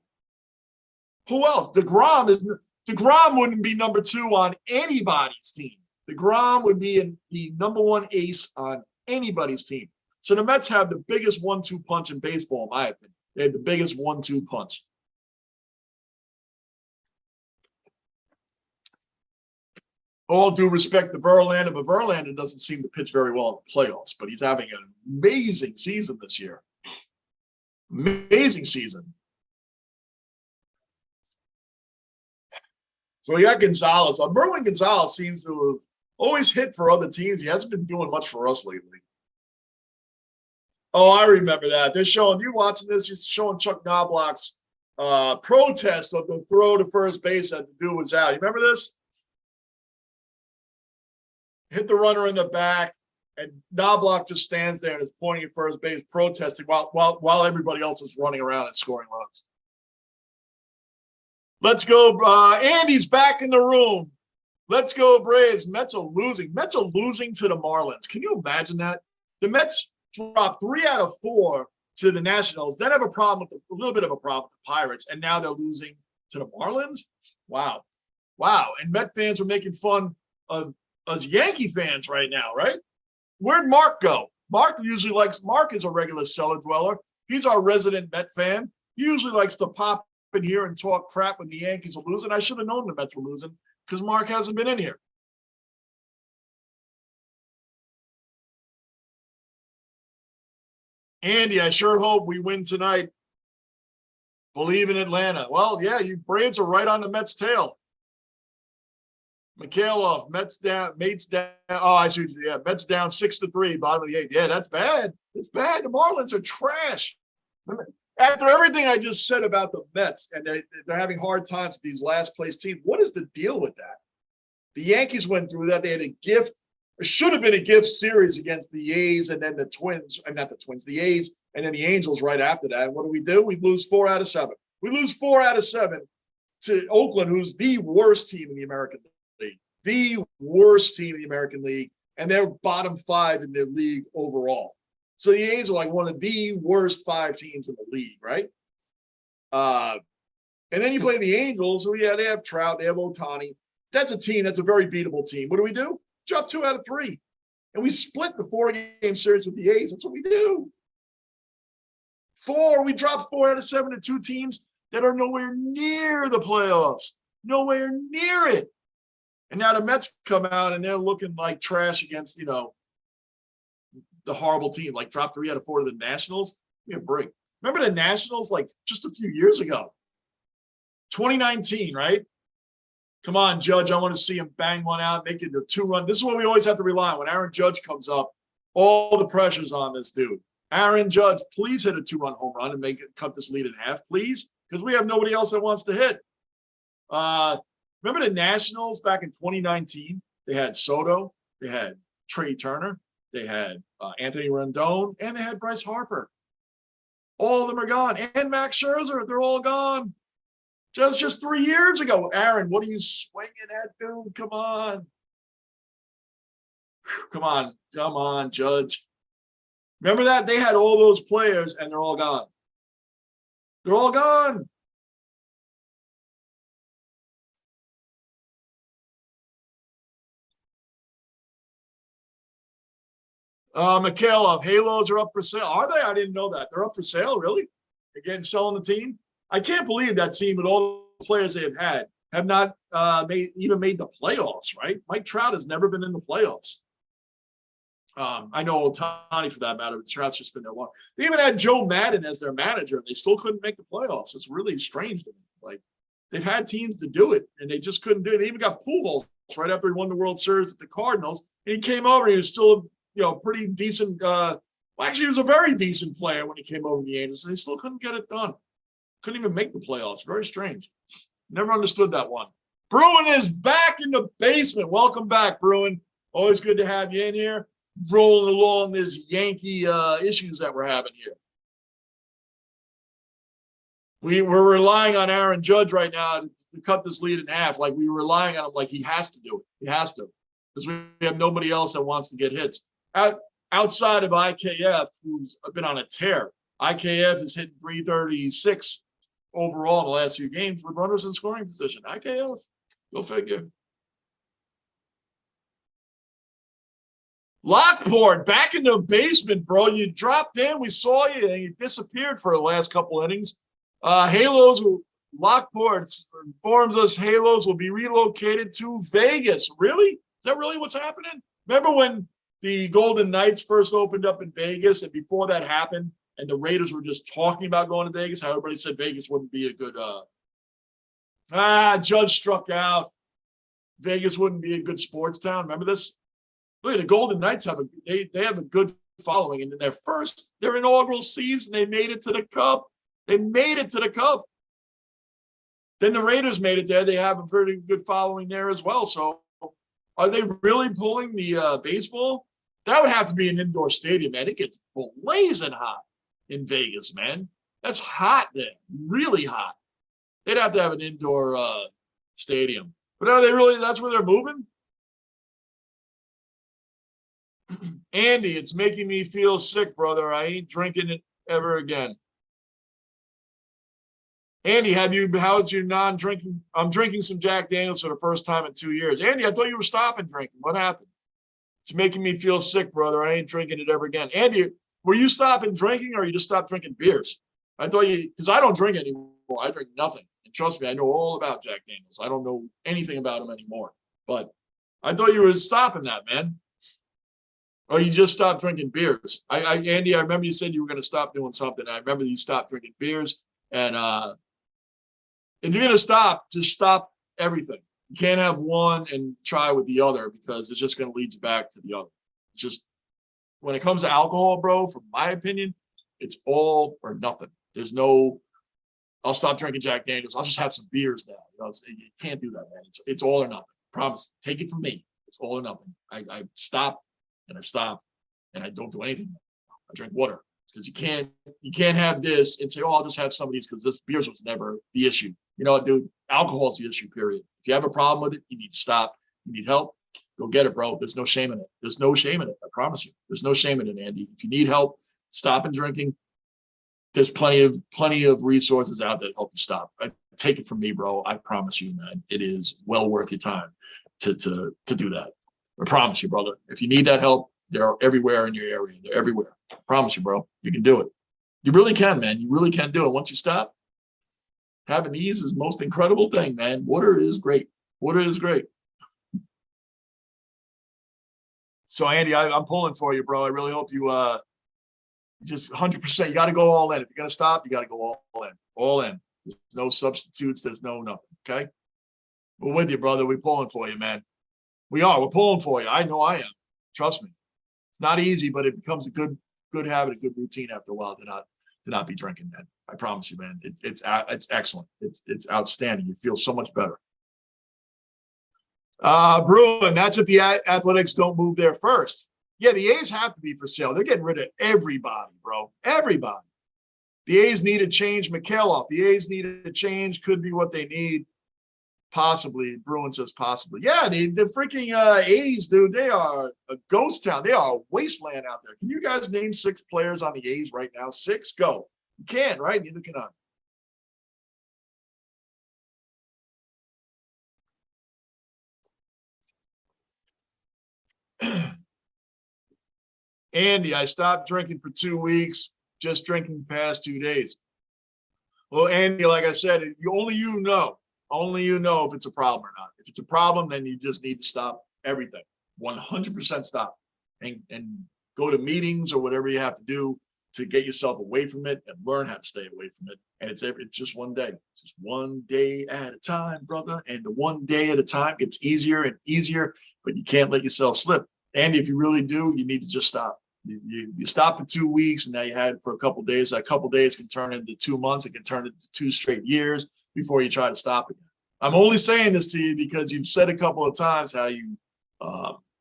[SPEAKER 1] Who else? DeGrom wouldn't be number 2 on anybody's team. DeGrom would be the number 1 ace on anybody's team. So the Mets have the biggest 1-2 punch in baseball, in my opinion. They have the biggest 1-2 punch. All due respect to Verlander, but Verlander doesn't seem to pitch very well in the playoffs, but he's having an amazing season this year. Amazing season. So we got Gonzalez. Merwin Gonzalez seems to have always hit for other teams. He hasn't been doing much for us lately. Oh, I remember that. They're showing, you watching this, you're showing Chuck Knobloch's protest of the throw to first base that the dude was out. You remember this? Hit the runner in the back. And Knobloch just stands there and is pointing at first base, protesting while everybody else is running around and scoring runs. Let's go. Andy's back in the room. Let's go, Braves. Mets are losing. Mets are losing to the Marlins. Can you imagine that? The Mets dropped 3 out of 4 to the Nationals, then have a problem with a little bit of a problem with the Pirates, and now they're losing to the Marlins. Wow. And Met fans are making fun of us Yankee fans right now, right? Where'd Mark go? Mark is a regular cellar dweller. He's our resident Met fan. He usually likes to pop in here and talk crap when the Yankees are losing. I should have known the Mets were losing because Mark hasn't been in here. Andy, I sure hope we win tonight. Believe in Atlanta. Well, yeah, you Braves are right on the Mets' tail. Mikhailov, Mets down. Oh, I see. Yeah, Mets down 6-3, bottom of the 8th. Yeah, that's bad. It's bad. The Marlins are trash. After everything I just said about the Mets, and they're having hard times with these last place teams, what is the deal with that? The Yankees went through that. They had a gift. It should have been a gift series against the A's and then the Twins. Not the Twins, the A's, and then the Angels right after that. What do? We lose 4 out of 7. We lose 4 out of 7 to Oakland, who's the worst team in the American League. The worst team in the American League, and they're bottom 5 in the league overall. So the A's are like one of the worst 5 teams in the league, right? And then you play the Angels, who, yeah, they have Trout, they have Ohtani. That's a team that's a very beatable team. What do? Drop 2 out of 3. And we split the 4-game series with the A's. That's what we do. We dropped 4 out of 7 to 2 teams that are nowhere near the playoffs. Nowhere near it. And now the Mets come out and they're looking like trash against, the horrible team. Like drop 3 out of 4 to the Nationals. Give me a break. Remember the Nationals like just a few years ago? 2019, right? Come on, Judge. I want to see him bang one out, make it a 2-run. This is what we always have to rely on. When Aaron Judge comes up, all the pressure's on this dude. Aaron Judge, please hit a 2-run home run and cut this lead in half, please, because we have nobody else that wants to hit. Remember the Nationals back in 2019? They had Soto, they had Trey Turner, they had Anthony Rendon, and they had Bryce Harper. All of them are gone. And Max Scherzer, they're all gone. Just 3 years ago. Aaron, what are you swinging at, dude? Come on. Come on, Judge. Remember that? They had all those players, and they're all gone. They're all gone. Mikhailov, Halos are up for sale. Are they? I didn't know that. They're up for sale, really? Again, selling the team? I can't believe that team with all the players they have not made the playoffs, right? Mike Trout has never been in the playoffs. I know Ohtani for that matter, but Trout's just been there long. They even had Joe Madden as their manager, and they still couldn't make the playoffs. It's really strange to me. Like, they've had teams to do it, and they just couldn't do it. They even got Pujols right after he won the World Series with the Cardinals, and he came over. He was still pretty decent. Actually, he was a very decent player when he came over to the Angels, and they still couldn't get it done. Couldn't even make the playoffs. Very strange. Never understood that one. Bruin is back in the basement. Welcome back, Bruin. Always good to have you in here. Rolling along this Yankee issues that we're having here. We're relying on Aaron Judge right now to cut this lead in half. Like, we're relying on him like he has to do it. He has to. Because we have nobody else that wants to get hits. Outside of IKF, who's been on a tear. IKF is hitting 336 overall in the last few games with runners in scoring position. IKF, go figure. Lockport, back in the basement, bro. You dropped in. We saw you, and you disappeared for the last couple innings. Lockport informs us Halos will be relocated to Vegas. Really? Is that really what's happening? Remember when the Golden Knights first opened up in Vegas, and before that happened, and the Raiders were just talking about going to Vegas, how everybody said Vegas wouldn't be a good Judge struck out. Vegas wouldn't be a good sports town. Remember this? Look, the Golden Knights have a good following, and in their inaugural season, they made it to the Cup. They made it to the Cup. Then the Raiders made it there. They have a very good following there as well. So, are they really pulling the baseball? That would have to be an indoor stadium, man. It gets blazing hot in Vegas, man. That's hot there, really hot. They'd have to have an indoor stadium. But are they really, that's where they're moving? Andy, it's making me feel sick, brother. I ain't drinking it ever again. Andy, how's your non-drinking? I'm drinking some Jack Daniels for the first time in 2 years. Andy, I thought you were stopping drinking. What happened? It's making me feel sick, brother. I ain't drinking it ever again. Andy, were you stopping drinking or you just stopped drinking beers? I thought you, because I don't drink anymore. I drink nothing. And trust me, I know all about Jack Daniels. I don't know anything about him anymore. But I thought you were stopping that, man. Or you just stopped drinking beers. Andy, I remember you said you were going to stop doing something. I remember you stopped drinking beers. And if you're going to stop, just stop everything. You can't have one and try with the other because it's just going to lead you back to the other. It's just when it comes to alcohol, bro, from my opinion, it's all or nothing. There's no, I'll stop drinking Jack Daniels. I'll just have some beers now. You know, you can't do that, man. It's all or nothing. Promise. Take it from me. It's all or nothing. I've stopped and I've stopped and I don't do anything. I drink water because you can't have this and say, oh, I'll just have some of these because this beers was never the issue. You know what, dude? Alcohol is the issue, period. If you have a problem with it, you need to stop. You need help, go get it, bro. There's no shame in it. There's no shame in it. I promise you. There's no shame in it, Andy. If you need help, stopping drinking. There's plenty of resources out there to help you stop. Take it from me, bro. I promise you, man. It is well worth your time to do that. I promise you, brother. If you need that help, they're everywhere in your area. They're everywhere. I promise you, bro. You can do it. You really can, man. You really can do it. Once you stop, having these is the most incredible thing, man. Water is great. Water is great. So, Andy, I'm pulling for you, bro. I really hope you just 100%. You got to go all in. If you're going to stop, you got to go all in. All in. There's no substitutes. There's no nothing, okay? We're with you, brother. We're pulling for you, man. We are. We're pulling for you. I know I am. Trust me. It's not easy, but it becomes a good habit, a good routine after a while to not be drinking, man. I promise you, man. It's excellent. It's outstanding. You feel so much better. Bruin, that's if the Athletics don't move there first. Yeah, the A's have to be for sale. They're getting rid of everybody, bro. Everybody. The A's need to change Mikhailov. The A's need to change. Could be what they need. Possibly. Bruin says possibly. Yeah, the freaking A's, dude, they are a ghost town. They are a wasteland out there. Can you guys name 6 players on the A's right now? 6? Go. You can't, right? Neither can I. Andy, I stopped drinking for 2 weeks, just drinking the past 2 days. Well, Andy, like I said, only you know if it's a problem or not. If it's a problem, then you just need to stop everything. 100% stop and go to meetings or whatever you have to do to get yourself away from it and learn how to stay away from it. And it's just one day. It's just one day at a time, brother. And the one day at a time gets easier and easier, but you can't let yourself slip. Andy, if you really do, you need to just stop. You stop for 2 weeks and now you had it for a couple of days. That couple of days can turn into 2 months. It can turn into 2 straight years before you try to stop again. I'm only saying this to you because you've said a couple of times how you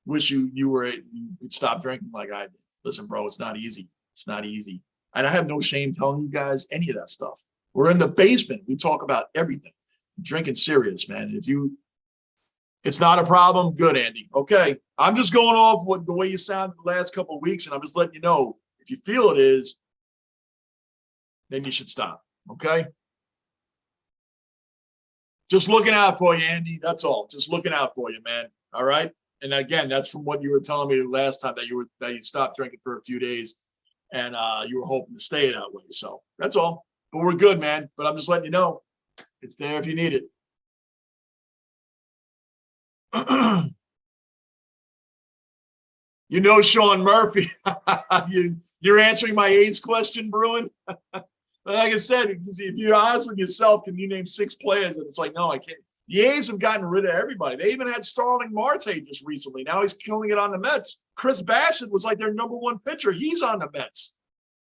[SPEAKER 1] wish you'd stop drinking like I did. Listen, bro, it's not easy. It's not easy. And I have no shame telling you guys any of that stuff. We're in the basement. We talk about everything. Drinking serious, man. It's not a problem. Good, Andy. Okay. I'm just going off what the way you sounded the last couple of weeks, and I'm just letting you know if you feel it is, then you should stop. Okay. Just looking out for you, Andy. That's all. Just looking out for you, man. All right. And again, that's from what you were telling me last time that you stopped drinking for a few days, and you were hoping to stay that way. So that's all. But we're good, man. But I'm just letting you know it's there if you need it. You know, Sean Murphy, you're answering my A's question, Bruin. Like I said, if you're honest with yourself, can you name 6 players? And it's like, no, I can't. The A's have gotten rid of everybody. They even had Starling Marte just recently. Now he's killing it on the Mets. Chris Bassett was like their #1 pitcher. He's on the Mets.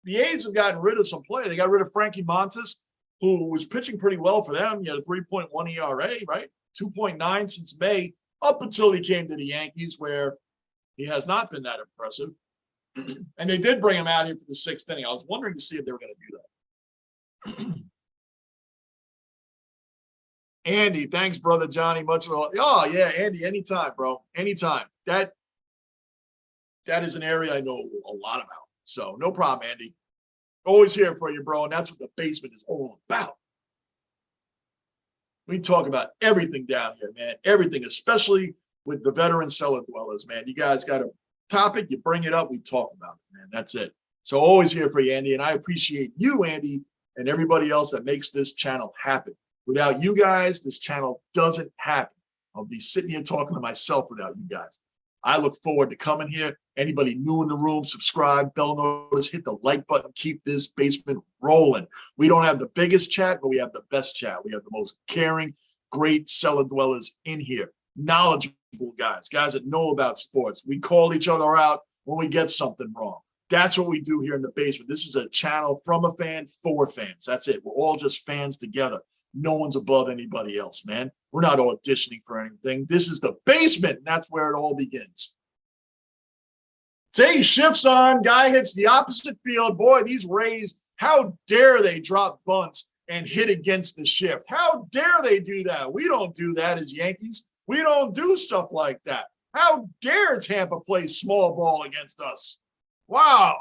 [SPEAKER 1] The A's have gotten rid of some players. They got rid of Frankie Montas, who was pitching pretty well for them. He had a 3.1 ERA, right? 2.9 since May, up until he came to the Yankees, where He has not been that impressive. And they did bring him out here for the 6th inning. I was wondering to see if they were going to do that. Andy, thanks, brother Johnny. Much love. Oh, yeah, Andy, anytime, bro. Anytime. That is an area I know a lot about. So no problem, Andy. Always here for you, bro. And that's what the basement is all about. We talk about everything down here, man. Everything, especially with the veteran cellar dwellers, man. You guys got a topic, you bring it up, we talk about it, man. That's it. So always here for you, Andy. And I appreciate you, Andy, and everybody else that makes this channel happen. Without you guys, this channel doesn't happen. I'll be sitting here talking to myself without you guys. I look forward to coming here. Anybody new in the room, subscribe, bell notice, hit the like button, keep this basement rolling. We don't have the biggest chat, but we have the best chat. We have the most caring, great cellar dwellers in here. Knowledgeable guys that know about sports. We call each other out when we get something wrong. That's what we do here in the basement. This is a channel from a fan for fans. That's it. We're all just fans together. No one's above anybody else, man. We're not auditioning for anything. This is the basement, and that's where it all begins. Say shifts on, guy hits the opposite field. Boy, these Rays, how dare they drop bunts and hit against the shift? How dare they do that? We don't do that as Yankees. We don't do stuff like that. How dare Tampa play small ball against us? Wow.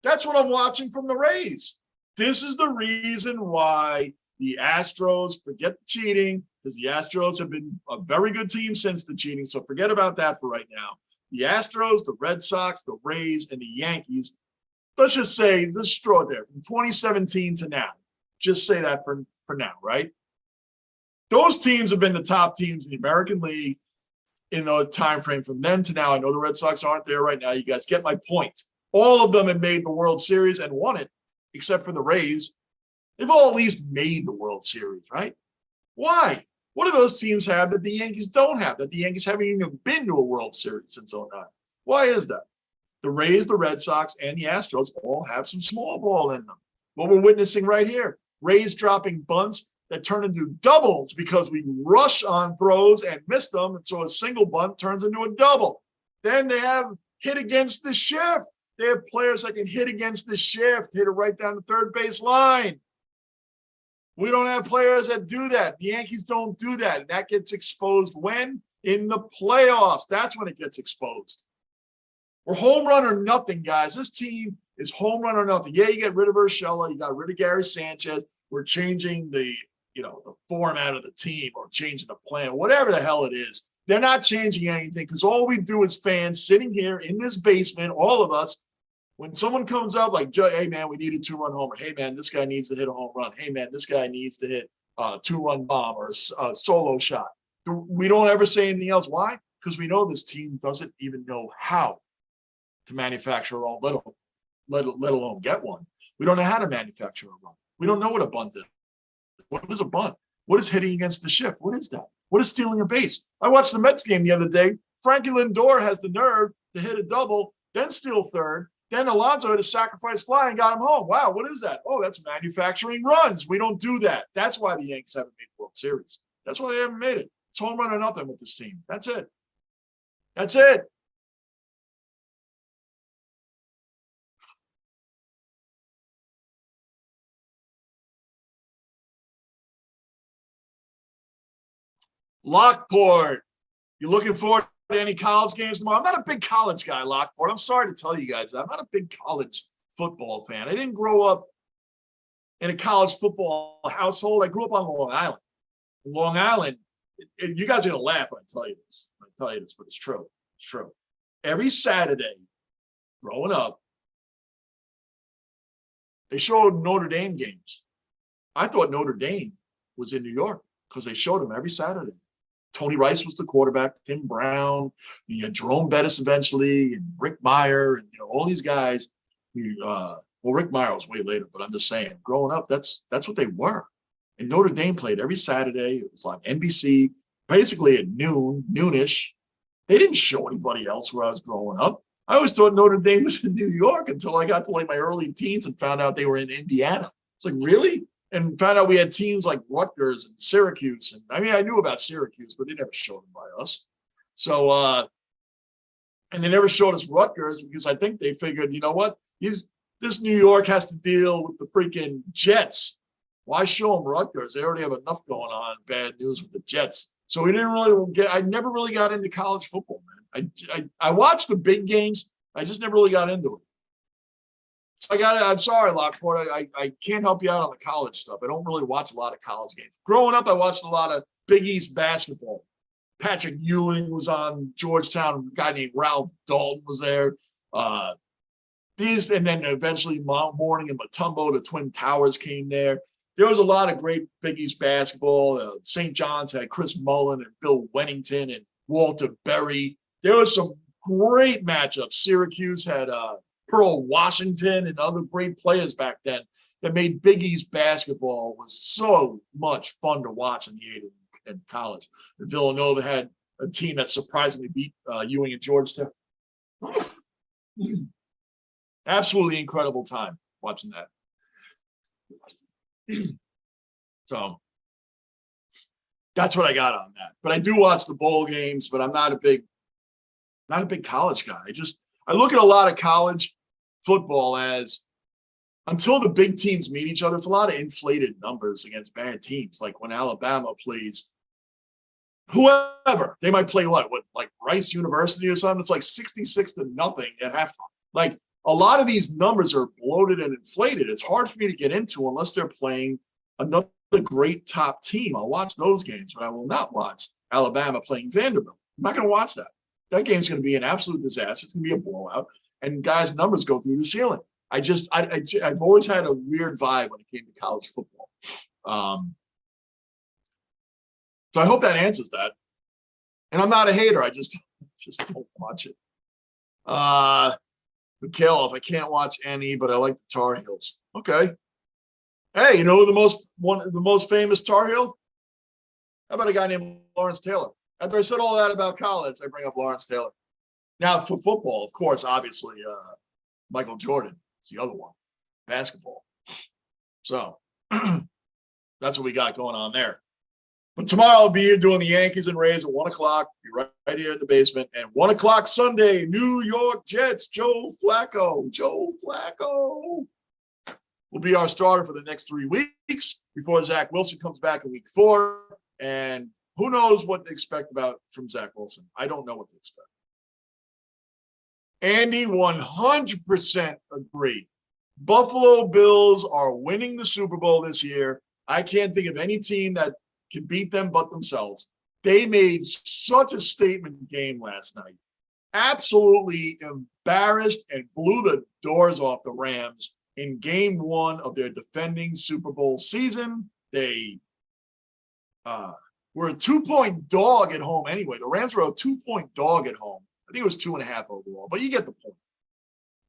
[SPEAKER 1] That's what I'm watching from the Rays. This is the reason why the Astros, forget the cheating, because the Astros have been a very good team since the cheating, so forget about that for right now. The Astros, the Red Sox, the Rays, and the Yankees, let's just say the straw there, from 2017 to now. Just say that for now, right? Those teams have been the top teams in the American League in the time frame from then to now. I know the Red Sox aren't there right now. You guys get my point. All of them have made the World Series and won it, except for the Rays. They've all at least made the World Series, right? Why? What do those teams have that the Yankees don't have, that the Yankees haven't even been to a World Series since 2009? Why is that? The Rays, the Red Sox, and the Astros all have some small ball in them. What we're witnessing right here, Rays dropping bunts that turn into doubles because we rush on throws and miss them, and so a single bunt turns into a double. Then they have hit against the shift. They have players that can hit against the shift, hit it right down the third base line. We don't have players that do that. The Yankees don't do that. And that gets exposed when? In the playoffs. That's when it gets exposed. We're home run or nothing, guys. This team is home run or nothing. Yeah, you get rid of Urshela, you got rid of Gary Sanchez. We're changing the format of the team or changing the plan, whatever the hell it is. They're not changing anything because all we do as fans sitting here in this basement, all of us, when someone comes up like, hey, man, we need a 2-run homer. Hey, man, this guy needs to hit a home run. Hey, man, this guy needs to hit a 2-run bomb or a solo shot. We don't ever say anything else. Why? Because we know this team doesn't even know how to manufacture a run, let alone get one. We don't know how to manufacture a run. We don't know what a bunt is. What is a bunt? What is hitting against the shift? What is that? What is stealing a base? I watched the Mets game the other day. Frankie Lindor has the nerve to hit a double, then steal third. Then Alonso had a sacrifice fly and got him home. Wow, what is that? Oh, that's manufacturing runs. We don't do that. That's why the Yankees haven't made the World Series. That's why they haven't made it. It's home run or nothing with this team. That's it. That's it. Lockport. You looking forward to any college games tomorrow? I'm not a big college guy, Lockport. I'm sorry to tell you guys that. I'm not a big college football fan. I didn't grow up in a college football household. I grew up on Long Island. Long Island, you guys are going to laugh when I tell you this. But it's true. It's true. Every Saturday, growing up, they showed Notre Dame games. I thought Notre Dame was in New York because they showed them every Saturday. Tony Rice was the quarterback, Tim Brown, you had Jerome Bettis eventually, and Rick Meyer, and all these guys. Well, Rick Meyer was way later, but I'm just saying, growing up, that's what they were. And Notre Dame played every Saturday. It was on NBC, basically at noonish. They didn't show anybody else where I was growing up. I always thought Notre Dame was in New York until I got to like my early teens and found out they were in Indiana. It's like, really? And found out we had teams like Rutgers and Syracuse. And I mean, I knew about Syracuse, but they never showed them by us. So And they never showed us Rutgers because I think they figured, you know what? This New York has to deal with the freaking Jets. Why show them Rutgers? They already have enough going on, bad news with the Jets. So we didn't really I never really got into college football, man. I watched the big games. I just never really got into it. So I'm sorry, Lockport. I can't help you out on the college stuff. I don't really watch a lot of college games. Growing up, I watched a lot of Big East basketball. Patrick Ewing was on Georgetown. A guy named Ralph Dalton was there. And then eventually Mount Morning and Matumbo, the Twin Towers came there. There was a lot of great Big East basketball. St. John's had Chris Mullen and Bill Wennington and Walter Berry. There was some great matchups. Syracuse had Pearl Washington and other great players back then that made Big East basketball was so much fun to watch in the 80s in college. And Villanova had a team that surprisingly beat Ewing and Georgetown. Absolutely incredible time watching that. So that's what I got on that. But I do watch the bowl games, but I'm not a big college guy. I look at a lot of college football as until the big teams meet each other, it's a lot of inflated numbers against bad teams. Like when Alabama plays whoever, they might play like Rice University or something. It's like 66-0 at halftime. Like a lot of these numbers are bloated and inflated. It's hard for me to get into unless they're playing another great top team. I'll watch those games, but I will not watch Alabama playing Vanderbilt. I'm not going to watch that. That game's going to be an absolute disaster. It's going to be a blowout, and guys' numbers go through the ceiling. I've always had a weird vibe when it came to college football. So I hope that answers that. And I'm not a hater. I just don't watch it. Mikhailov, I can't watch any, but I like the Tar Heels. Okay. Hey, you know who the most famous Tar Heel? How about a guy named Lawrence Taylor? After I said all that about college, I bring up Lawrence Taylor. Now, for football, of course, obviously, Michael Jordan is the other one. Basketball. So that's what we got going on there. But tomorrow I'll be here doing the Yankees and Rays at 1 o'clock. Be right here in the basement. And 1 o'clock Sunday, New York Jets, Joe Flacco. Joe Flacco will be our starter for the next 3 weeks before Zach Wilson comes back in week 4. And who knows what to expect from Zach Wilson. I don't know what to expect. Andy, 100% agree. Buffalo Bills are winning the Super Bowl this year. I can't think of any team that can beat them but themselves. They made such a statement game last night. Absolutely embarrassed and blew the doors off the Rams in game 1 of their defending Super Bowl season. They were a 2-point dog at home anyway. The Rams were a 2-point dog at home. I think it was 2.5 overall, but you get the point.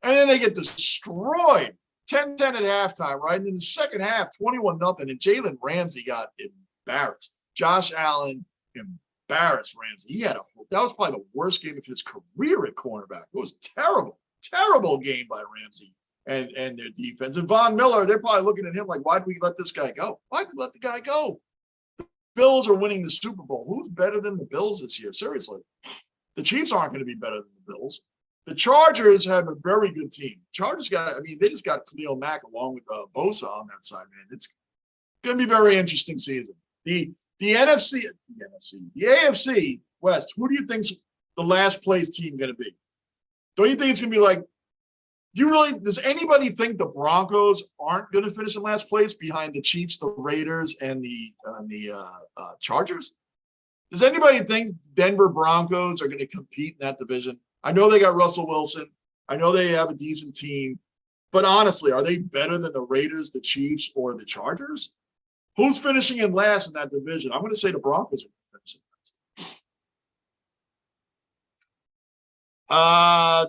[SPEAKER 1] And then they get destroyed 10-10 at halftime, right? And in the second half, 21-0, and Jalen Ramsey got embarrassed. Josh Allen embarrassed Ramsey. That was probably the worst game of his career at cornerback. It was terrible game by Ramsey and their defense. And Von Miller, they're probably looking at him like, why did we let this guy go? Why did we let the guy go? The Bills are winning the Super Bowl. Who's better than the Bills this year? Seriously. The Chiefs aren't going to be better than the Bills. The Chargers have a very good team. They just got Khalil Mack along with Bosa on that side, man. It's going to be a very interesting season. The AFC West, who do you think's the last place team going to be? Don't you think it's going to be like, does anybody think the Broncos aren't going to finish in last place behind the Chiefs, the Raiders, and the Chargers? Does anybody think Denver Broncos are going to compete in that division? I know they got Russell Wilson. I know they have a decent team. But honestly, are they better than the Raiders, the Chiefs, or the Chargers? Who's finishing in last in that division? I'm going to say the Broncos are finishing last.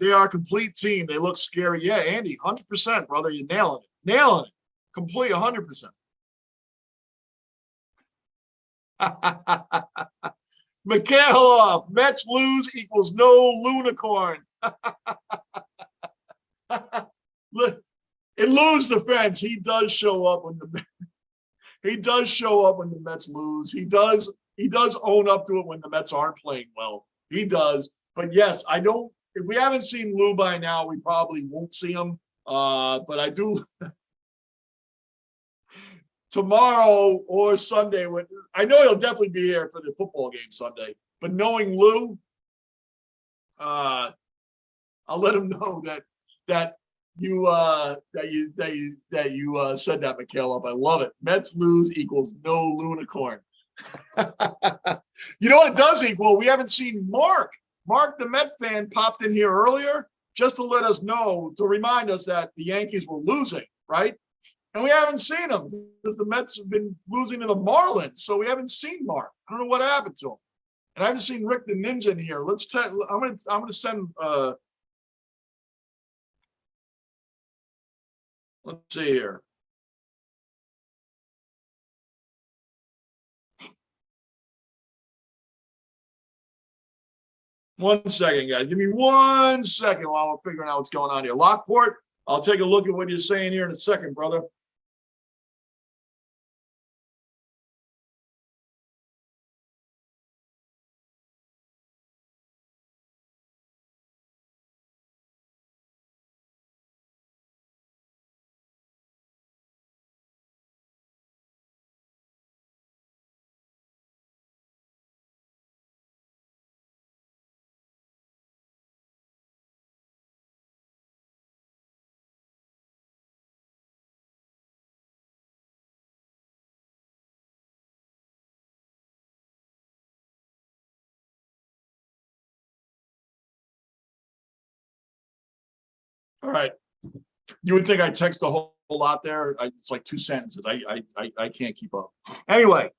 [SPEAKER 1] They are a complete team. They look scary. Yeah, Andy, 100%, brother. You're nailing it. Nailing it. Complete 100%. Mikhailov, Mets lose equals no Lunicorn. Look, in Lou's defense, he does show up when the Mets lose. He does own up to it when the Mets aren't playing well. He does. But yes, I don't. if we haven't seen Lou by now, we probably won't see him. But I do tomorrow or Sunday. When I know he'll definitely be here for the football game Sunday. But knowing Lou, I'll let him know that you said that, Michaela. I love it. Mets lose equals no Lunicorn. You know what it does equal? We haven't seen Mark. Mark, the Met fan, popped in here earlier just to let us know, to remind us that the Yankees were losing, right? And we haven't seen him because the Mets have been losing to the Marlins. So we haven't seen Mark. I don't know what happened to him. And I haven't seen Rick the Ninja in here. I'm gonna send let's see here. One second, guys. Give me 1 second while we're figuring out what's going on here. Lockport, I'll take a look at what you're saying here in a second, brother. All right. You would think I text a whole lot there. It's like 2 sentences. I can't keep up. Anyway,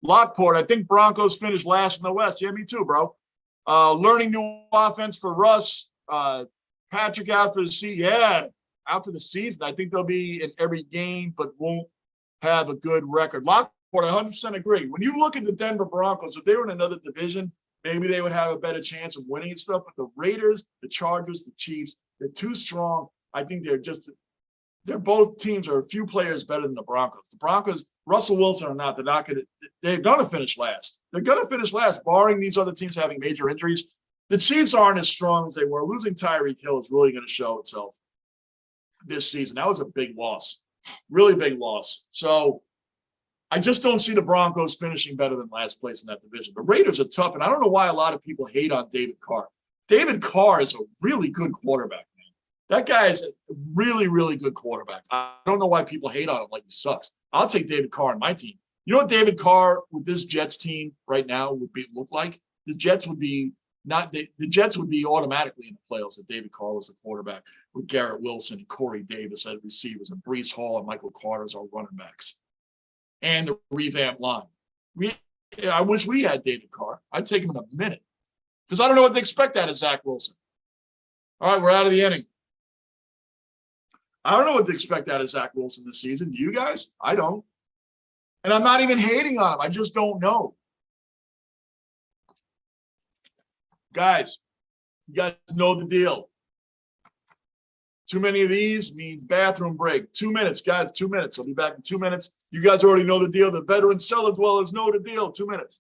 [SPEAKER 1] Lockport, I think Broncos finished last in the West. Yeah, me too, bro. Learning new offense for Russ. Patrick out for the season. Yeah, out for the season. I think they'll be in every game, but won't have a good record. Lockport, I 100% agree. When you look at the Denver Broncos, if they were in another division, maybe they would have a better chance of winning and stuff. But the Raiders, the Chargers, the Chiefs, they're too strong. I think they're both teams are a few players better than the Broncos. The Broncos, Russell Wilson or not, they're going to finish last. They're going to finish last, barring these other teams having major injuries. The Chiefs aren't as strong as they were. Losing Tyreek Hill is really going to show itself this season. That was a big loss, really big loss. So I just don't see the Broncos finishing better than last place in that division. The Raiders are tough, and I don't know why a lot of people hate on David Carr. David Carr is a really good quarterback. That guy is a really, really good quarterback. I don't know why people hate on him like he sucks. I'll take David Carr on my team. You know what David Carr with this Jets team right now would look like? The Jets would be automatically in the playoffs if David Carr was the quarterback with Garrett Wilson and Corey Davis as receivers and Breece Hall and Michael Carter as our running backs. And the revamped line. I wish we had David Carr. I'd take him in a minute. Because I don't know what to expect out of Zach Wilson. All right, we're out of the inning. I don't know what to expect out of Zach Wilson this season. Do you guys? I don't. And I'm not even hating on him. I just don't know. Guys, you guys know the deal. Too many of these means bathroom break. 2 minutes, guys, 2 minutes. I'll be back in 2 minutes. You guys already know the deal. The veteran cellar dwellers know the deal. 2 minutes.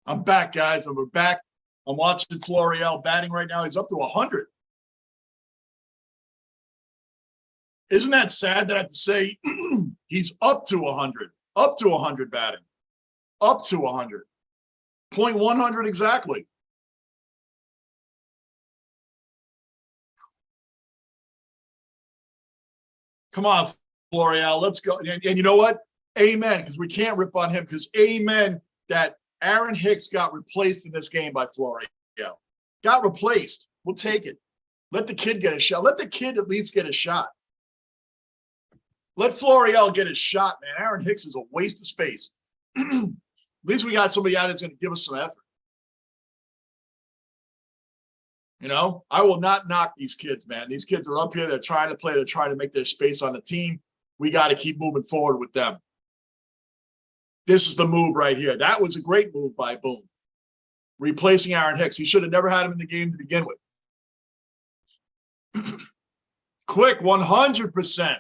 [SPEAKER 1] I'm back, guys. I'm back. I'm watching Florial batting right now. He's up to 100. Isn't that sad that I have to say he's up to 100? Up to 100 batting. Up to 100. 0.100 exactly. Come on, Florial. Let's go. And you know what? Amen. Because we can't rip on him. Because amen that Aaron Hicks got replaced in this game by Florial. Got replaced. We'll take it. Let the kid get a shot. Let the kid at least get a shot. Let Florial get his shot, man. Aaron Hicks is a waste of space. At least we got somebody out that's going to give us some effort. You know, I will not knock these kids, man. These kids are up here. They're trying to play. They're trying to make their space on the team. We got to keep moving forward with them. This is the move right here. That was a great move by Boone. Replacing Aaron Hicks. He should have never had him in the game to begin with. Quick, 100%.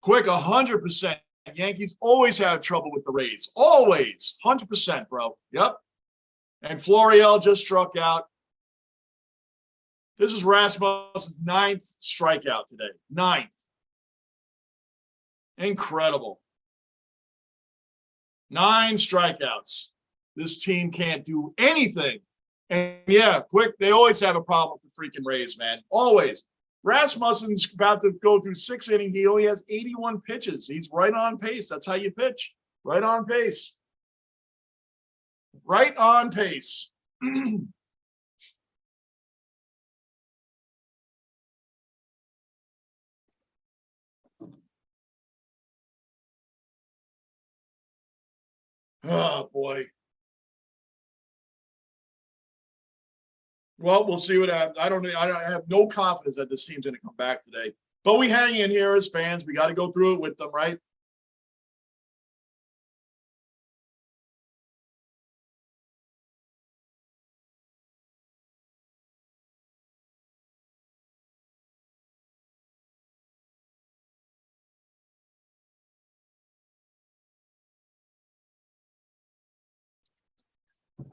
[SPEAKER 1] Quick, 100%. Yankees always have trouble with the Rays. Always. 100%, bro. Yep. And Florial just struck out. This is Rasmussen's 9th strikeout today. 9th. Incredible. 9 strikeouts. This team can't do anything. And yeah, quick, they always have a problem with the freaking Rays, man. Always. Rasmussen's about to go through 6 innings. He only has 81 pitches. He's right on pace. That's how you pitch. Right on pace. Right on pace. Oh, boy. Well, we'll see what happens. I have no confidence that this team's going to come back today. But we hang in here as fans. We got to go through it with them, right?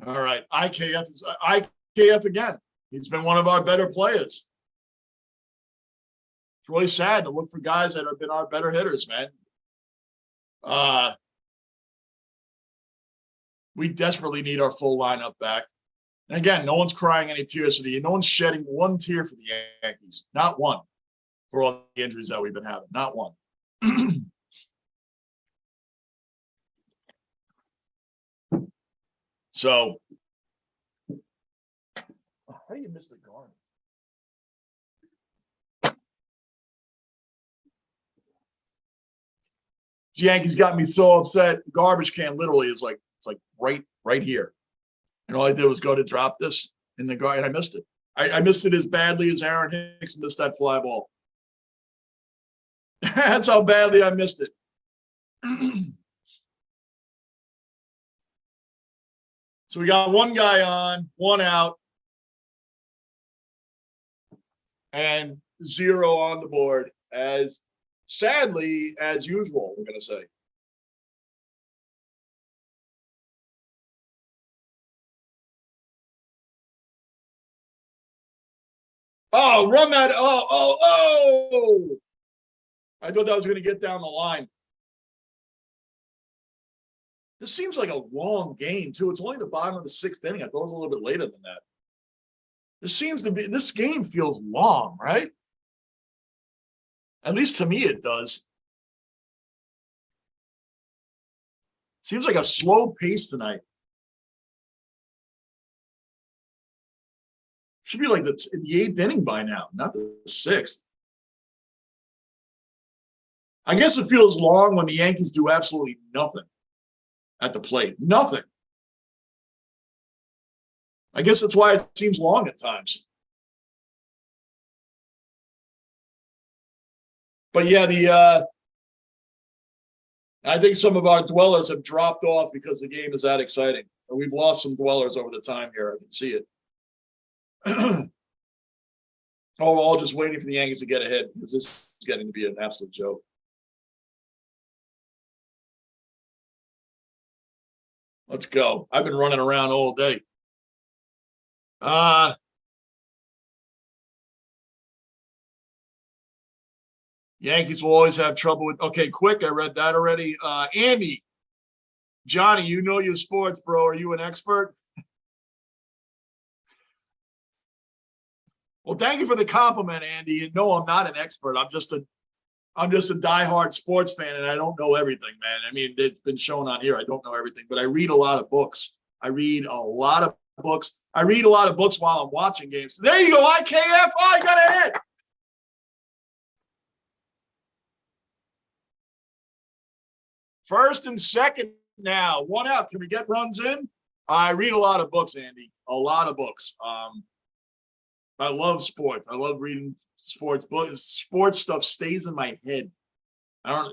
[SPEAKER 1] All right. IKF is IKF again. He's been one of our better players. It's really sad to look for guys that have been our better hitters, man. We desperately need our full lineup back. And again, no one's crying any tears for the no one's shedding one tear for the Yankees. Not one for all the injuries that we've been having. Not one. So how do you miss the guard? This Yankees got me so upset. The garbage can literally is like it's like right here. And all I did was go to drop this in the guard, and I missed it. I missed it as badly as Aaron Hicks missed that fly ball. That's how badly I missed it. So we got one guy on, one out, and 0 on the board, as sadly as usual, we're going to say. Oh, run that. Oh. I thought that was going to get down the line. This seems like a long game, too. It's only the bottom of the 6th inning. I thought it was a little bit later than that. This game feels long, right? At least to me, it does. Seems like a slow pace tonight. Should be like the 8th inning by now, not the 6th. I guess it feels long when the Yankees do absolutely nothing at the plate. Nothing. I guess that's why it seems long at times. But yeah, I think some of our dwellers have dropped off because the game is that exciting. And we've lost some dwellers over the time here. I can see it. All just waiting for the Yankees to get ahead because this is getting to be an absolute joke. Let's go. I've been running around all day. Uh Yankees will always have trouble with. Okay, quick. I read that already. Andy, Johnny, you know your sports, bro. Are you an expert? Well, thank you for the compliment, Andy. And no, I'm not an expert. I'm just a diehard sports fan, and I don't know everything, man. I mean, it's been shown on here. I don't know everything, but I read a lot of books. I read a lot of books. I read a lot of books while I'm watching games. There you go, IKF. Oh, I got a hit. First and second now. One out. Can we get runs in? I read a lot of books, Andy. A lot of books. I love sports. I love reading sports books. Sports stuff stays in my head. I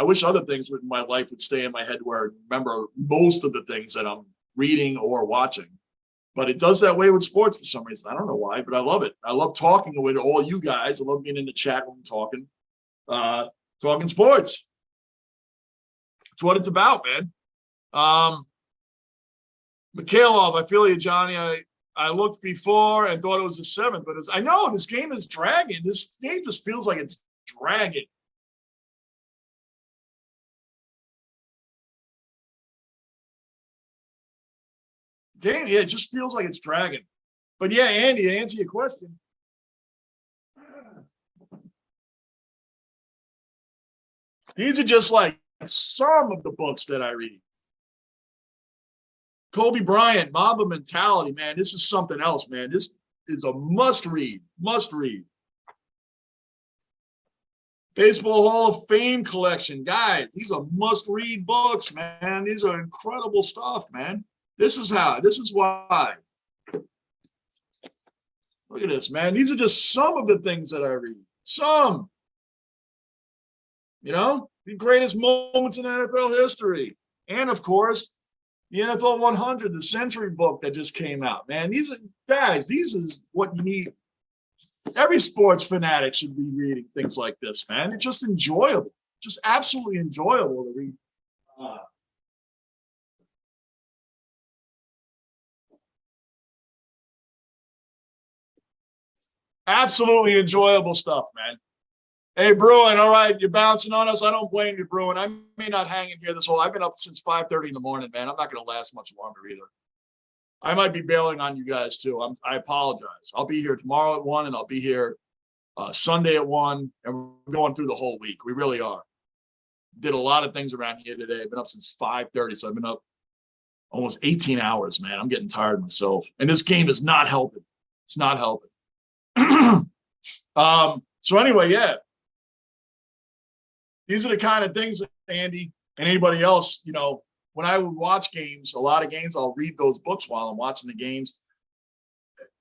[SPEAKER 1] wish other things in my life would stay in my head where I remember most of the things that I'm reading or watching. But it does that way with sports for some reason. I don't know why, but I love it. I love talking with all you guys. I love being in the chat room talking sports. It's what it's about, man. Mikhailov, I feel you, Johnny. I looked before and thought it was the seventh, but I know this game is dragging. This game just feels like it's dragging. Game, yeah, it just feels like it's dragging. But yeah, Andy, to answer your question, these are just like some of the books that I read. Kobe Bryant, Mamba Mentality, man. This is something else, man. This is a must read. Baseball Hall of Fame collection. Guys, these are must read books, man. These are incredible stuff, man. This is why. Look at this, man. These are just some of the things that I read. Some. The greatest moments in NFL history. And of course, the NFL 100, the Century book that just came out. Man, these is what you need. Every sports fanatic should be reading things like this, man. It's just enjoyable, just absolutely enjoyable to read. Absolutely enjoyable stuff, man. Hey, Bruin, all right, you're bouncing on us. I don't blame you, Bruin. I may not hang in here this whole. I've been up since 5:30 in the morning, man. I'm not going to last much longer either. I might be bailing on you guys too. I apologize. I'll be here tomorrow at 1, and I'll be here Sunday at 1, and we're going through the whole week. We really are. Did a lot of things around here today. I've been up since 5:30, so I've been up almost 18 hours, man. I'm getting tired myself, and this game is not helping. It's not helping. So anyway, yeah, these are the kind of things, Andy, and anybody else, when I would watch games, a lot of games, I'll read those books while I'm watching the games.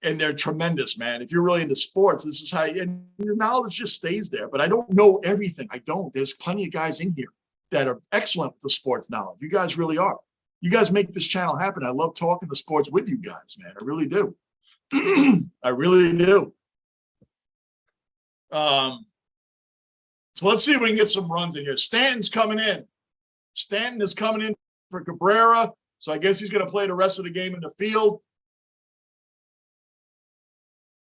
[SPEAKER 1] And they're tremendous, man. If you're really into sports, this is how and the knowledge just stays there. But I don't know everything. I don't. There's plenty of guys in here that are excellent with the sports knowledge. You guys really are. You guys make this channel happen. I love talking to sports with you guys, man. I really do. I really do. So let's see if we can get some runs in here. Stanton's coming in. Stanton is coming in for Cabrera. So I guess he's going to play the rest of the game in the field.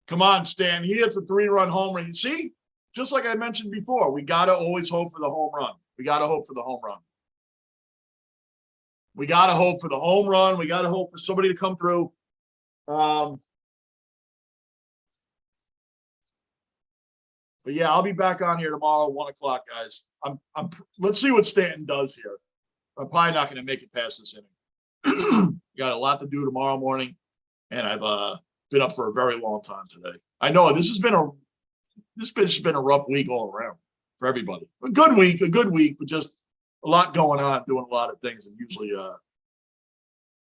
[SPEAKER 1] Come on, Stan. He hits a 3-run homer. You see, just like I mentioned before, we got to always hope for the home run. We got to hope for the home run. We got to hope for the home run. We got to hope for somebody to come through. But yeah, I'll be back on here tomorrow, 1 o'clock, guys. Let's see what Stanton does here. I'm probably not going to make it past this inning. Got a lot to do tomorrow morning, and I've been up for a very long time today. I know this has been a rough week all around for everybody. A good week, but just a lot going on, doing a lot of things, and usually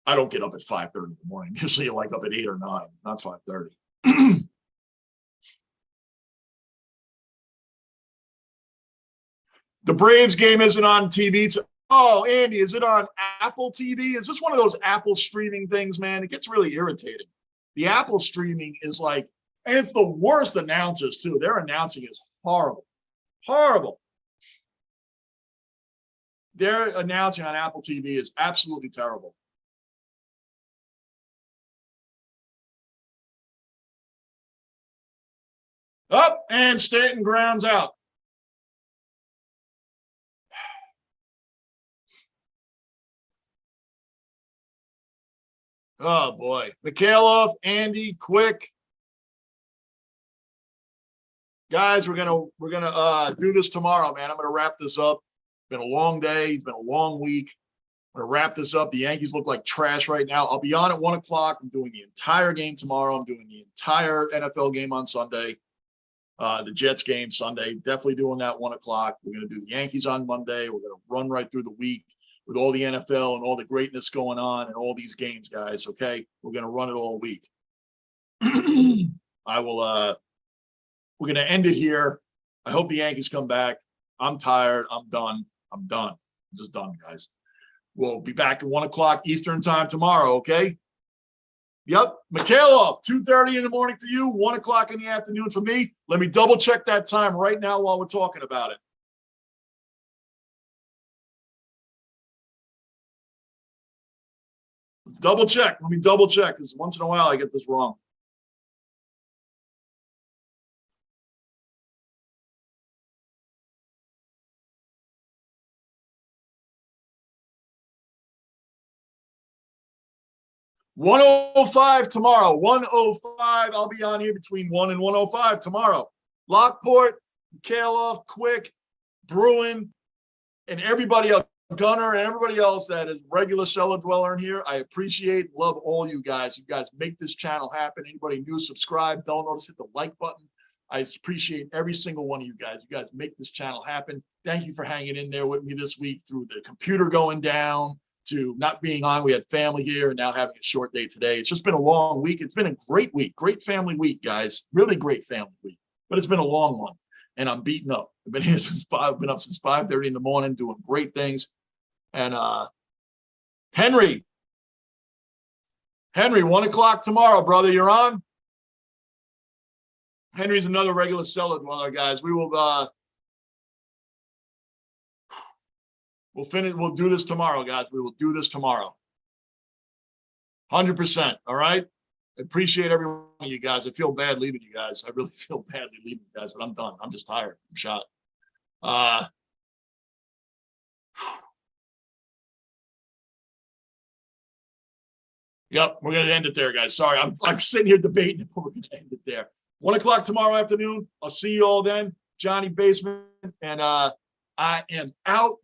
[SPEAKER 1] I don't get up at 5:30 in the morning. Usually like up at 8 or 9, not 5:30. The Braves game isn't on TV. Oh, Andy, is it on Apple TV? Is this one of those Apple streaming things, man? It gets really irritating. The Apple streaming is like, and it's the worst announcers too. Their announcing is horrible. Horrible. Their announcing on Apple TV is absolutely terrible. Up and Stanton grounds out. Oh boy. Mikhailov, Andy, quick. Guys, we're gonna do this tomorrow, man. I'm gonna wrap this up. It's been a long day. It's been a long week. I'm gonna wrap this up. The Yankees look like trash right now. I'll be on at 1 o'clock. I'm doing the entire game tomorrow. I'm doing the entire NFL game on Sunday. The Jets game Sunday. Definitely doing that 1 o'clock. We're gonna do the Yankees on Monday. We're gonna run right through the week with all the NFL and all the greatness going on and all these games, guys. Okay, we're gonna run it all week. I will. We're going to end it here. I hope the Yankees come back. I'm tired. I'm done. I'm just done, guys. We'll be back at 1 o'clock Eastern time tomorrow, okay? Yep. Mikhailov, 2:30 in the morning for you, 1 o'clock in the afternoon for me. Let me double check that time right now while we're talking about it. Let's double check. Let me double check because once in a while I get this wrong. $1:05 tomorrow. 1:05. I'll be on here between 1 and 1:05 tomorrow. Lockport, Mikhailov, Quick, Bruin, and everybody else, Gunner, and everybody else that is regular cellar dweller in here. I appreciate, love all you guys. You guys make this channel happen. Anybody new, subscribe. Don't notice, hit the like button. I appreciate every single one of you guys. You guys make this channel happen. Thank you for hanging in there with me this week through the computer going down, to not being on. We had family here and now having a short day today. It's just been a long week. It's been a great week, great family week, guys. Really great family week, but it's been a long one and I'm beaten up. I've been here since been up since 5:30 in the morning doing great things. And Henry, 1 o'clock tomorrow, brother. You're on. Henry's another regular cellar dweller, guys. We will, we'll finish. We'll do this tomorrow, guys. We will do this tomorrow. 100%. All right. I appreciate every one of you guys. I feel bad leaving you guys. I really feel badly leaving you guys, but I'm done. I'm just tired. I'm shot. Yep. We're going to end it there, guys. Sorry. I'm sitting here debating, but we're going to end it there. 1 o'clock tomorrow afternoon. I'll see you all then. Johnny Basement. And I am out.